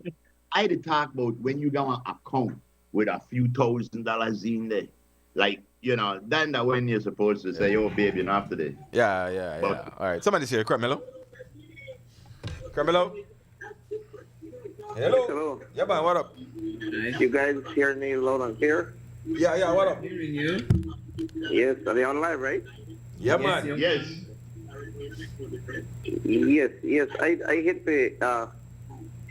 I did talk about when you got an account with a few $1,000s in there. Like, you know, then that when you're supposed to say, yo, babe, you're not today. Yeah. All right. Somebody's here. Carmelo. Hello. Hello. Yeah, man, what up? You guys hear me loud and clear? Yeah, what up? Hearing you. Yes, are they on live, right? Yeah, man. Yes. Yes. I hate to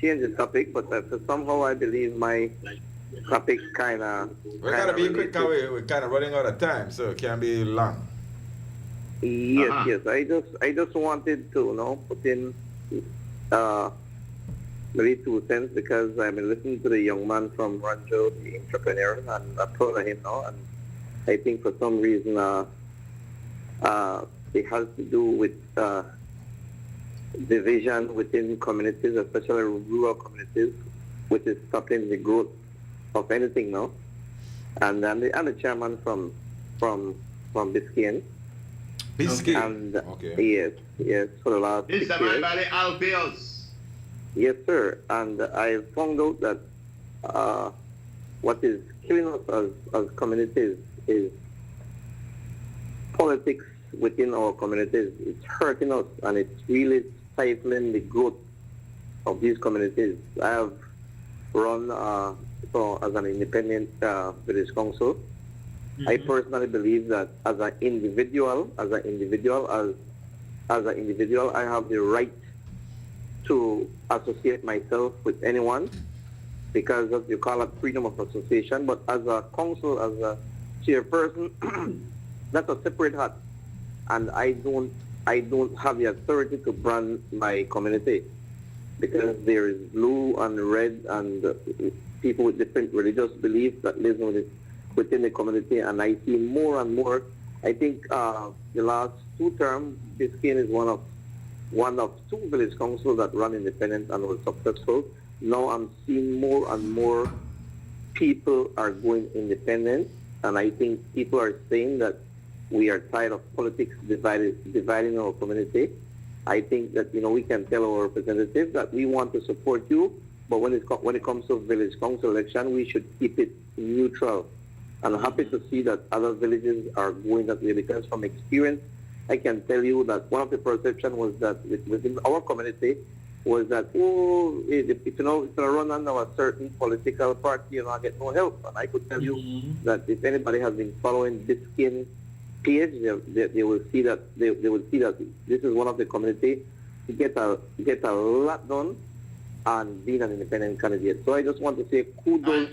change the topic, but somehow I believe my topic kind of... We're going to be quick because we're kind of running out of time, so it can't be long. Yes. I just wanted to, put in maybe 2 cents because I've been listening to the young man from Rancho, the entrepreneur, and I told him now, and I think for some reason it has to do with division within communities, especially rural communities, which is stopping the growth of anything now. And I'm the chairman from Biscayne. Biscayne. And okay. Yes, for the last 6 years. This is my buddy Alpios. Yes, sir. And I found out that what is killing us as communities is politics within our communities. It's hurting us, and it's really stifling the growth of these communities. I have run as an independent village council. Mm-hmm. I personally believe that as an individual, I have the right to associate myself with anyone because of, you call it freedom of association. But as a council, as a chairperson, that's a separate hat, and I don't have the authority to brand my community because there is blue and red and people with different religious beliefs that live within the community, and I see more and more. I think the last 2 terms, Biscayne is one of one of two village councils that run independent and was successful. Now I'm seeing more and more people are going independent, and I think people are saying that we are tired of politics dividing our community. I think that we can tell our representatives that we want to support you, but when it comes to village council election, we should keep it neutral. And I'm happy to see that other villages are going that way, because from experience, I can tell you that one of the perception was that within our community was that, if you run under a certain political party, you'll not get no help. And I could tell you that if anybody has been following Biskin page, they will see that they will see that this is one of the community to get a lot done and being an independent candidate. So I just want to say kudos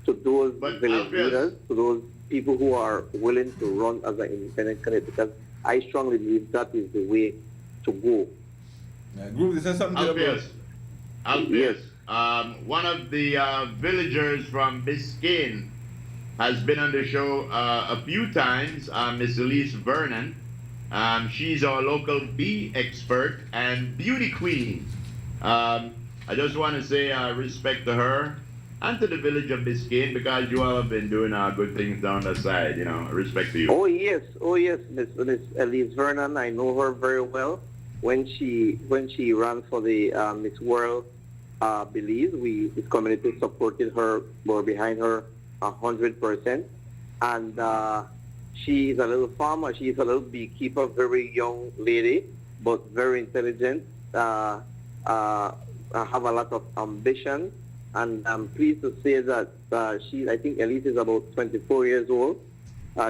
to those village leaders, to those people who are willing to run as an independent candidate, because I strongly believe that is the way to go. Group, this is something Alpius. One of the villagers from Biscayne has been on the show a few times, Miss Elise Vernon. She's our local bee expert and beauty queen. I just want to say respect to her and to the village of Biscayne, because you all have been doing good things down the side. Respect to you. Oh yes, Miss Elise Vernon. I know her very well. When she ran for the Miss World Belize, this community supported her, were behind her 100%. And she's a little farmer. She's a little beekeeper, very young lady, but very intelligent. Have a lot of ambition, and I'm pleased to say that I think Elise is about 24 years old.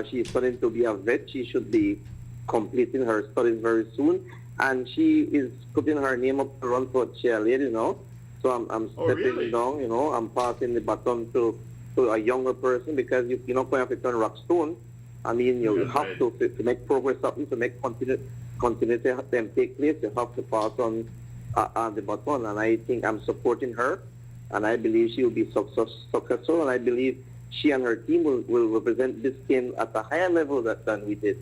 She's studying to be a vet. She should be completing her studies very soon, and she is putting her name up to run for chairlady now. So I'm stepping down. I'm passing the baton to a younger person, because you're not going to have to turn rock stone. I mean, you have to make progress happen, to make continuity them take place. You have to pass on the baton, and I think I'm supporting her, and I believe she will be successful, and I believe she and her team will represent this game at a higher level than we did.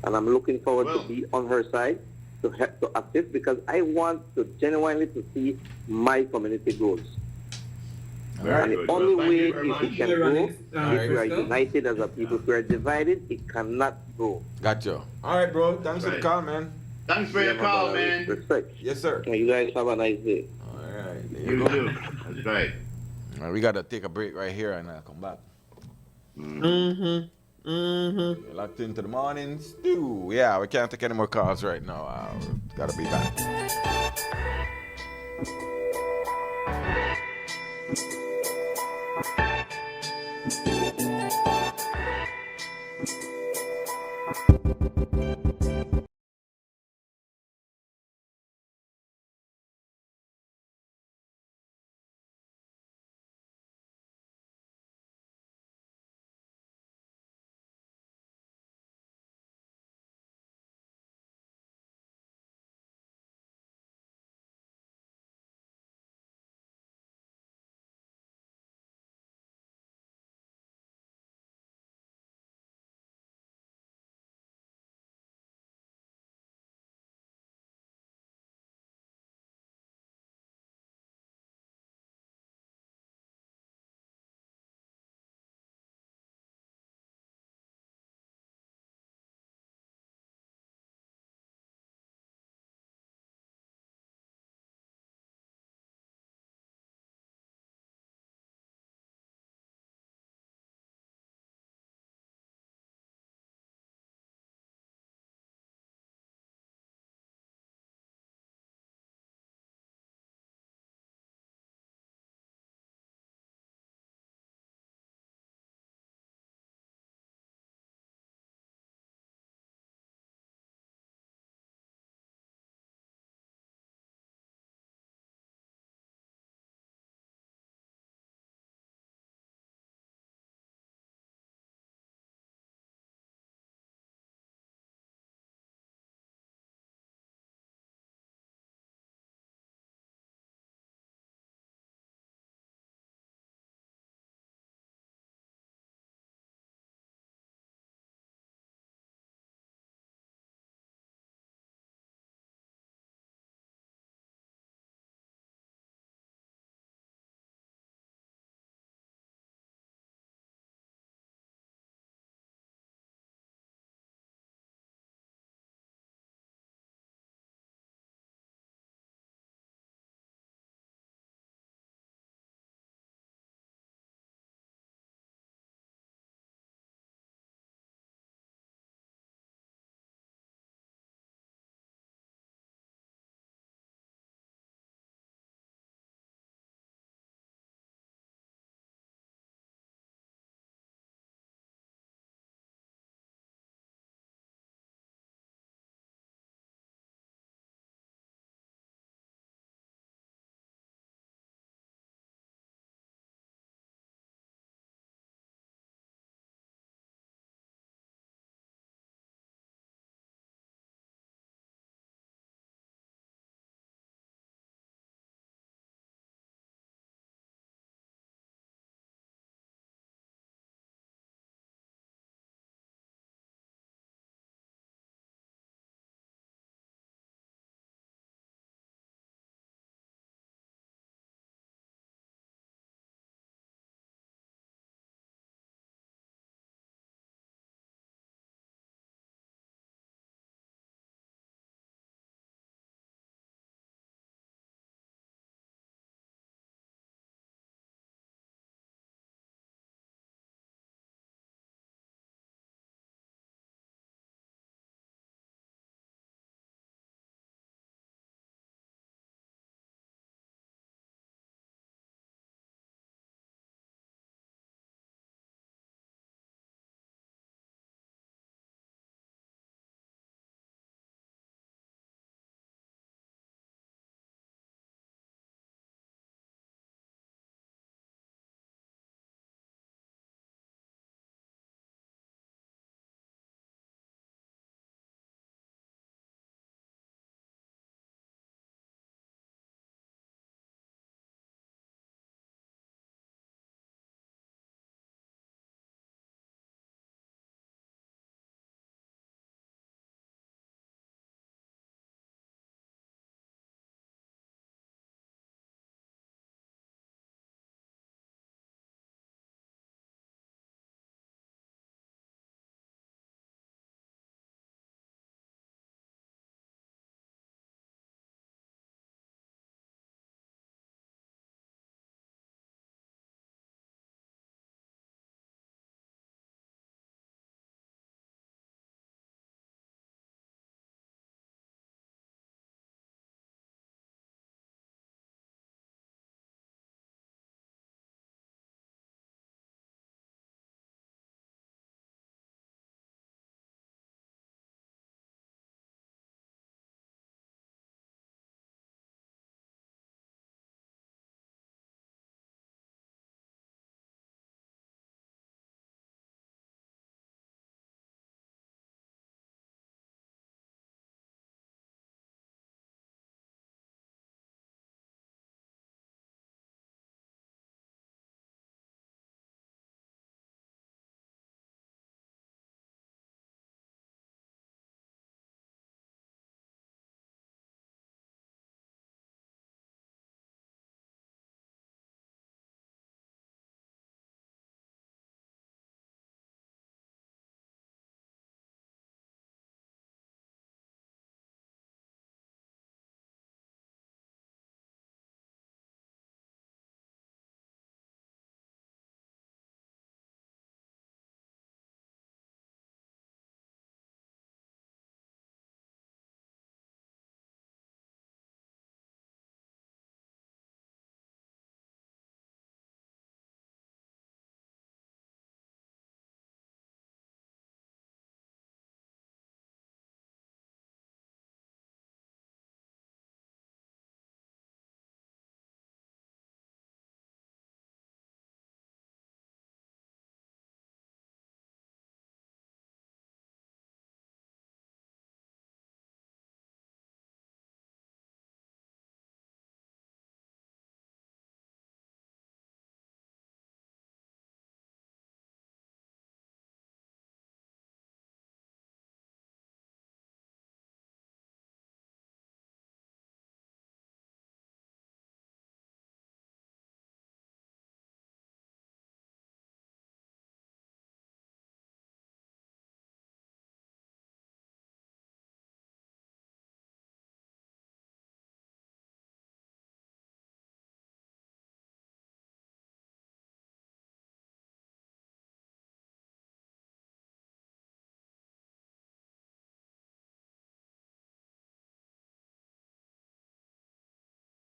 And I'm looking forward to be on her side to help to assist, because I want to genuinely to see my community grows. And the only way it can grow is if we are united as a people. If we are divided, it cannot grow. Gotcha. All right, bro. Thanks for the call, man. Thanks for your call, man. Respect. Yes, sir. You guys have a nice day. All right. There You go. too. That's right. All right, we got to take a break right here, and I'll come back. You're locked into the morning stew. Yeah, we can't take any more calls right now. Got to be back.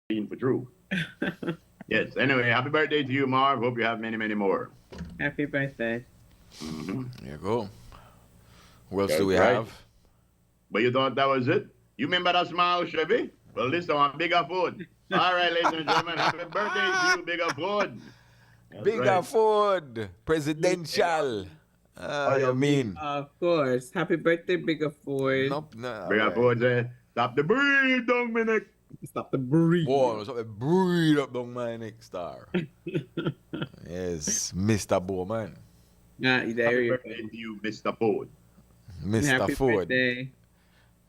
for true. Yes. Anyway, happy birthday to you, Marv. Hope you have many, many more. Happy birthday. Mm-hmm. There you go. Who else That's do we right. have? But you thought that was it? You remember that smile, Chevy? Well, this one, Bigger Ford. All right, ladies and gentlemen, happy birthday to you, Bigger Ford. That's Bigger right. Ford. Presidential. You mean? Of course. Happy birthday, Bigger Ford. Nope, no. Bigger Ford said, stop the breed, Dominic. Stop the breathe. Boy, what's up? Breathe up down my neck star. Yes, Mr. Bowman. There Happy you birthday to you, Mr. Ford. Mr. Happy Ford. birthday.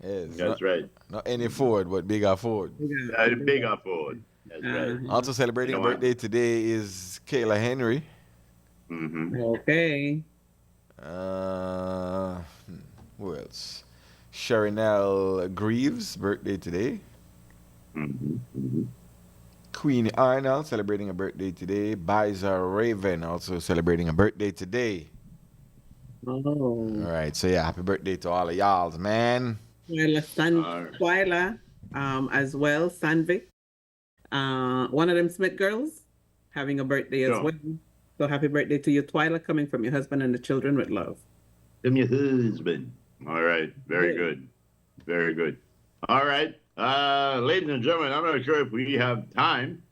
Yes. That's right. Not any Ford, but Bigger Ford. The Bigger Ford. That's right. Also celebrating You a know what? birthday today is Kayla Henry. Mm-hmm. Okay. Who else? Sharonelle Greaves, birthday today. Mm-hmm. Queen Arnold celebrating a birthday today. Biza Raven also celebrating a birthday today. Oh. All right, so yeah, happy birthday to all of y'all, man. Twyla, as well, Sandvik. One of them Smith girls having a birthday as well. So happy birthday to you, Twyla, coming from your husband and the children with love. From your husband. All right. Very good. Very good. All right. Ladies and gentlemen, I'm not sure if we have time.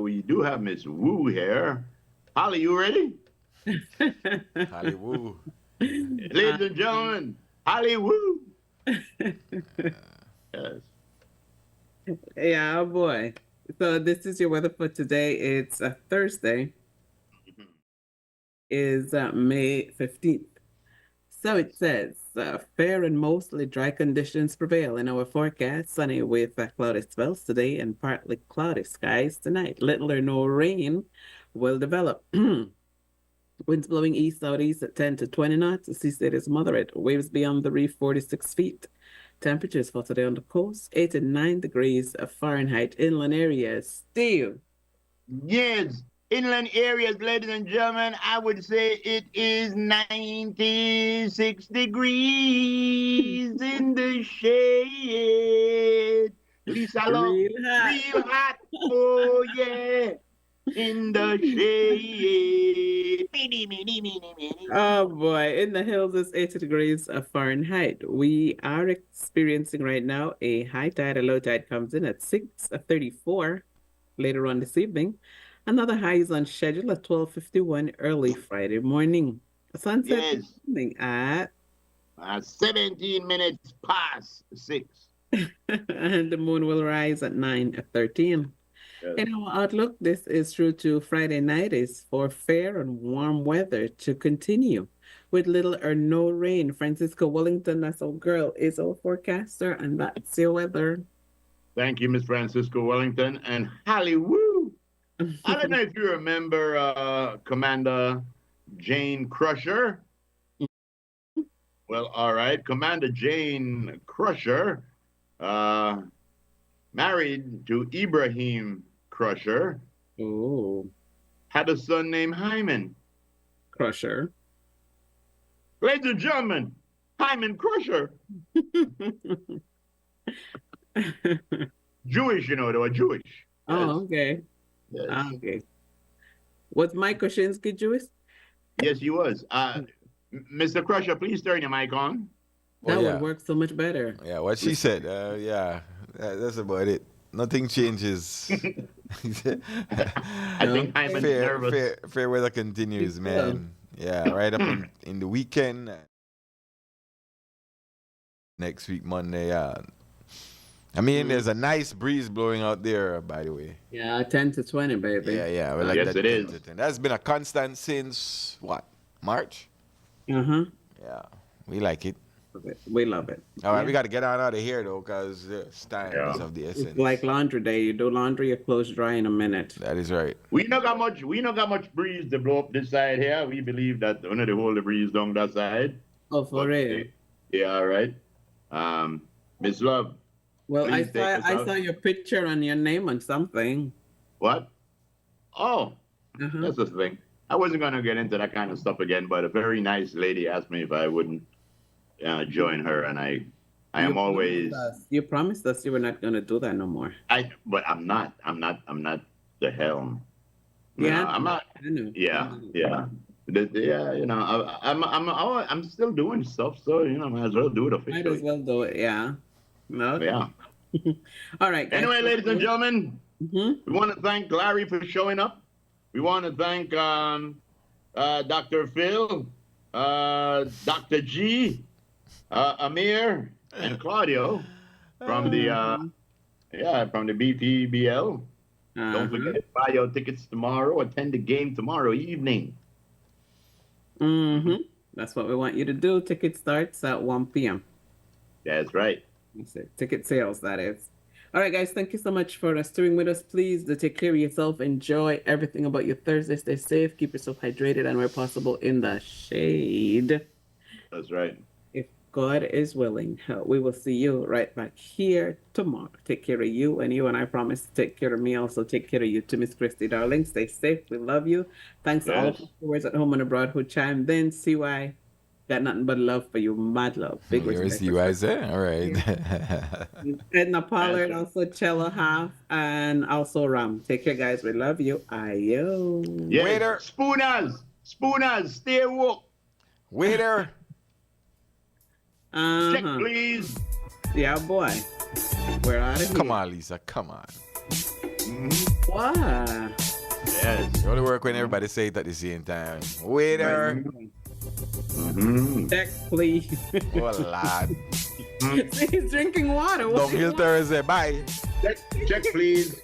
We do have Miss Wu here. Holly, you ready? Holly Wu. Ladies and gentlemen, Holly Wu. Yes. Yeah, oh boy. So this is your weather for today. It's a Thursday. Is May 15th. So it says, fair and mostly dry conditions prevail in our forecast. Sunny with cloudy spells today and partly cloudy skies tonight. Little or no rain will develop. Winds blowing east southeast at 10 to 20 knots. The sea state is moderate. Waves beyond the reef 46 feet. Temperatures for today on the coast 8 and 9 degrees of Fahrenheit. Inland areas still. Yes. Inland areas, ladies and gentlemen, I would say it is 96 degrees in the shade. Lisa Love, Real hot. real hot. Oh, yeah. In the shade. Oh boy, in the hills it's 80 degrees of Fahrenheit. We are experiencing right now a high tide. A low tide comes in at 6:34 later on this evening. Another high is on schedule at 12:51 early Friday morning. Sunset Yes. evening at 17 minutes past 6. and the moon will rise at 9:13. In our outlook, this is through to Friday night is for fair and warm weather to continue with little or no rain. Francisco Wellington, that's our girl, is our forecaster, and that's your weather. Thank you, Miss Francisco Wellington and Holly Woo. I don't know if you remember Commander Jane Crusher. Well, all right. Commander Jane Crusher married to Ibrahim Crusher. Oh. Had a son named Hyman Crusher. Ladies and gentlemen, Hyman Crusher. Jewish, you know, they were Jewish. Oh, okay. Yes. Okay. Was Mike Koshinsky Jewish? Yes, he was. Mr. Crusher, please turn your mic on. That would work so much better. Yeah, what she said. Yeah, that's about it. Nothing changes. I think Hyman's nervous. Fair weather continues, man. Yeah, right up in the weekend. Next week, Monday. I mean, there's a nice breeze blowing out there, by the way. Yeah, 10 to 20, baby. Yeah. We like Yes, that it 10 is. to 10. That's been a constant since, what, March? Uh-huh. Yeah, we like it. We love it. All right, we got to get out of here, though, because time is of the essence. It's like laundry day. You do laundry, your clothes dry in a minute. That is right. We not got much breeze to blow up this side here. We believe that only the hold the breeze down that side. Oh, for real? Yeah, all right. Miss Love. Well, I please take us out. saw your picture and your name on something. What? Oh, that's the thing. I wasn't going to get into that kind of stuff again, but a very nice lady asked me if I wouldn't join her, and I I am always. You promised us you were not going to do that no more. But I'm not the helm. Yeah, I'm not. I know. Yeah. I'm still doing stuff, so might as well do it officially. Might as well do it. Yeah. No. Yeah. All right. Guys. Anyway, ladies and gentlemen, we want to thank Larry for showing up. We want to thank Dr. Phil, Dr. G, Amir, and Claudio from the BTBL. Don't forget to buy your tickets tomorrow. Attend the game tomorrow evening. That's what we want you to do. Ticket starts at 1 p.m. That's right. Ticket sales, that is. All right, guys, thank you so much for staying with us. Please do take care of yourself. Enjoy everything about your Thursday. Stay safe. Keep yourself hydrated and where possible in the shade. That's right. If God is willing, we will see you right back here tomorrow. Take care of you, and I promise to take care of me. Also, take care of you too, Miss Christy, darling. Stay safe. We love you. Thanks to all of the viewers at home and abroad who chimed in. CY, got nothing but love for you. Mad love. Big respect. CY there? All right. Edna Pollard, also Cello Half, and also Ram. Take care, guys. We love you. Ayo. Yeah. Waiter. Spooners, stay woke. Waiter. Check, please. Yeah, boy. We're out of here. Come on, Lisa. Come on. What? Yes. You only work when everybody say it at the same time. Waiter. Check, please. Oh, lad. See, he's drinking water. What Downhill Thursday. Bye. Check, please.